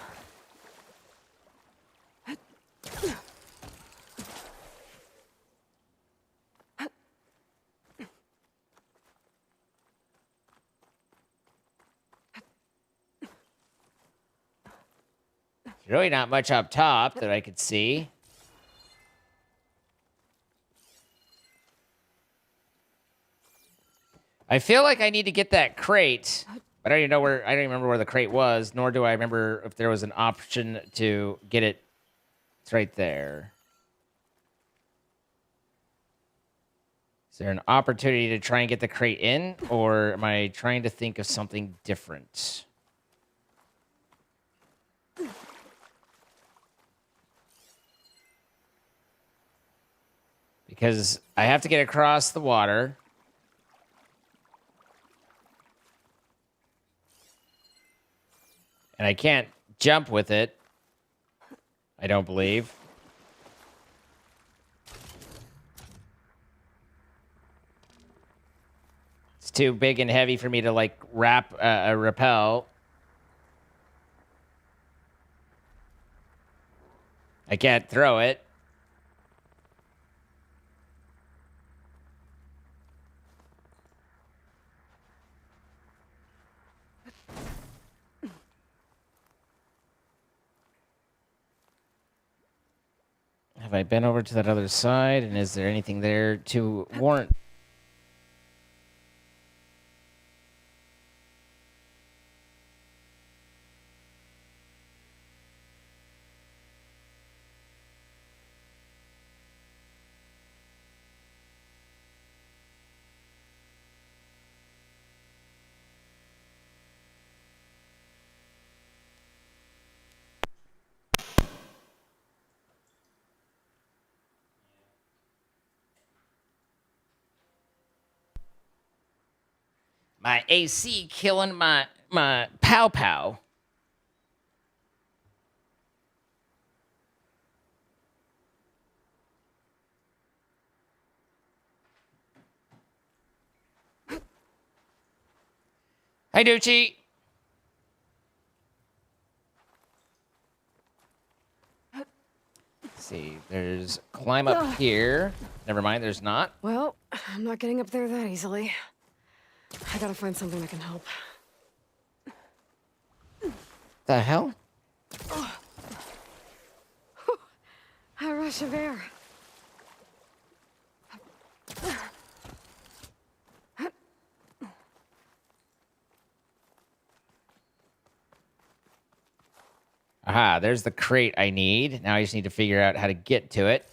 really not much up top that I could see. I feel like I need to get that crate. I don't even know where, I don't even remember where the crate was, nor do I remember if there was an option to get it. It's right there. Is there an opportunity to try and get the crate in, or am I trying to think of something different? Because I have to get across the water. And I can't jump with it. I don't believe. It's too big and heavy for me to, like, rappel. I can't throw it. Have I been over to that other side? And is there anything there to warrant? My AC killing my pow pow. Hi, Ducci. Let's see, there's climb up here. Never mind, there's not. Well, I'm not getting up there that easily. I gotta find something that can help. The hell? A rush of air. Aha, there's the crate I need. Now I just need to figure out how to get to it.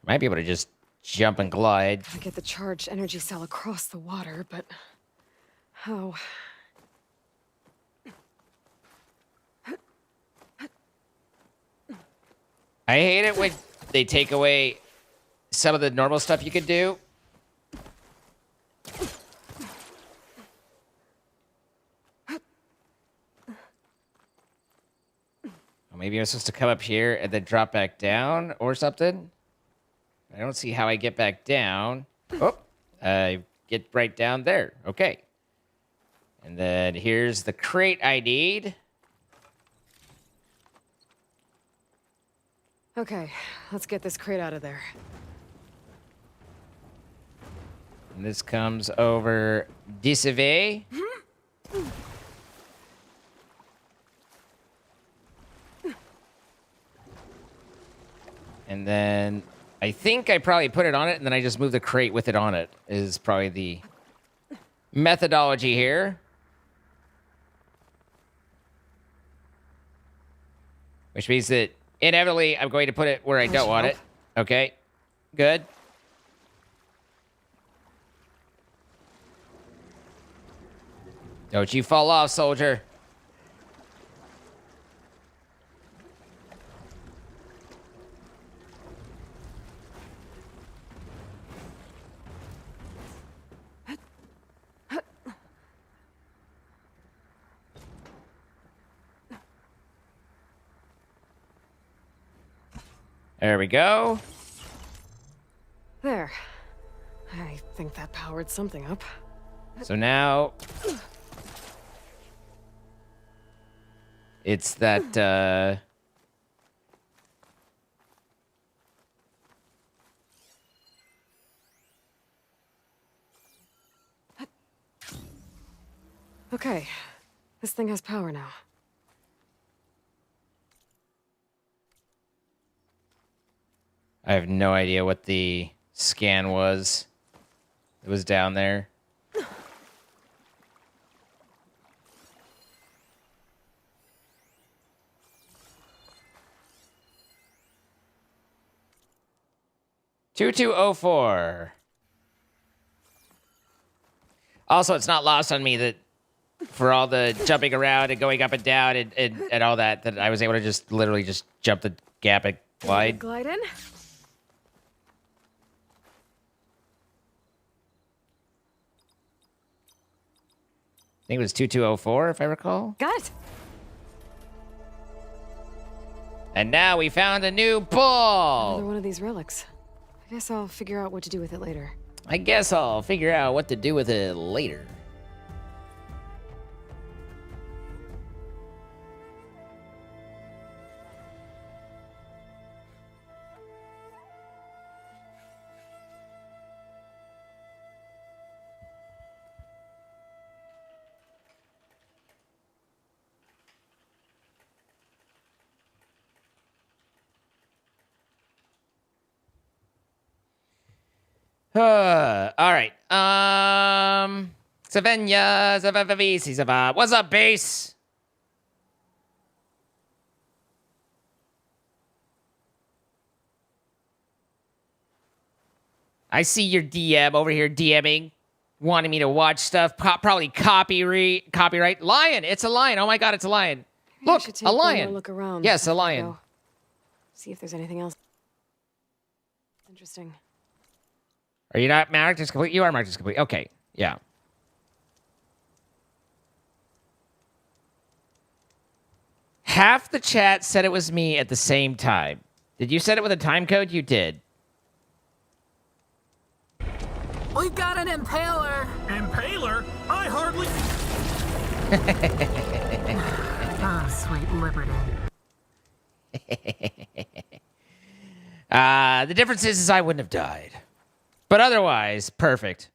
Might be able to just jump and glide. Gotta get the charged energy cell across the water, but how? I hate it when they take away some of the normal stuff you could do. Maybe I'm supposed to come up here and then drop back down or something. I don't see how I get back down. Oh, I get right down there. Okay. And then here's the crate I need. Okay, let's get this crate out of there. And this comes over this way. And then I think I probably put it on it, and then I just move the crate with it on it, is probably the methodology here. Which means that inevitably I'm going to put it where I don't want it. Okay, good. Don't you fall off, soldier. There we go. There. I think that powered something up. So now it's that Okay, this thing has power now. I have no idea what the scan was. It was down there. $2204. Also, it's not lost on me that for all the jumping around and going up and down and all that, that I was able to just literally just jump the gap and glide. Glide in. I think it was 2204, if I recall. Got it. And now we found a new ball. Another one of these relics. I guess I'll figure out what to do with it later. I guess I'll figure out what to do with it later. All right. Savenya, what's up, base? I see your DM over here DMing, wanting me to watch stuff. Probably copyright. Lion, it's a lion. Oh my God, it's a lion. Maybe Look, I should take a one lion. more look around. Yes, a before I lion. go. See if there's anything else. Interesting. Are you not marked as complete? You are marked as complete. Okay, yeah. Half the chat said it was me at the same time. Did you set it with a time code? You did. We've got an impaler. Impaler? I hardly... Oh, sweet liberty. The difference is I wouldn't have died. But otherwise, perfect.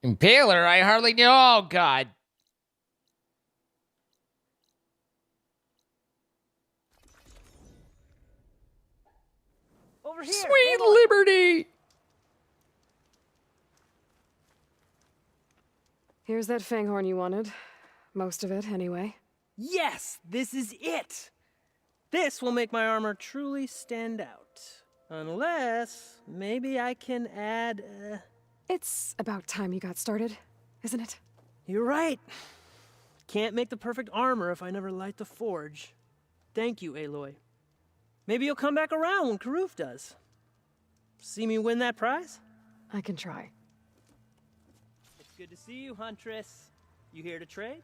Impaler, I hardly knew. Oh, God. Over here. Sweet liberty. Here's that fanghorn you wanted. Most of it, anyway. Yes, this is it. This will make my armor truly stand out. Unless, maybe I can add, It's about time you got started, isn't it? You're right. Can't make the perfect armor if I never light the forge. Thank you, Aloy. Maybe you'll come back around when Karuf does. See me win that prize? I can try. It's good to see you, Huntress. You here to trade?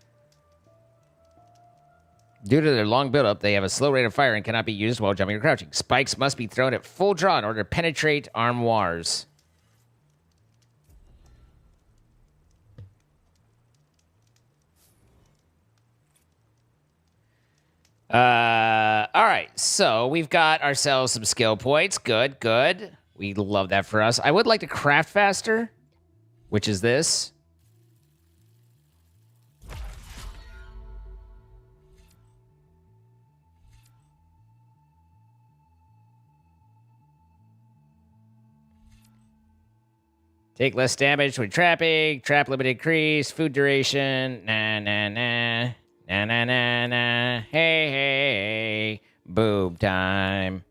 Due to their long buildup, they have a slow rate of fire and cannot be used while jumping or crouching. Spikes must be thrown at full draw in order to penetrate armoires. All right, so we've got ourselves some skill points. Good, good. We love that for us. I would like to craft faster, which is this. Take less damage when trapping. Trap limit increase. Food duration. Nah, nah, nah. Nah, nah, nah, nah. Hey, hey. Boob time.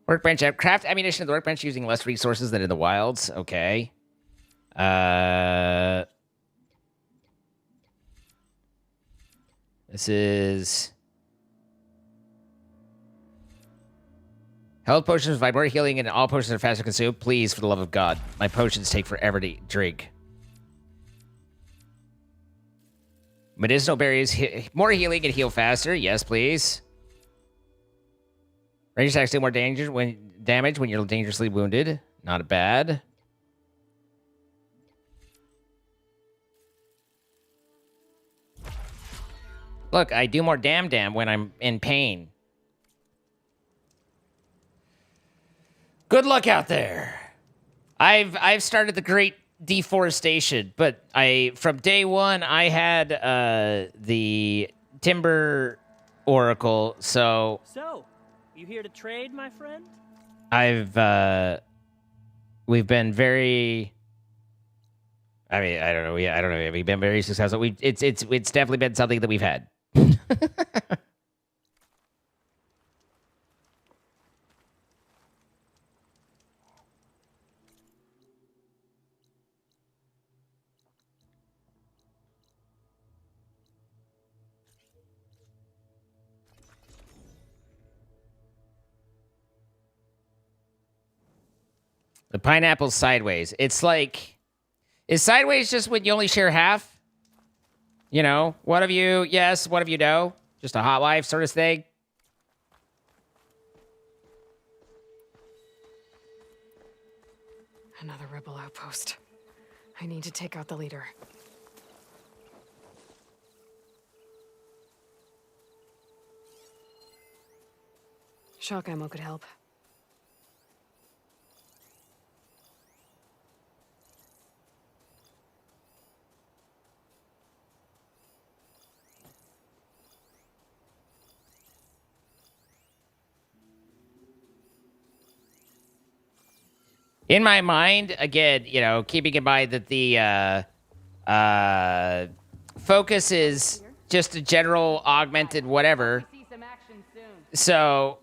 Workbench. Craft ammunition at the workbench using less resources than in the wilds. Okay. This is... Health potions provide more healing and all potions are faster consumed. Please, for the love of God. My potions take forever to drink. Medicinal berries, more healing and heal faster. Yes, please. Range attacks do more damage when you're dangerously wounded. Not bad. Look, I do more damn when I'm in pain. Good luck out there. I've started the great deforestation, but from day one I had the timber oracle, so you here to trade, my friend? We've been very, I mean, I don't know, we've been very successful. It's definitely been something that we've had. The pineapple's sideways. It's like, is sideways just when you only share half? You know, one of you yes, one of you no. Just a hot wife sort of thing. Another rebel outpost. I need to take out the leader. Shock ammo could help. In my mind, again, you know, keeping in mind that the focus is just a general augmented whatever. So,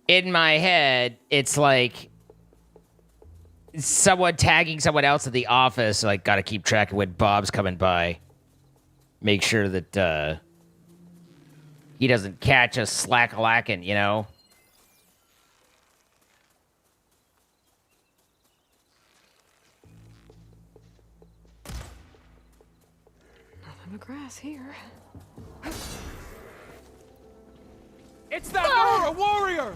in my head, it's like someone tagging someone else at the office. Like, gotta keep track of when Bob's coming by. Make sure that he doesn't catch us slack-a-lacking, you know? Nothing but grass here. It's that Nora warrior!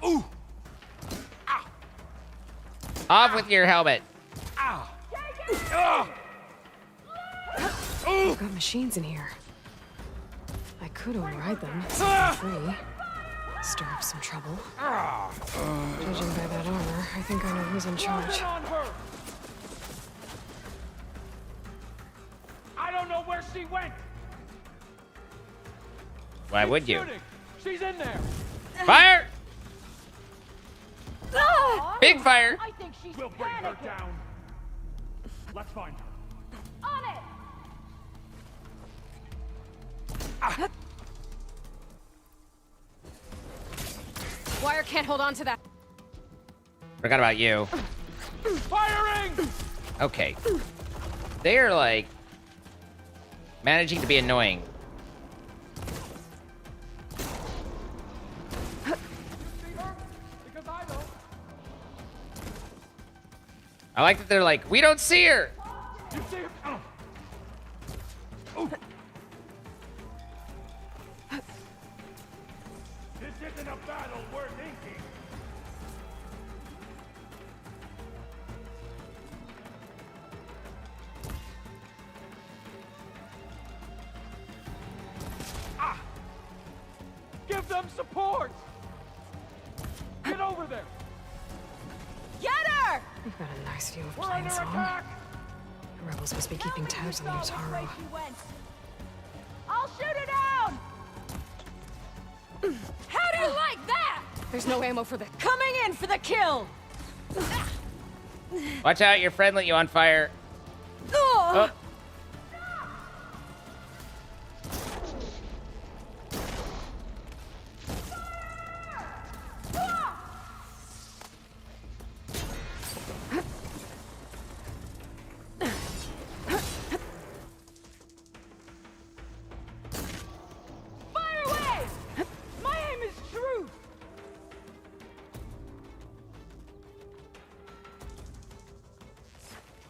Ooh! Off with your helmet. We've got machines in here. I could override them, set them free. Stir up some trouble. Judging by that armor, I think I know who's in charge. I don't know where she went. Why would you? She's in there. Fire! Big fire! I think she's we'll bring her down. Let's find her. On it. Wire can't hold on to that. Forgot about you. Firing! Okay. They're like managing to be annoying. I like that they're like, we don't see her. You see her? This isn't a battle worth inking. Give them support! Get over there! Get her! We've got a nice view of We're under Plainsong. attack! The rebels must be keeping tabs on the Utaru. I'll shoot her down! How do you like that? There's no ammo for the... Coming in for the kill! Watch out, your friend lit you on fire. Oh. Fire away! My aim is true!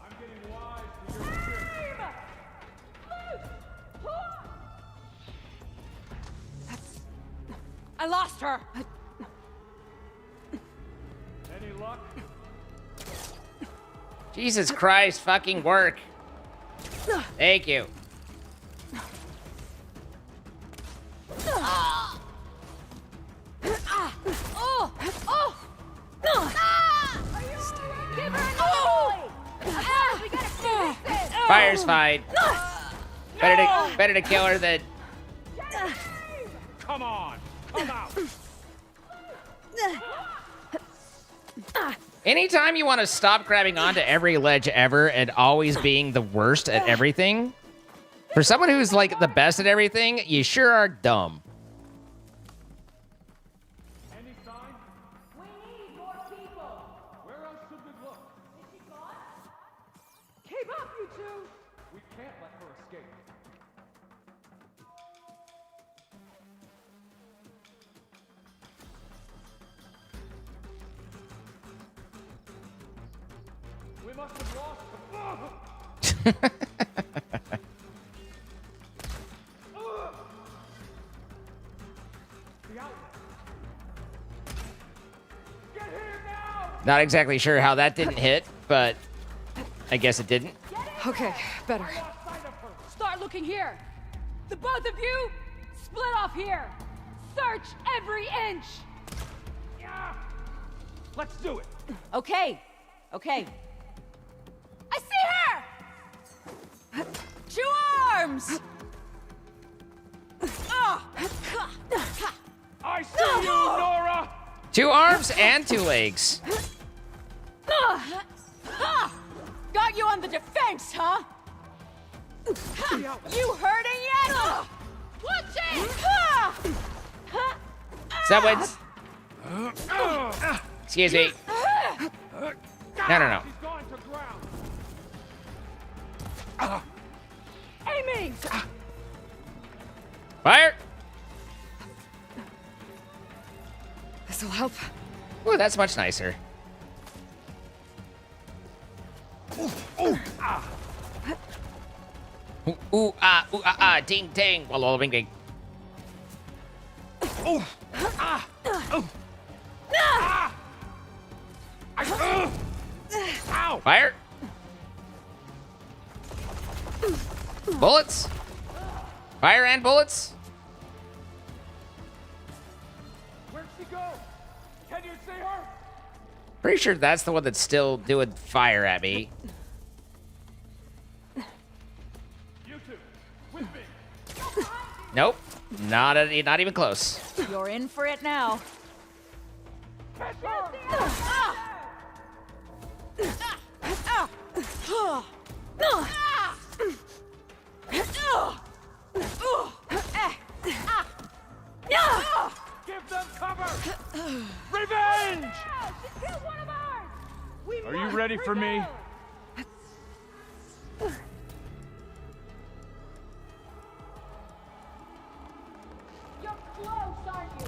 I'm getting wise to your tricks. I lost her! Any luck? Jesus Christ, fucking work. Thank you. Fire's fine. Better to kill her than... Come on! Come out! Anytime you want to stop grabbing onto every ledge ever and always being the worst at everything, for someone who's like the best at everything, you sure are dumb. Any sign? We need more people. Where else should we look? Is she gone? Keep up, you two! We can't let her escape. We must have lost the outlet. Get here now! Not exactly sure how that didn't hit, but I guess it didn't. Okay, better. Start looking here. The both of you, split off here. Search every inch. Yeah. Let's do it. Okay. Okay. I see her. 2 arms! I see you, Nora! 2 arms and 2 legs. Got you on the defense, huh? You hurting yet? Watch it! Someone's... Excuse me. No. She's going to ground. Aiming. Fire! This'll help. Ooh, that's much nicer. Ding, ding. Walla, bing, bing. Fire! Bullets! Fire and bullets! Where'd she go? Can you see her? Pretty sure that's the one that's still doing fire at me. You two, with me. Nope. Not even close. You're in for it now. Give them cover! Revenge! She killed one of ours. Are you ready for me? You're close, aren't you?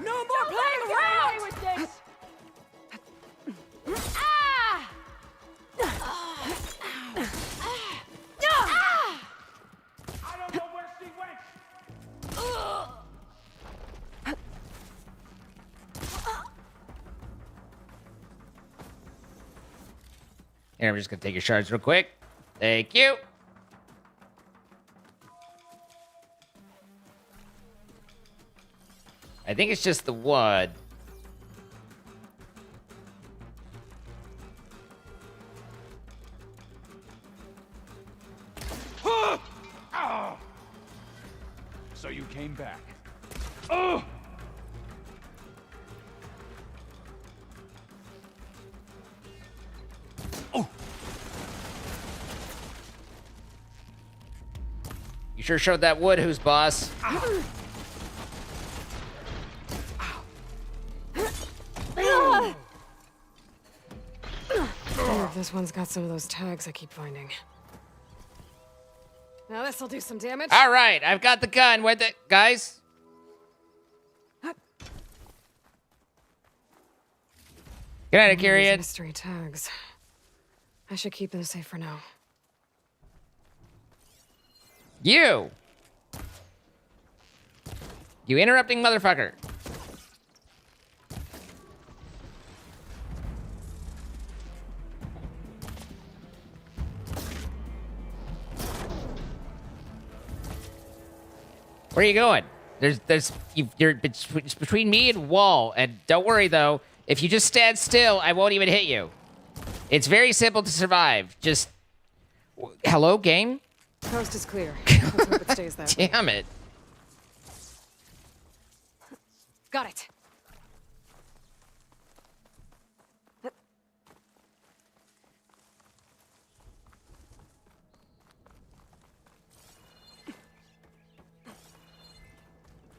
No more playing around with this! I don't know where she went. Here, I'm just gonna take your shards real quick. Thank you. I think it's just the one. So you came back. Oh! You sure showed that wood who's boss. This one's got some of those tags I keep finding. Now this'll do some damage. All right, I've got the gun. Where the guys? Good night, Akirian. Mystery tags. I should keep them safe for now. You interrupting motherfucker. Where are you going? It's between me and wall. And don't worry though, if you just stand still, I won't even hit you. It's very simple to survive. Just hello, game. Coast is clear. Let's hope it stays that way. Damn it. Got it.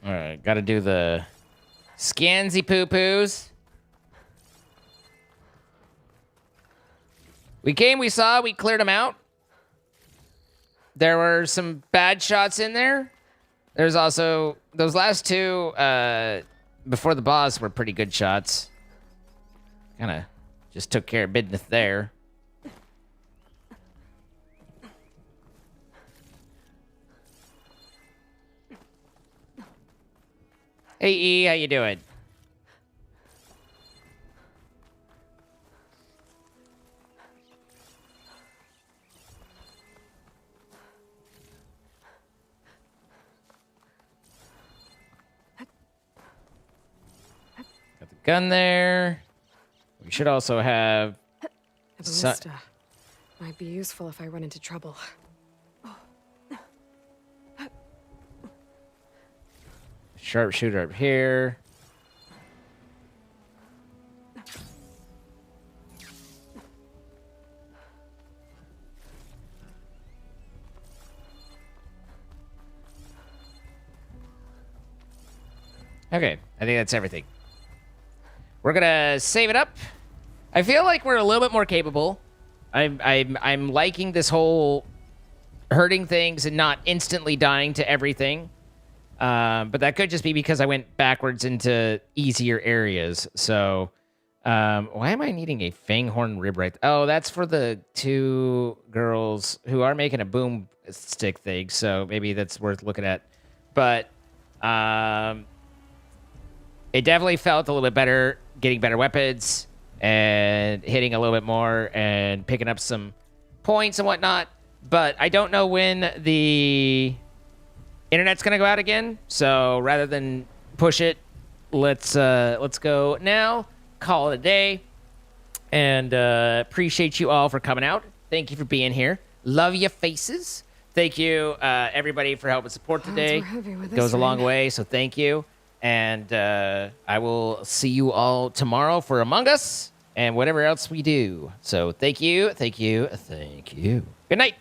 All right, got to do the Scansy poo-poos. We came, we saw, we cleared them out. There were some bad shots in there. There's also... Those last two before the boss were pretty good shots. Kind of just took care of business there. Hey, E, how you doing? Got the gun there. We should also have... A ballista. Might be useful if I run into trouble. Sharpshooter up here. Okay, I think that's everything. We're gonna save it up. I feel like we're a little bit more capable. I'm liking this whole hurting things and not instantly dying to everything. But that could just be because I went backwards into easier areas. So, why am I needing a fanghorn rib right? Oh, that's for the two girls who are making a boom stick thing. So maybe that's worth looking at. But, it definitely felt a little bit better getting better weapons and hitting a little bit more and picking up some points and whatnot. But I don't know when the internet's gonna go out again, so rather than push it, let's go now. Call it a day, and appreciate you all for coming out. Thank you for being here. Love your faces. Thank you, everybody, for helping support today. It goes a long way, so thank you. And I will see you all tomorrow for Among Us and whatever else we do. So thank you, thank you, thank you. Good night.